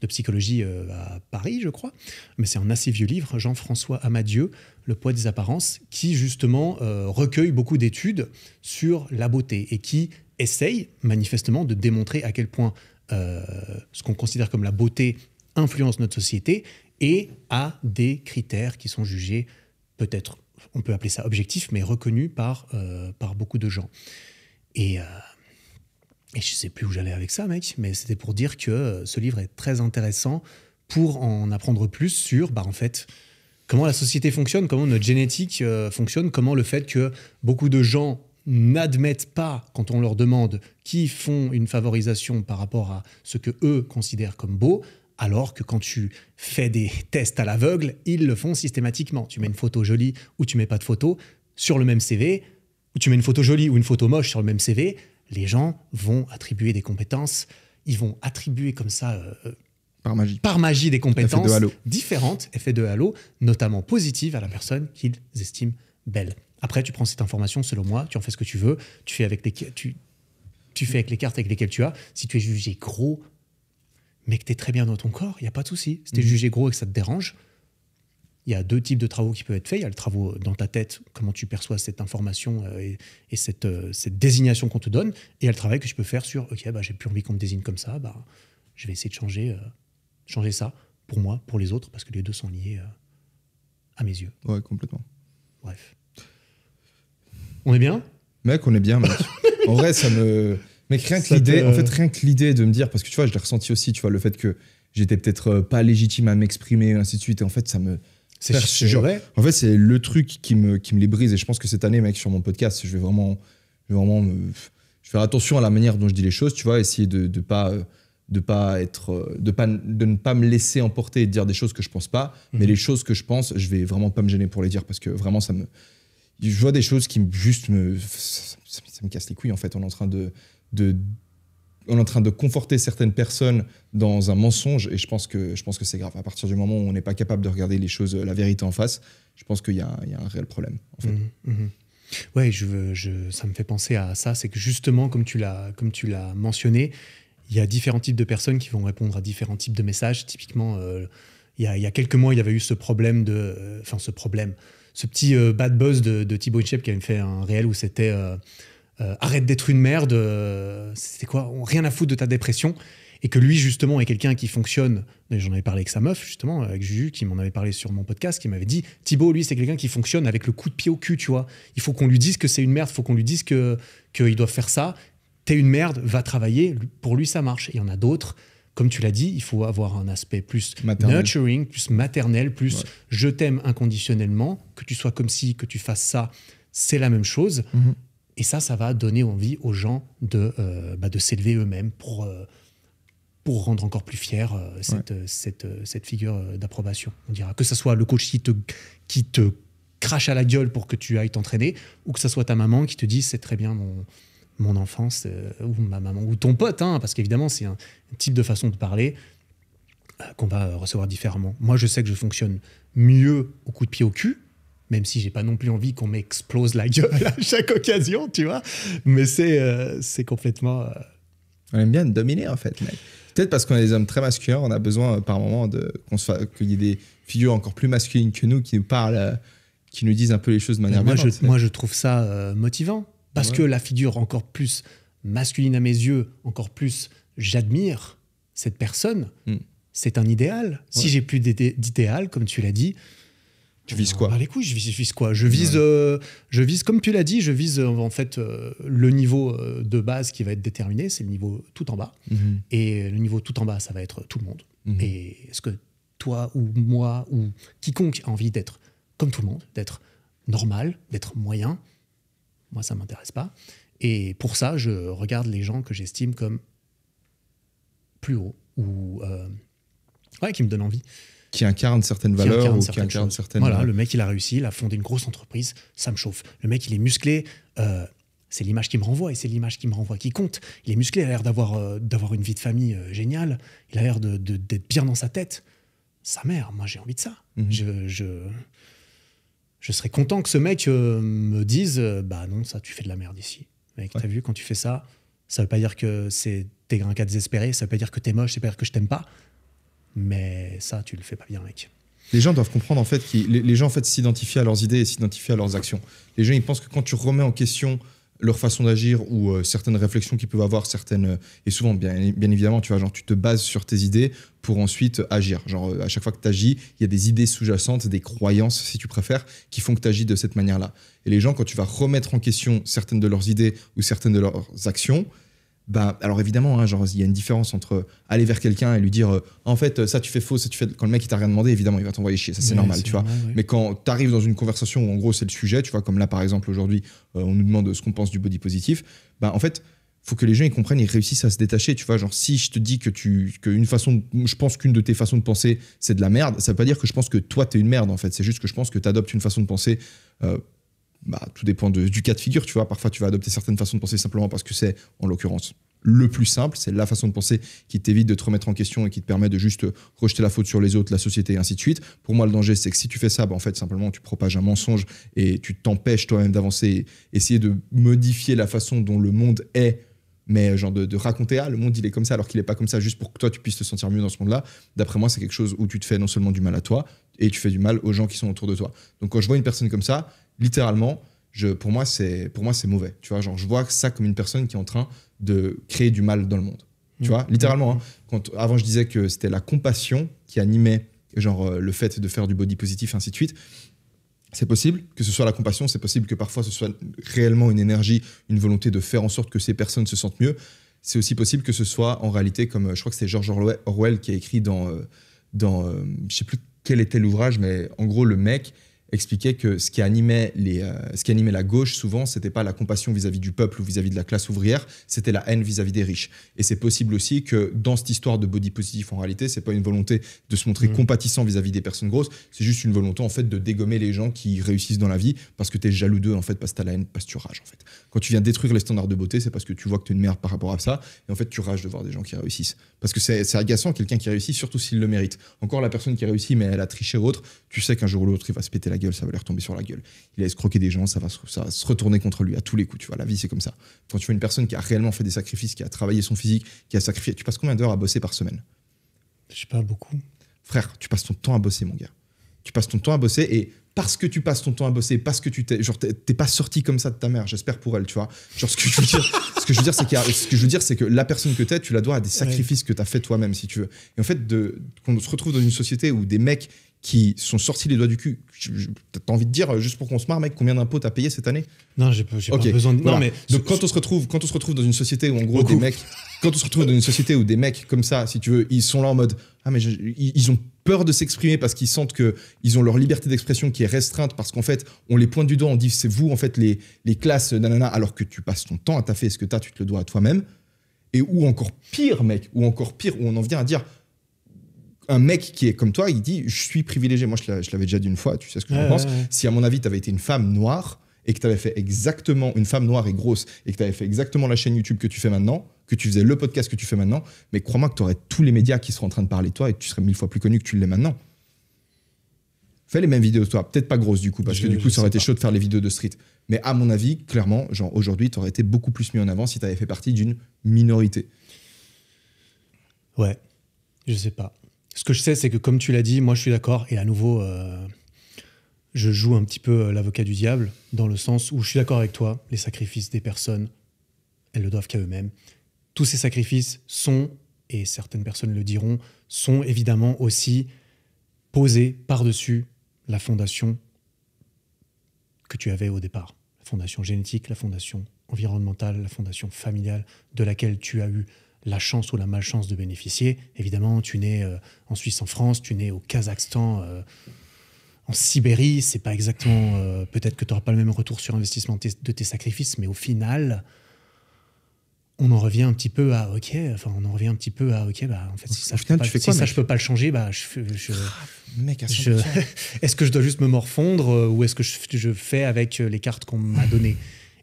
psychologie à Paris, je crois. Mais c'est un assez vieux livre, Jean-François Amadieu, Le poids des apparences, qui justement recueille beaucoup d'études sur la beauté et qui essaye manifestement de démontrer à quel point ce qu'on considère comme la beauté influence notre société et a des critères qui sont jugés, peut-être, on peut appeler ça objectifs, mais reconnus par beaucoup de gens. Et je sais plus où j'allais avec ça, mec, mais c'était pour dire que ce livre est très intéressant pour en apprendre plus sur, en fait, comment la société fonctionne, comment notre génétique fonctionne, comment le fait que beaucoup de gens n'admettent pas, quand on leur demande, qui font une favorisation par rapport à ce que eux considèrent comme beau, alors que quand tu fais des tests à l'aveugle, ils le font systématiquement. Tu mets une photo jolie ou tu mets pas de photo sur le même CV, ou tu mets une photo jolie ou une photo moche sur le même CV, les gens vont attribuer des compétences, ils vont attribuer comme ça, par magie des compétences différentes, effet de halo, notamment positives à la personne qu'ils estiment belle. Après, tu prends cette information, selon moi, tu en fais ce que tu veux, tu fais avec les cartes avec lesquelles tu as. Si tu es jugé gros, mais que tu es très bien dans ton corps, il n'y a pas de souci. Si tu es jugé gros et que ça te dérange, il y a 2 types de travaux qui peuvent être faits. Il y a le travaux dans ta tête, comment tu perçois cette information et cette désignation qu'on te donne. Et il y a le travail que tu peux faire sur, OK, j'ai plus envie qu'on me désigne comme ça, je vais essayer de changer ça pour moi, pour les autres, parce que les deux sont liés à mes yeux. Ouais, complètement. Bref. On est bien ? Mec, on est bien, mec. En vrai, ça me... Mec, rien que l'idée de me dire, parce que tu vois, je l'ai ressenti aussi, tu vois, le fait que j'étais peut-être pas légitime à m'exprimer, ainsi de suite, et en fait, ça me... C'est vrai. En fait, c'est le truc qui me les brise, et je pense que cette année, mec, sur mon podcast, je vais vraiment faire attention à la manière dont je dis les choses, tu vois, essayer de ne pas me laisser emporter et de dire des choses que je pense pas, mais les choses que je pense, je vais vraiment pas me gêner pour les dire, parce que vraiment, je vois des choses qui ça me casse les couilles, en fait. On est en train de conforter certaines personnes dans un mensonge, et je pense que c'est grave. À partir du moment où on n'est pas capable de regarder les choses, la vérité en face, je pense qu'il y a un réel problème, en fait. Ouais, ça me fait penser à ça, c'est que justement, comme tu l'as mentionné, il y a différents types de personnes qui vont répondre à différents types de messages. Typiquement, il y a quelques mois, il y avait eu ce petit bad buzz de Thibaut Inchep qui avait fait un réel où c'était arrête d'être une merde, c'était quoi, rien à foutre de ta dépression, et que lui justement est quelqu'un qui fonctionne, j'en avais parlé avec sa meuf justement, avec Juju qui m'en avait parlé sur mon podcast, qui m'avait dit Thibaut, lui c'est quelqu'un qui fonctionne avec le coup de pied au cul, tu vois, il faut qu'on lui dise que c'est une merde, il faut qu'on lui dise qu'il doit faire ça, t'es une merde, va travailler, pour lui ça marche. Et il y en a d'autres, comme tu l'as dit, il faut avoir un aspect plus nurturing, plus maternel, plus je t'aime inconditionnellement, que tu sois comme ci, que tu fasses ça, c'est la même chose. Et ça va donner envie aux gens de s'élever eux-mêmes pour rendre encore plus fier cette figure d'approbation. On dira que ce soit le coach qui te crache à la gueule pour que tu ailles t'entraîner, ou que ce soit ta maman qui te dit c'est très bien mon enfance, ou ma maman, ou ton pote, parce qu'évidemment c'est un type de façon de parler qu'on va recevoir différemment. Moi je sais que je fonctionne mieux au coup de pied au cul, même si j'ai pas non plus envie qu'on m'explose la gueule à chaque occasion, tu vois. Mais c'est complètement... On aime bien dominer, en fait, mec. Peut-être parce qu'on est des hommes très masculins, on a besoin par moment qu'il y ait des figures encore plus masculines que nous qui nous parlent, qui nous disent un peu les choses de manière bienveillante. Moi, je trouve ça motivant. Parce que la figure encore plus masculine à mes yeux, encore plus j'admire cette personne, c'est un idéal. Si j'ai plus d'idéal, comme tu l'as dit, tu vises quoi ? Les couilles, je vise quoi ? Je vise, comme tu l'as dit, je vise en fait le niveau de base qui va être déterminé, c'est le niveau tout en bas. Et le niveau tout en bas, ça va être tout le monde. Et est-ce que toi ou moi ou quiconque a envie d'être comme tout le monde, d'être normal, d'être moyen, moi ça ne m'intéresse pas. Et pour ça, je regarde les gens que j'estime comme plus haut ou qui me donnent envie. Qui incarne certaines valeurs ou qui incarne certaines... Voilà, le mec, il a réussi, il a fondé une grosse entreprise, ça me chauffe. Le mec, il est musclé, c'est l'image qui me renvoie et c'est l'image qui me renvoie qui compte. Il est musclé, il a l'air d'avoir une vie de famille géniale, il a l'air d'être bien dans sa tête. Sa mère, moi, j'ai envie de ça. Je serais content que ce mec me dise non, ça, tu fais de la merde ici. Mec, t'as vu, quand tu fais ça, ça veut pas dire que t'es un cas désespéré, ça veut pas dire que t'es moche, ça veut pas dire que je t'aime pas. Mais ça, tu le fais pas bien, mec. Les gens doivent comprendre en fait les gens en fait s'identifient à leurs idées et s'identifient à leurs actions. Les gens, ils pensent que quand tu remets en question leur façon d'agir ou certaines réflexions qu'ils peuvent avoir, et souvent bien évidemment, tu vois, genre tu te bases sur tes idées pour ensuite agir. Genre à chaque fois que tu agis, il y a des idées sous-jacentes, des croyances si tu préfères, qui font que tu agis de cette manière-là. Et les gens, quand tu vas remettre en question certaines de leurs idées ou certaines de leurs actions, alors évidemment, il y a une différence entre aller vers quelqu'un et lui dire en fait ça tu fais faux, ça tu fais... Quand le mec il t'a rien demandé, évidemment il va t'envoyer chier, ça c'est normal, tu vois. Mais quand tu arrives dans une conversation où en gros c'est le sujet, tu vois, comme là par exemple aujourd'hui on nous demande ce qu'on pense du body positif, en fait faut que les gens ils comprennent, ils réussissent à se détacher, tu vois. Genre si je te dis je pense qu'une de tes façons de penser c'est de la merde, ça veut pas dire que je pense que toi t'es une merde en fait, c'est juste que je pense que t'adoptes une façon de penser. Tout dépend du cas de figure, tu vois. Parfois, tu vas adopter certaines façons de penser simplement parce que c'est, en l'occurrence, le plus simple. C'est la façon de penser qui t'évite de te remettre en question et qui te permet de juste rejeter la faute sur les autres, la société et ainsi de suite. Pour moi, le danger, c'est que si tu fais ça, en fait, simplement, tu propages un mensonge et tu t'empêches toi-même d'avancer. Essayer de modifier la façon dont le monde est Mais genre de raconter, le monde il est comme ça alors qu'il est pas comme ça, juste pour que toi tu puisses te sentir mieux dans ce monde-là, d'après moi c'est quelque chose où tu te fais non seulement du mal à toi, et tu fais du mal aux gens qui sont autour de toi. Donc quand je vois une personne comme ça, littéralement, pour moi c'est mauvais. Tu vois, genre je vois ça comme une personne qui est en train de créer du mal dans le monde. Tu vois, littéralement. Hein, avant je disais que c'était la compassion qui animait genre le fait de faire du body positif, ainsi de suite. C'est possible que ce soit la compassion, c'est possible que parfois ce soit réellement une énergie, une volonté de faire en sorte que ces personnes se sentent mieux. C'est aussi possible que ce soit en réalité, comme je crois que c'est George Orwell qui a écrit dans je sais plus quel était l'ouvrage, mais en gros le mec expliquait que ce qui animait la gauche souvent, c'était pas la compassion vis-à-vis du peuple ou vis-à-vis de la classe ouvrière, c'était la haine vis-à-vis des riches. Et c'est possible aussi que dans cette histoire de body positif, en réalité, c'est pas une volonté de se montrer compatissant vis-à-vis des personnes grosses, c'est juste une volonté en fait de dégommer les gens qui réussissent dans la vie parce que t'es jaloux d'eux en fait, parce que t'as la haine, parce que tu rages en fait. Quand tu viens détruire les standards de beauté, c'est parce que tu vois que t'es une merde par rapport à ça, et en fait tu rages de voir des gens qui réussissent. Parce que c'est agaçant quelqu'un qui réussit, surtout s'il le mérite. Encore la personne qui réussit mais elle a triché ou autre, tu sais qu'un jour ou l'autre il va se péter la gueule, ça va lui retomber sur la gueule. Il va escroquer des gens, ça va se retourner contre lui à tous les coups. Tu vois, la vie c'est comme ça. Quand tu vois une personne qui a réellement fait des sacrifices, qui a travaillé son physique, qui a sacrifié, tu passes combien d'heures à bosser par semaine? Je sais pas, beaucoup. Frère, tu passes ton temps à bosser, mon gars. Tu passes ton temps à bosser, et parce que tu passes ton temps à bosser, parce que t'es pas sorti comme ça de ta mère, j'espère pour elle, tu vois. Genre, ce que je veux dire, c'est que la personne que t'es, tu la dois à des sacrifices que t'as fait toi-même, si tu veux. Et en fait, qu'on se retrouve dans une société où des mecs qui sont sortis les doigts du cul, t'as envie de dire, juste pour qu'on se marre, mec, combien d'impôts t'as payé cette année? Non, j'ai pas besoin de... Voilà. Non, mais... Donc quand on se retrouve dans une société où en gros quand on se retrouve dans une société où des mecs comme ça, si tu veux, ils sont là en mode ils ont peur de s'exprimer parce qu'ils sentent que ils ont leur liberté d'expression qui est restreinte parce qu'en fait on les pointe du doigt, on dit c'est vous en fait les classes nanana, alors que tu passes ton temps à taffer ce que tu te le dois à toi-même. Et ou encore pire mec, où on en vient à dire un mec qui est comme toi, il dit je suis privilégié. Moi je l'avais déjà dit une fois, tu sais ce que j'en pense. Si à mon avis tu avais été une femme noire et que tu avais fait exactement, une femme noire et grosse, et que tu avais fait exactement la chaîne YouTube que tu fais maintenant, que tu faisais le podcast que tu fais maintenant, mais crois-moi que tu aurais tous les médias qui seraient en train de parler de toi et que tu serais 1000 fois plus connu que tu l'es maintenant. Fais les mêmes vidéos de toi, peut-être pas grosses du coup, parce que du coup ça aurait été chaud de faire les vidéos de street. Mais à mon avis, clairement, genre aujourd'hui, tu aurais été beaucoup plus mis en avant si tu avais fait partie d'une minorité. Ouais, je sais pas. Ce que je sais, c'est que comme tu l'as dit, moi je suis d'accord, et à nouveau... je joue un petit peu l'avocat du diable, dans le sens où je suis d'accord avec toi, les sacrifices des personnes, elles le doivent qu'à eux-mêmes. Tous ces sacrifices sont, et certaines personnes le diront, sont évidemment aussi posés par-dessus la fondation que tu avais au départ. La fondation génétique, la fondation environnementale, la fondation familiale, de laquelle tu as eu la chance ou la malchance de bénéficier. Évidemment, tu nais en Suisse, en France, tu nais au Kazakhstan... en Sibérie, c'est pas exactement... peut-être que tu n'auras pas le même retour sur investissement de tes sacrifices, mais au final, on en revient un petit peu à OK, bah, en fait, si ça, je peux pas le changer, bah, mec, à 100%. Est-ce que je dois juste me morfondre ou est-ce que je fais avec les cartes qu'on m'a données?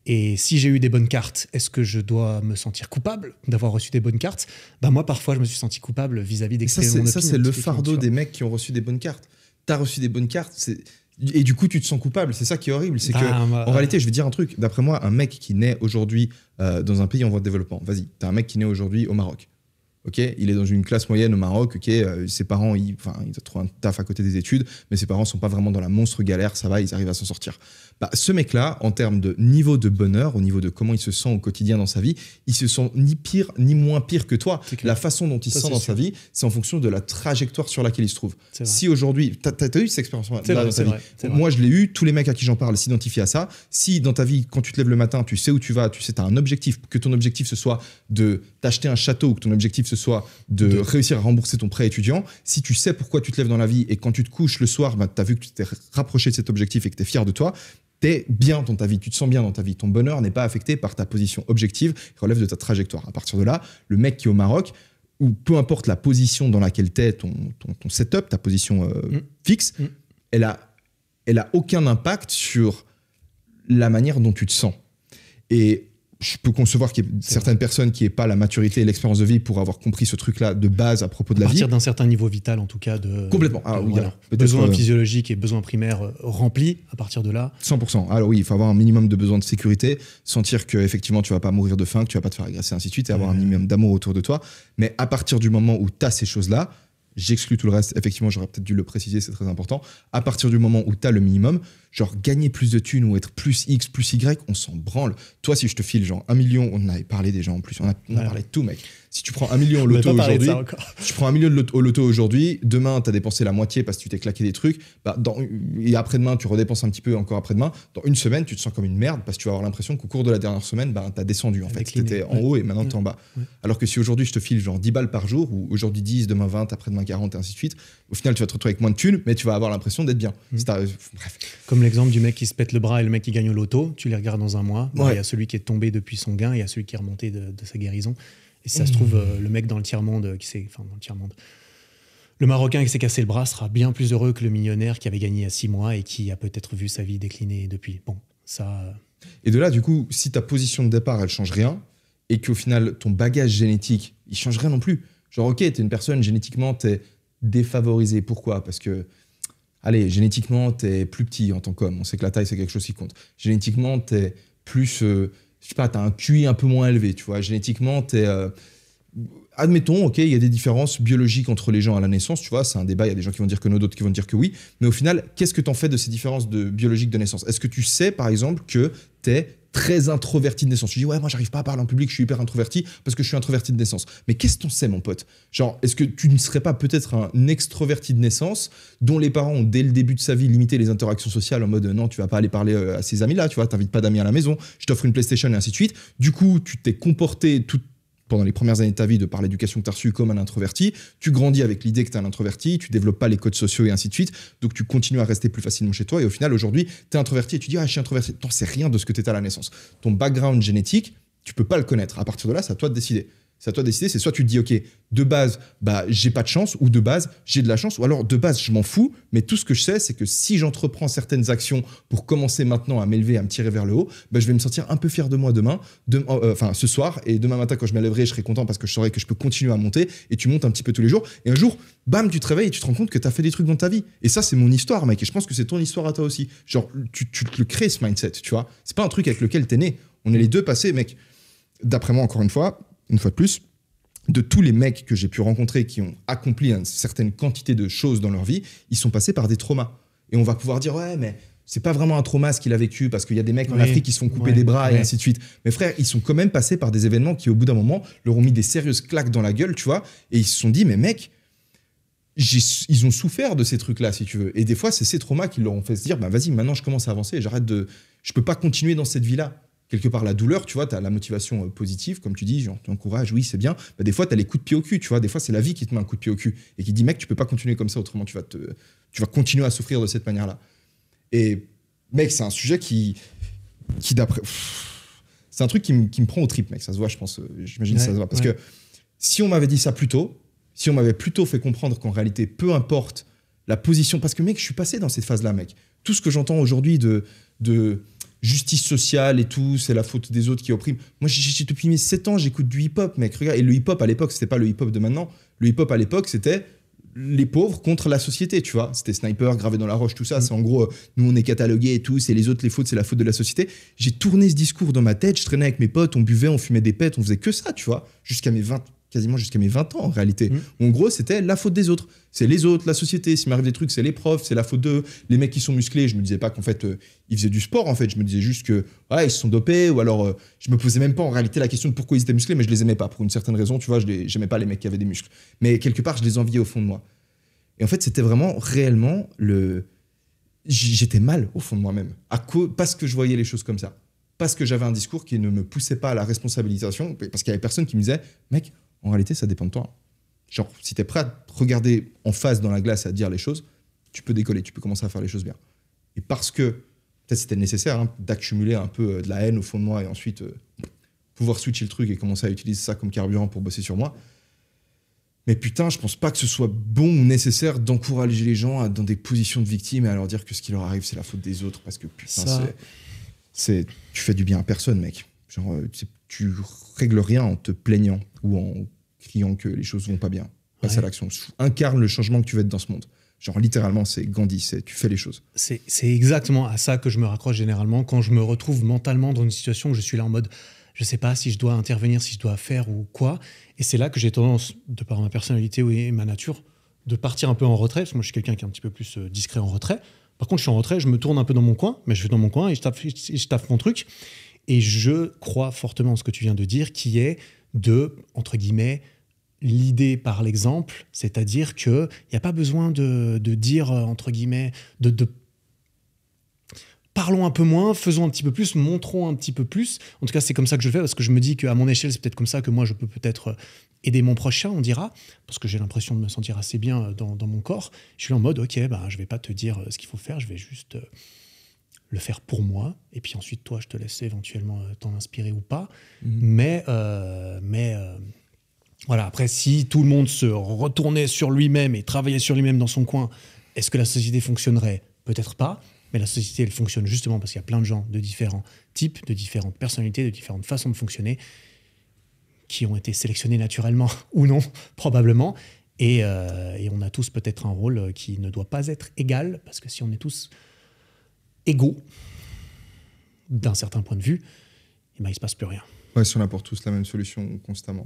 Et si j'ai eu des bonnes cartes, est-ce que je dois me sentir coupable d'avoir reçu des bonnes cartes? Bah, moi, parfois, je me suis senti coupable vis-à-vis d'exprimer mon opinion. Ça, c'est le fardeau des mecs qui ont reçu des bonnes cartes. T'as reçu des bonnes cartes, et du coup tu te sens coupable. C'est ça qui est horrible, c'est en réalité, je vais dire un truc, d'après moi, un mec qui naît aujourd'hui dans un pays en voie de développement, vas-y, t'as un mec qui naît aujourd'hui au Maroc, ok, il est dans une classe moyenne au Maroc, ok, ses parents, il a trouvé un taf à côté des études, mais ses parents sont pas vraiment dans la monstre galère, ça va, ils arrivent à s'en sortir. Bah, ce mec-là, en termes de niveau de bonheur, au niveau de comment il se sent au quotidien dans sa vie, il se sent ni pire ni moins pire que toi. La façon dont il se sent dans sa vie, c'est en fonction de la trajectoire sur laquelle il se trouve. Si aujourd'hui, t'as eu cette expérience-là dans ta vie. Moi, je l'ai eu, tous les mecs à qui j'en parle s'identifient à ça. Si dans ta vie, quand tu te lèves le matin, tu sais où tu vas, tu sais, t'as un objectif, que ton objectif ce soit de t'acheter un château ou que ton objectif ce soit de réussir à rembourser ton prêt étudiant, si tu sais pourquoi tu te lèves dans la vie et quand tu te couches le soir, bah, t'as vu que tu t'es rapproché de cet objectif et que t'es fier de toi, t'es bien dans ta vie, tu te sens bien dans ta vie. Ton bonheur n'est pas affecté par ta position objective, il relève de ta trajectoire. À partir de là, le mec qui est au Maroc, ou peu importe la position dans laquelle t'es, ton setup, ta position fixe, elle a aucun impact sur la manière dont tu te sens. Et je peux concevoir qu'il y ait certaines personnes qui n'aient pas la maturité et l'expérience de vie pour avoir compris ce truc-là de base à propos de la vie. À partir d'un certain niveau vital, en tout cas. Complètement. Oui, voilà. Besoins physiologiques et besoins primaires remplis à partir de là. 100%. Alors oui, il faut avoir un minimum de besoins de sécurité, sentir qu'effectivement tu ne vas pas mourir de faim, que tu ne vas pas te faire agresser, ainsi de suite, et avoir un minimum d'amour autour de toi. Mais à partir du moment où tu as ces choses-là, j'exclus tout le reste, effectivement, j'aurais peut-être dû le préciser, c'est très important. À partir du moment où tu as le minimum, genre gagner plus de thunes ou être plus X, plus Y, on s'en branle. Toi, si je te file genre 1 million, on en avait parlé déjà en plus, on a parlé de tout, mec. Si tu prends 1 million au loto aujourd'hui, tu prends 1 million au loto aujourd'hui, demain, tu as dépensé la moitié parce que tu t'es claqué des trucs, et après-demain, tu redépenses un petit peu encore après-demain. Dans une semaine, tu te sens comme une merde parce que tu vas avoir l'impression qu'au cours de la dernière semaine, tu as descendu en fait. Tu étais en haut et maintenant tu es en bas. Alors que si aujourd'hui, je te file genre 10 balles par jour, ou aujourd'hui 10, demain 20, après-demain 40, et ainsi de suite, au final, tu vas te retrouver avec moins de thunes, mais tu vas avoir l'impression d'être bien. Bref. Comme l'exemple du mec qui se pète le bras et le mec qui gagne au loto, tu les regardes dans un mois, il y a celui qui est tombé depuis son gain, il y a celui qui est remonté de sa guérison. Et si ça se trouve, le mec dans le tiers-monde, dans le tiers-monde, le Marocain qui s'est cassé le bras sera bien plus heureux que le millionnaire qui avait gagné il y a 6 mois et qui a peut-être vu sa vie décliner depuis. Bon, ça... Et de là, du coup, si ta position de départ, elle change rien, et qu'au final, ton bagage génétique, il change rien non plus. Genre, ok, t'es une personne, génétiquement, t'es défavorisé. Pourquoi ? Parce que, allez, génétiquement, t'es plus petit en tant qu'homme. On sait que la taille, c'est quelque chose qui compte. Génétiquement, t'es plus... je sais pas, t'as un QI un peu moins élevé, tu vois. Génétiquement, t'es... admettons, ok, il y a des différences biologiques entre les gens à la naissance, tu vois, c'est un débat, il y a des gens qui vont dire que non, d'autres qui vont dire que oui, mais au final, qu'est-ce que t'en fais de ces différences biologiques de naissance ? Est-ce que tu sais, par exemple, que t'es très introverti de naissance ? Tu dis, ouais, moi, j'arrive pas à parler en public, je suis hyper introverti parce que je suis introverti de naissance. Mais qu'est-ce que t'en sais, mon pote ? Genre, est-ce que tu ne serais pas peut-être un extroverti de naissance dont les parents ont, dès le début de sa vie, limité les interactions sociales en mode, non, tu vas pas aller parler à ces amis-là, tu vois, t'invites pas d'amis à la maison, je t'offre une PlayStation et ainsi de suite. Du coup, tu t'es comporté pendant les premières années de ta vie, de par l'éducation que tu as reçue comme un introverti, tu grandis avec l'idée que tu es un introverti, tu développes pas les codes sociaux et ainsi de suite, donc tu continues à rester plus facilement chez toi, et au final, aujourd'hui, tu es introverti et tu dis « Ah, je suis introverti ». T'en sais rien de ce que tu étais à la naissance. Ton background génétique, tu peux pas le connaître. À partir de là, c'est à toi de décider. C'est à toi de décider, c'est soit tu te dis « Ok, de base, j'ai pas de chance », ou de base, j'ai de la chance, ou alors de base, je m'en fous, mais tout ce que je sais, c'est que si j'entreprends certaines actions pour commencer maintenant à m'élever, à me tirer vers le haut, je vais me sentir un peu fier de moi ce soir, et demain matin, quand je m'élèverai, je serai content parce que je saurai que je peux continuer à monter, et tu montes un petit peu tous les jours, et un jour, bam, tu te réveilles et tu te rends compte que tu as fait des trucs dans ta vie. Et ça, c'est mon histoire, mec, et je pense que c'est ton histoire à toi aussi. Genre, tu te le crées, ce mindset, tu vois. C'est pas un truc avec lequel t'es né. On est les deux passés, mec. D'après moi, encore une fois de plus, de tous les mecs que j'ai pu rencontrer qui ont accompli une certaine quantité de choses dans leur vie, ils sont passés par des traumas. Et on va pouvoir dire, ouais, mais c'est pas vraiment un trauma ce qu'il a vécu, parce qu'il y a des mecs en Afrique qui se font couper des bras et ainsi de suite. Mais frère, ils sont quand même passés par des événements qui, au bout d'un moment, leur ont mis des sérieuses claques dans la gueule, tu vois, et ils se sont dit, mais mec, ils ont souffert de ces trucs-là, si tu veux. Et des fois, c'est ces traumas qui leur ont fait se dire, vas-y, maintenant je commence à avancer, je peux pas continuer dans cette vie-là. Quelque part, la douleur, tu vois, tu as la motivation positive, comme tu dis, genre, tu encourages, oui, c'est bien. Des fois, tu as les coups de pied au cul, tu vois. Des fois, c'est la vie qui te met un coup de pied au cul et qui dit, mec, tu peux pas continuer comme ça, autrement, tu vas continuer à souffrir de cette manière-là. Et, mec, c'est un sujet qui d'après. C'est un truc qui me prend au trip, mec. Ça se voit, je pense. J'imagine que ça se voit. Parce que si on m'avait dit ça plus tôt, si on m'avait plutôt fait comprendre qu'en réalité, peu importe la position. Parce que, mec, je suis passé dans cette phase-là, mec. Tout ce que j'entends aujourd'hui de justice sociale et tout, c'est la faute des autres qui oppriment. Moi, depuis mes 7 ans, j'écoute du hip-hop, mec. Regarde, et le hip-hop, à l'époque, c'était pas le hip-hop de maintenant. Le hip-hop, à l'époque, c'était les pauvres contre la société, tu vois. C'était Sniper, Gravé dans la roche, tout ça. C'est en gros, nous, on est catalogués et tout, c'est les autres, les fautes, c'est la faute de la société. J'ai tourné ce discours dans ma tête, je traînais avec mes potes, on buvait, on fumait des pets, on faisait que ça, tu vois, quasiment jusqu'à mes 20 ans, en réalité. En gros, c'était la faute des autres. C'est les autres, la société. S'il m'arrive des trucs, c'est les profs, c'est la faute d'eux. Les mecs qui sont musclés, je me disais pas qu'en fait, ils faisaient du sport, en fait. Je me disais juste que, ils se sont dopés, ou alors, je me posais même pas en réalité la question de pourquoi ils étaient musclés, mais je les aimais pas. Pour une certaine raison, tu vois, j'aimais pas les mecs qui avaient des muscles. Mais quelque part, je les enviais au fond de moi. Et en fait, c'était vraiment, réellement, j'étais mal au fond de moi-même. Parce que je voyais les choses comme ça. Parce que j'avais un discours qui ne me poussait pas à la responsabilisation. Parce qu'il y avait personne qui me disait, mec, en réalité, ça dépend de toi. Genre, si t'es prêt à te regarder en face dans la glace et à dire les choses, tu peux décoller, tu peux commencer à faire les choses bien. Et parce que, peut-être c'était nécessaire d'accumuler un peu de la haine au fond de moi et ensuite pouvoir switcher le truc et commencer à utiliser ça comme carburant pour bosser sur moi. Mais putain, je pense pas que ce soit bon ou nécessaire d'encourager les gens dans des positions de victimes et à leur dire que ce qui leur arrive, c'est la faute des autres. Parce que putain, tu fais du bien à personne, mec. Genre, tu règles rien en te plaignant ou en criant que les choses vont pas bien. Passe à l'action. Incarne le changement que tu veux être dans ce monde. Genre, littéralement, c'est Gandhi, tu fais les choses. C'est exactement à ça que je me raccroche généralement quand je me retrouve mentalement dans une situation où je suis là en mode, je sais pas si je dois intervenir, si je dois faire ou quoi. Et c'est là que j'ai tendance, de par ma personnalité et ma nature, de partir un peu en retrait, parce que moi, je suis quelqu'un qui est un petit peu plus discret en retrait. Par contre, je suis en retrait, je me tourne un peu dans mon coin, mais je vais dans mon coin et je tape mon truc. Et je crois fortement en ce que tu viens de dire, qui est de, entre guillemets, l'idée par l'exemple, c'est-à-dire qu'il n'y a pas besoin de dire, entre guillemets, de parlons un peu moins, faisons un petit peu plus, montrons un petit peu plus. En tout cas, c'est comme ça que je le fais, parce que je me dis qu'à mon échelle, c'est peut-être comme ça que moi, je peux peut-être aider mon prochain, on dira, parce que j'ai l'impression de me sentir assez bien dans mon corps. Je suis en mode, ok, je ne vais pas te dire ce qu'il faut faire, je vais juste le faire pour moi, et puis ensuite, toi, je te laisse éventuellement t'en inspirer ou pas. Mais voilà, après, si tout le monde se retournait sur lui-même et travaillait sur lui-même dans son coin, est-ce que la société fonctionnerait? Peut-être pas, mais la société, elle fonctionne justement parce qu'il y a plein de gens de différents types, de différentes personnalités, de différentes façons de fonctionner, qui ont été sélectionnés naturellement ou non, probablement, et on a tous peut-être un rôle qui ne doit pas être égal, parce que si on est tous égaux, d'un certain point de vue, eh ben, il ne se passe plus rien. Ouais, si on apporte tous la même solution constamment,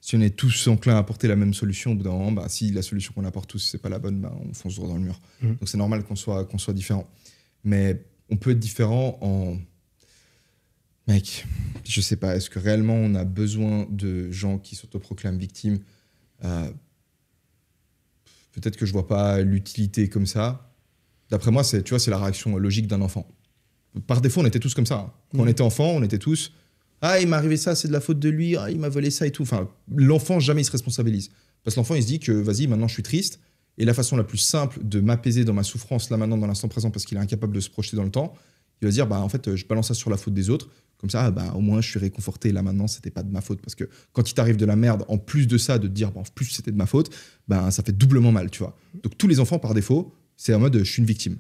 si on est tous enclins à apporter la même solution, au bout d'un moment, si la solution qu'on apporte tous, c'est pas la bonne, on fonce droit dans le mur. Donc c'est normal qu'on soit différent. Mais on peut être différent en... Mec, je sais pas, est-ce que réellement on a besoin de gens qui s'autoproclament victimes? Peut-être que je vois pas l'utilité comme ça. D'après moi, c'est la réaction logique d'un enfant. Par défaut, on était tous comme ça. Hein. Quand on était enfant, on était tous... Ah, il m'est arrivé ça, c'est de la faute de lui. Ah, il m'a volé ça et tout. Enfin, l'enfant, jamais il se responsabilise. Parce que l'enfant, il se dit que, vas-y, maintenant, je suis triste. Et la façon la plus simple de m'apaiser dans ma souffrance, là, maintenant, dans l'instant présent, parce qu'il est incapable de se projeter dans le temps, il va se dire, en fait, je balance ça sur la faute des autres. Comme ça, au moins, je suis réconforté. Là, maintenant, c'était pas de ma faute. Parce que quand il t'arrive de la merde, en plus de ça, de te dire, en plus, c'était de ma faute, ça fait doublement mal, tu vois. Donc, tous les enfants, par défaut, c'est en mode, je suis une victime.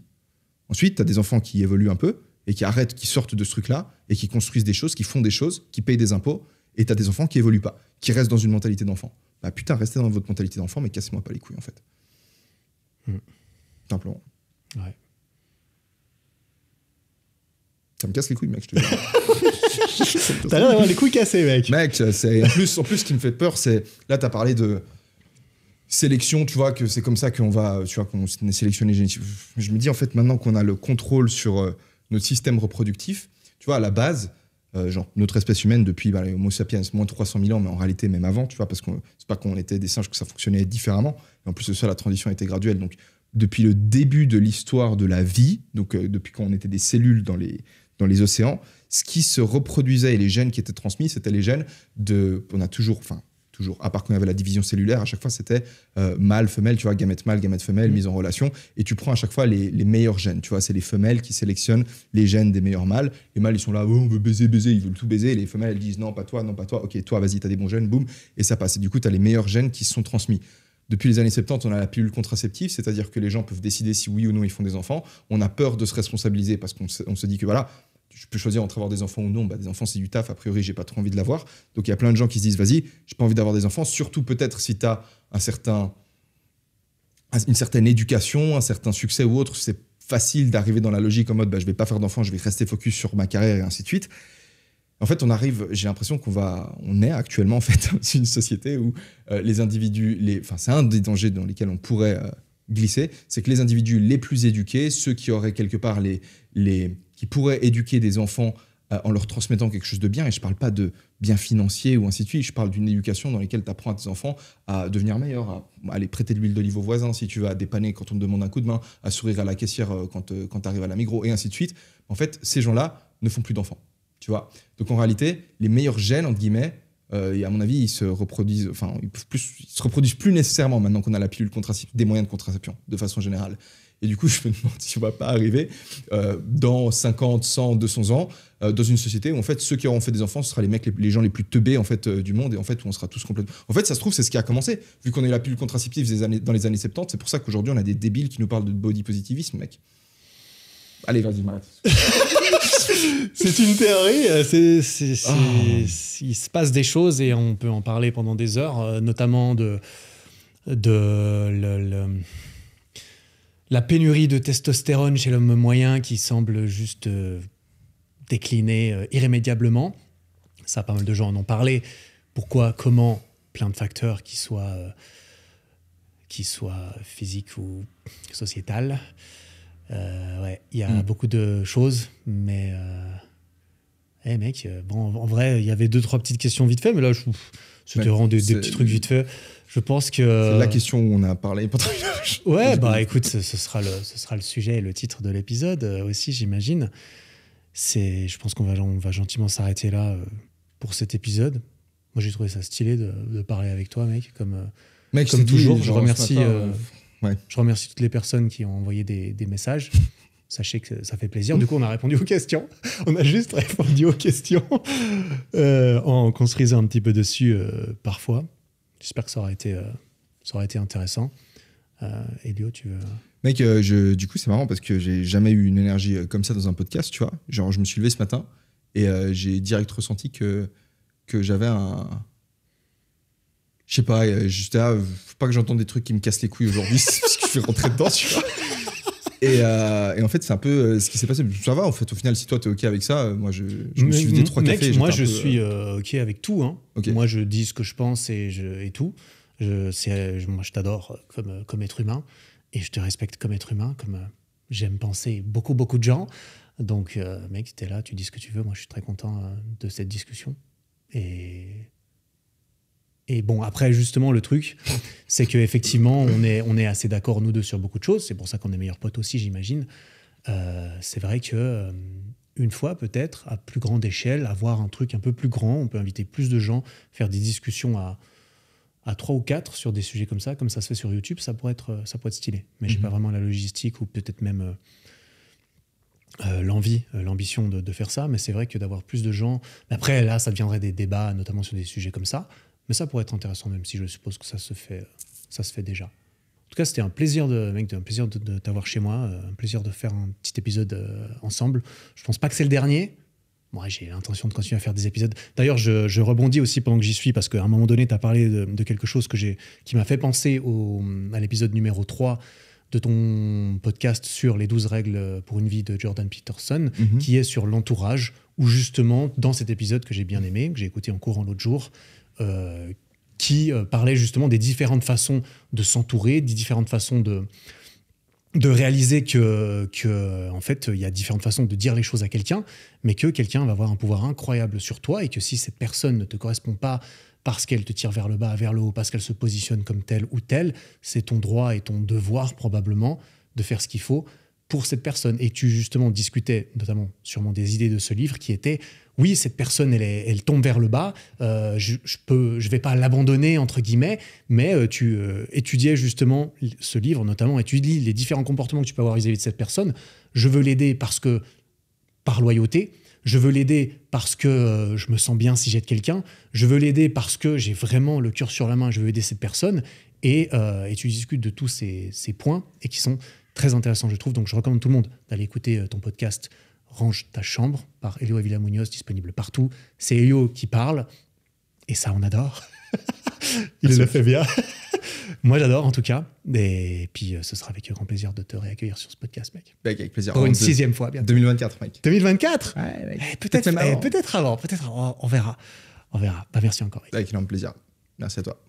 Ensuite, tu as des enfants qui évoluent un peu et qui arrêtent, qui sortent de ce truc-là et qui construisent des choses, qui font des choses, qui payent des impôts. Et tu as des enfants qui évoluent pas, qui restent dans une mentalité d'enfant. Putain, restez dans votre mentalité d'enfant, mais cassez-moi pas les couilles, en fait. Simplement. Ouais. Ça me casse les couilles, mec, je te dis. T'as l'air d'avoir les couilles cassées, mec. Mec, en plus, ce qui me fait peur, c'est... Là, t'as parlé de sélection, tu vois, que c'est comme ça qu'on va... Tu vois, qu'on est sélectionné génétiquement. Je me dis, en fait, maintenant qu'on a le contrôle sur notre système reproductif, tu vois, à la base, genre, notre espèce humaine, depuis Homo sapiens, moins de 300 000 ans, mais en réalité, même avant, tu vois, parce que c'est pas qu'on était des singes que ça fonctionnait différemment. Et en plus de ça, la transition était graduelle. Donc, depuis le début de l'histoire de la vie, donc depuis quand on était des cellules dans les océans, ce qui se reproduisait et les gènes qui étaient transmis, c'était les gènes de... On a toujours, à part quand il y avait la division cellulaire, à chaque fois c'était mâle, femelle, tu vois, gamète mâle, gamète femelle, mise en relation, et tu prends à chaque fois les meilleurs gènes, tu vois, c'est les femelles qui sélectionnent les gènes des meilleurs mâles. Les mâles, ils sont là, oh, on veut baiser, ils veulent tout baiser, et les femelles, elles disent non, pas toi, ok, toi, vas-y, t'as des bons gènes, boum, et ça passe. Et du coup, t'as les meilleurs gènes qui se sont transmis. Depuis les années 70, on a la pilule contraceptive, c'est-à-dire que les gens peuvent décider si oui ou non ils font des enfants. On a peur de se responsabiliser parce qu'on se dit que voilà, je peux choisir entre avoir des enfants ou non. Des enfants, c'est du taf. A priori, j'ai pas trop envie de l'avoir. Donc, il y a plein de gens qui se disent, vas-y, j'ai pas envie d'avoir des enfants. Surtout peut-être si tu as une certaine éducation, un certain succès ou autre. C'est facile d'arriver dans la logique en mode, je vais pas faire d'enfants, je vais rester focus sur ma carrière et ainsi de suite. En fait, j'ai l'impression on est actuellement en fait dans une société où les individus, c'est un des dangers dans lesquels on pourrait glisser, c'est que les individus les plus éduqués, ceux qui auraient quelque part qui pourraient éduquer des enfants en leur transmettant quelque chose de bien, et je parle pas de bien financier ou ainsi de suite, je parle d'une éducation dans laquelle tu apprends à tes enfants à devenir meilleurs, à aller prêter de l'huile d'olive aux voisins si tu veux, à dépanner quand on te demande un coup de main, à sourire à la caissière quand tu arrives à la Migros, et ainsi de suite. En fait, ces gens-là ne font plus d'enfants. Tu vois. Donc en réalité, les meilleurs gènes, entre guillemets, et à mon avis, ils se reproduisent plus nécessairement maintenant qu'on a la pilule contraceptive, des moyens de contraception, de façon générale. Et du coup, je me demande si on ne va pas arriver dans 50, 100, 200 ans dans une société où en fait, ceux qui auront fait des enfants, ce sera les gens les plus teubés en fait, du monde, et en fait, où on sera tous complètement... En fait, ça se trouve, c'est ce qui a commencé. Vu qu'on a eu la pilule contraceptive dans les années 70, c'est pour ça qu'aujourd'hui, on a des débiles qui nous parlent de body positivisme, mec. Allez, vas-y, m'arrête. C'est une théorie. Il se passe des choses et on peut en parler pendant des heures, notamment de la pénurie de testostérone chez l'homme moyen qui semble juste décliner irrémédiablement. Ça, pas mal de gens en ont parlé. Pourquoi, comment, plein de facteurs qui soient physiques ou sociétales. Ouais, il y a beaucoup de choses, mais mec, bon, en vrai, il y avait 2-3 petites questions vite fait, mais là, c'était vraiment des petits trucs vite fait. Je pense que c'est la question où on a parlé pendant une heure. Ouais, bah écoute, ce sera le sujet et le titre de l'épisode aussi, j'imagine. Je pense qu'on va gentiment s'arrêter là pour cet épisode. Moi, j'ai trouvé ça stylé de parler avec toi, mec, comme toujours. Je remercie toutes les personnes qui ont envoyé des messages. Sachez que ça fait plaisir. Du coup, on a répondu aux questions. On a juste répondu aux questions en construisant un petit peu dessus parfois. J'espère que ça aurait été intéressant. Elio, tu veux... Mec, du coup, c'est marrant parce que j'ai jamais eu une énergie comme ça dans un podcast, tu vois. Genre, je me suis levé ce matin et j'ai direct ressenti que j'avais un... Je sais pas, juste là, faut pas que j'entende des trucs qui me cassent les couilles aujourd'hui, parce que je vais rentrer dedans, tu vois. Et en fait, c'est un peu ce qui s'est passé. Ça va, en fait, au final, si toi, t'es OK avec ça, moi, je me suis vidé 3 cafés. Moi, je suis OK avec tout. Hein. Okay. Moi, je dis ce que je pense et tout. Moi, je t'adore comme être humain et je te respecte comme être humain, comme j'aime penser beaucoup de gens. Donc, mec, t'es là, tu dis ce que tu veux. Moi, je suis très content de cette discussion. Et bon, après, justement, le truc, c'est qu'effectivement, on est assez d'accord, nous deux, sur beaucoup de choses. C'est pour ça qu'on est meilleurs potes aussi, j'imagine. C'est vrai que une fois, peut-être, à plus grande échelle, avoir un truc un peu plus grand, on peut inviter plus de gens, faire des discussions à 3 ou 4 sur des sujets comme ça se fait sur YouTube, ça pourrait être stylé. Mais j'ai pas vraiment la logistique ou peut-être même l'ambition de faire ça. Mais c'est vrai que d'avoir plus de gens... Après, là, ça deviendrait des débats, notamment sur des sujets comme ça. Mais ça pourrait être intéressant, même si je suppose que ça se fait déjà. En tout cas, c'était un plaisir de t'avoir chez moi, un plaisir de faire un petit épisode ensemble. Je pense pas que c'est le dernier. Moi, j'ai l'intention de continuer à faire des épisodes. D'ailleurs, je rebondis aussi pendant que j'y suis, parce qu'à un moment donné, tu as parlé de quelque chose qui m'a fait penser à l'épisode numéro 3 de ton podcast sur les 12 règles pour une vie de Jordan Peterson, qui est sur l'entourage, où justement, dans cet épisode que j'ai bien aimé, que j'ai écouté en courant l'autre jour, qui parlait justement des différentes façons de s'entourer, des différentes façons de réaliser que en fait, il y a différentes façons de dire les choses à quelqu'un, mais que quelqu'un va avoir un pouvoir incroyable sur toi et que si cette personne ne te correspond pas parce qu'elle te tire vers le bas, vers le haut, parce qu'elle se positionne comme telle ou telle, c'est ton droit et ton devoir probablement de faire ce qu'il faut pour cette personne. Et tu justement discutais notamment sûrement des idées de ce livre qui étaient oui, cette personne, elle tombe vers le bas, je vais pas l'abandonner, entre guillemets, mais tu étudiais justement ce livre, notamment, et tu lis les différents comportements que tu peux avoir vis-à-vis de cette personne. Je veux l'aider par loyauté, je veux l'aider parce que je me sens bien si j'aide quelqu'un, je veux l'aider parce que j'ai vraiment le cœur sur la main, je veux aider cette personne, et tu discutes de tous ces points, et qui sont très intéressants, je trouve. Donc je recommande tout le monde d'aller écouter ton podcast Range ta chambre par Elio Avila Munoz, disponible partout. C'est Elio qui parle et ça on adore. Il le fait bien. Moi j'adore en tout cas. Et puis ce sera avec grand plaisir de te réaccueillir sur ce podcast, mec. Avec plaisir. Pour une 6e fois bientôt. 2024, mec. 2024 ouais, mec. Peut-être avant, on verra. Bah, merci encore, mec. Avec énorme plaisir. Merci à toi.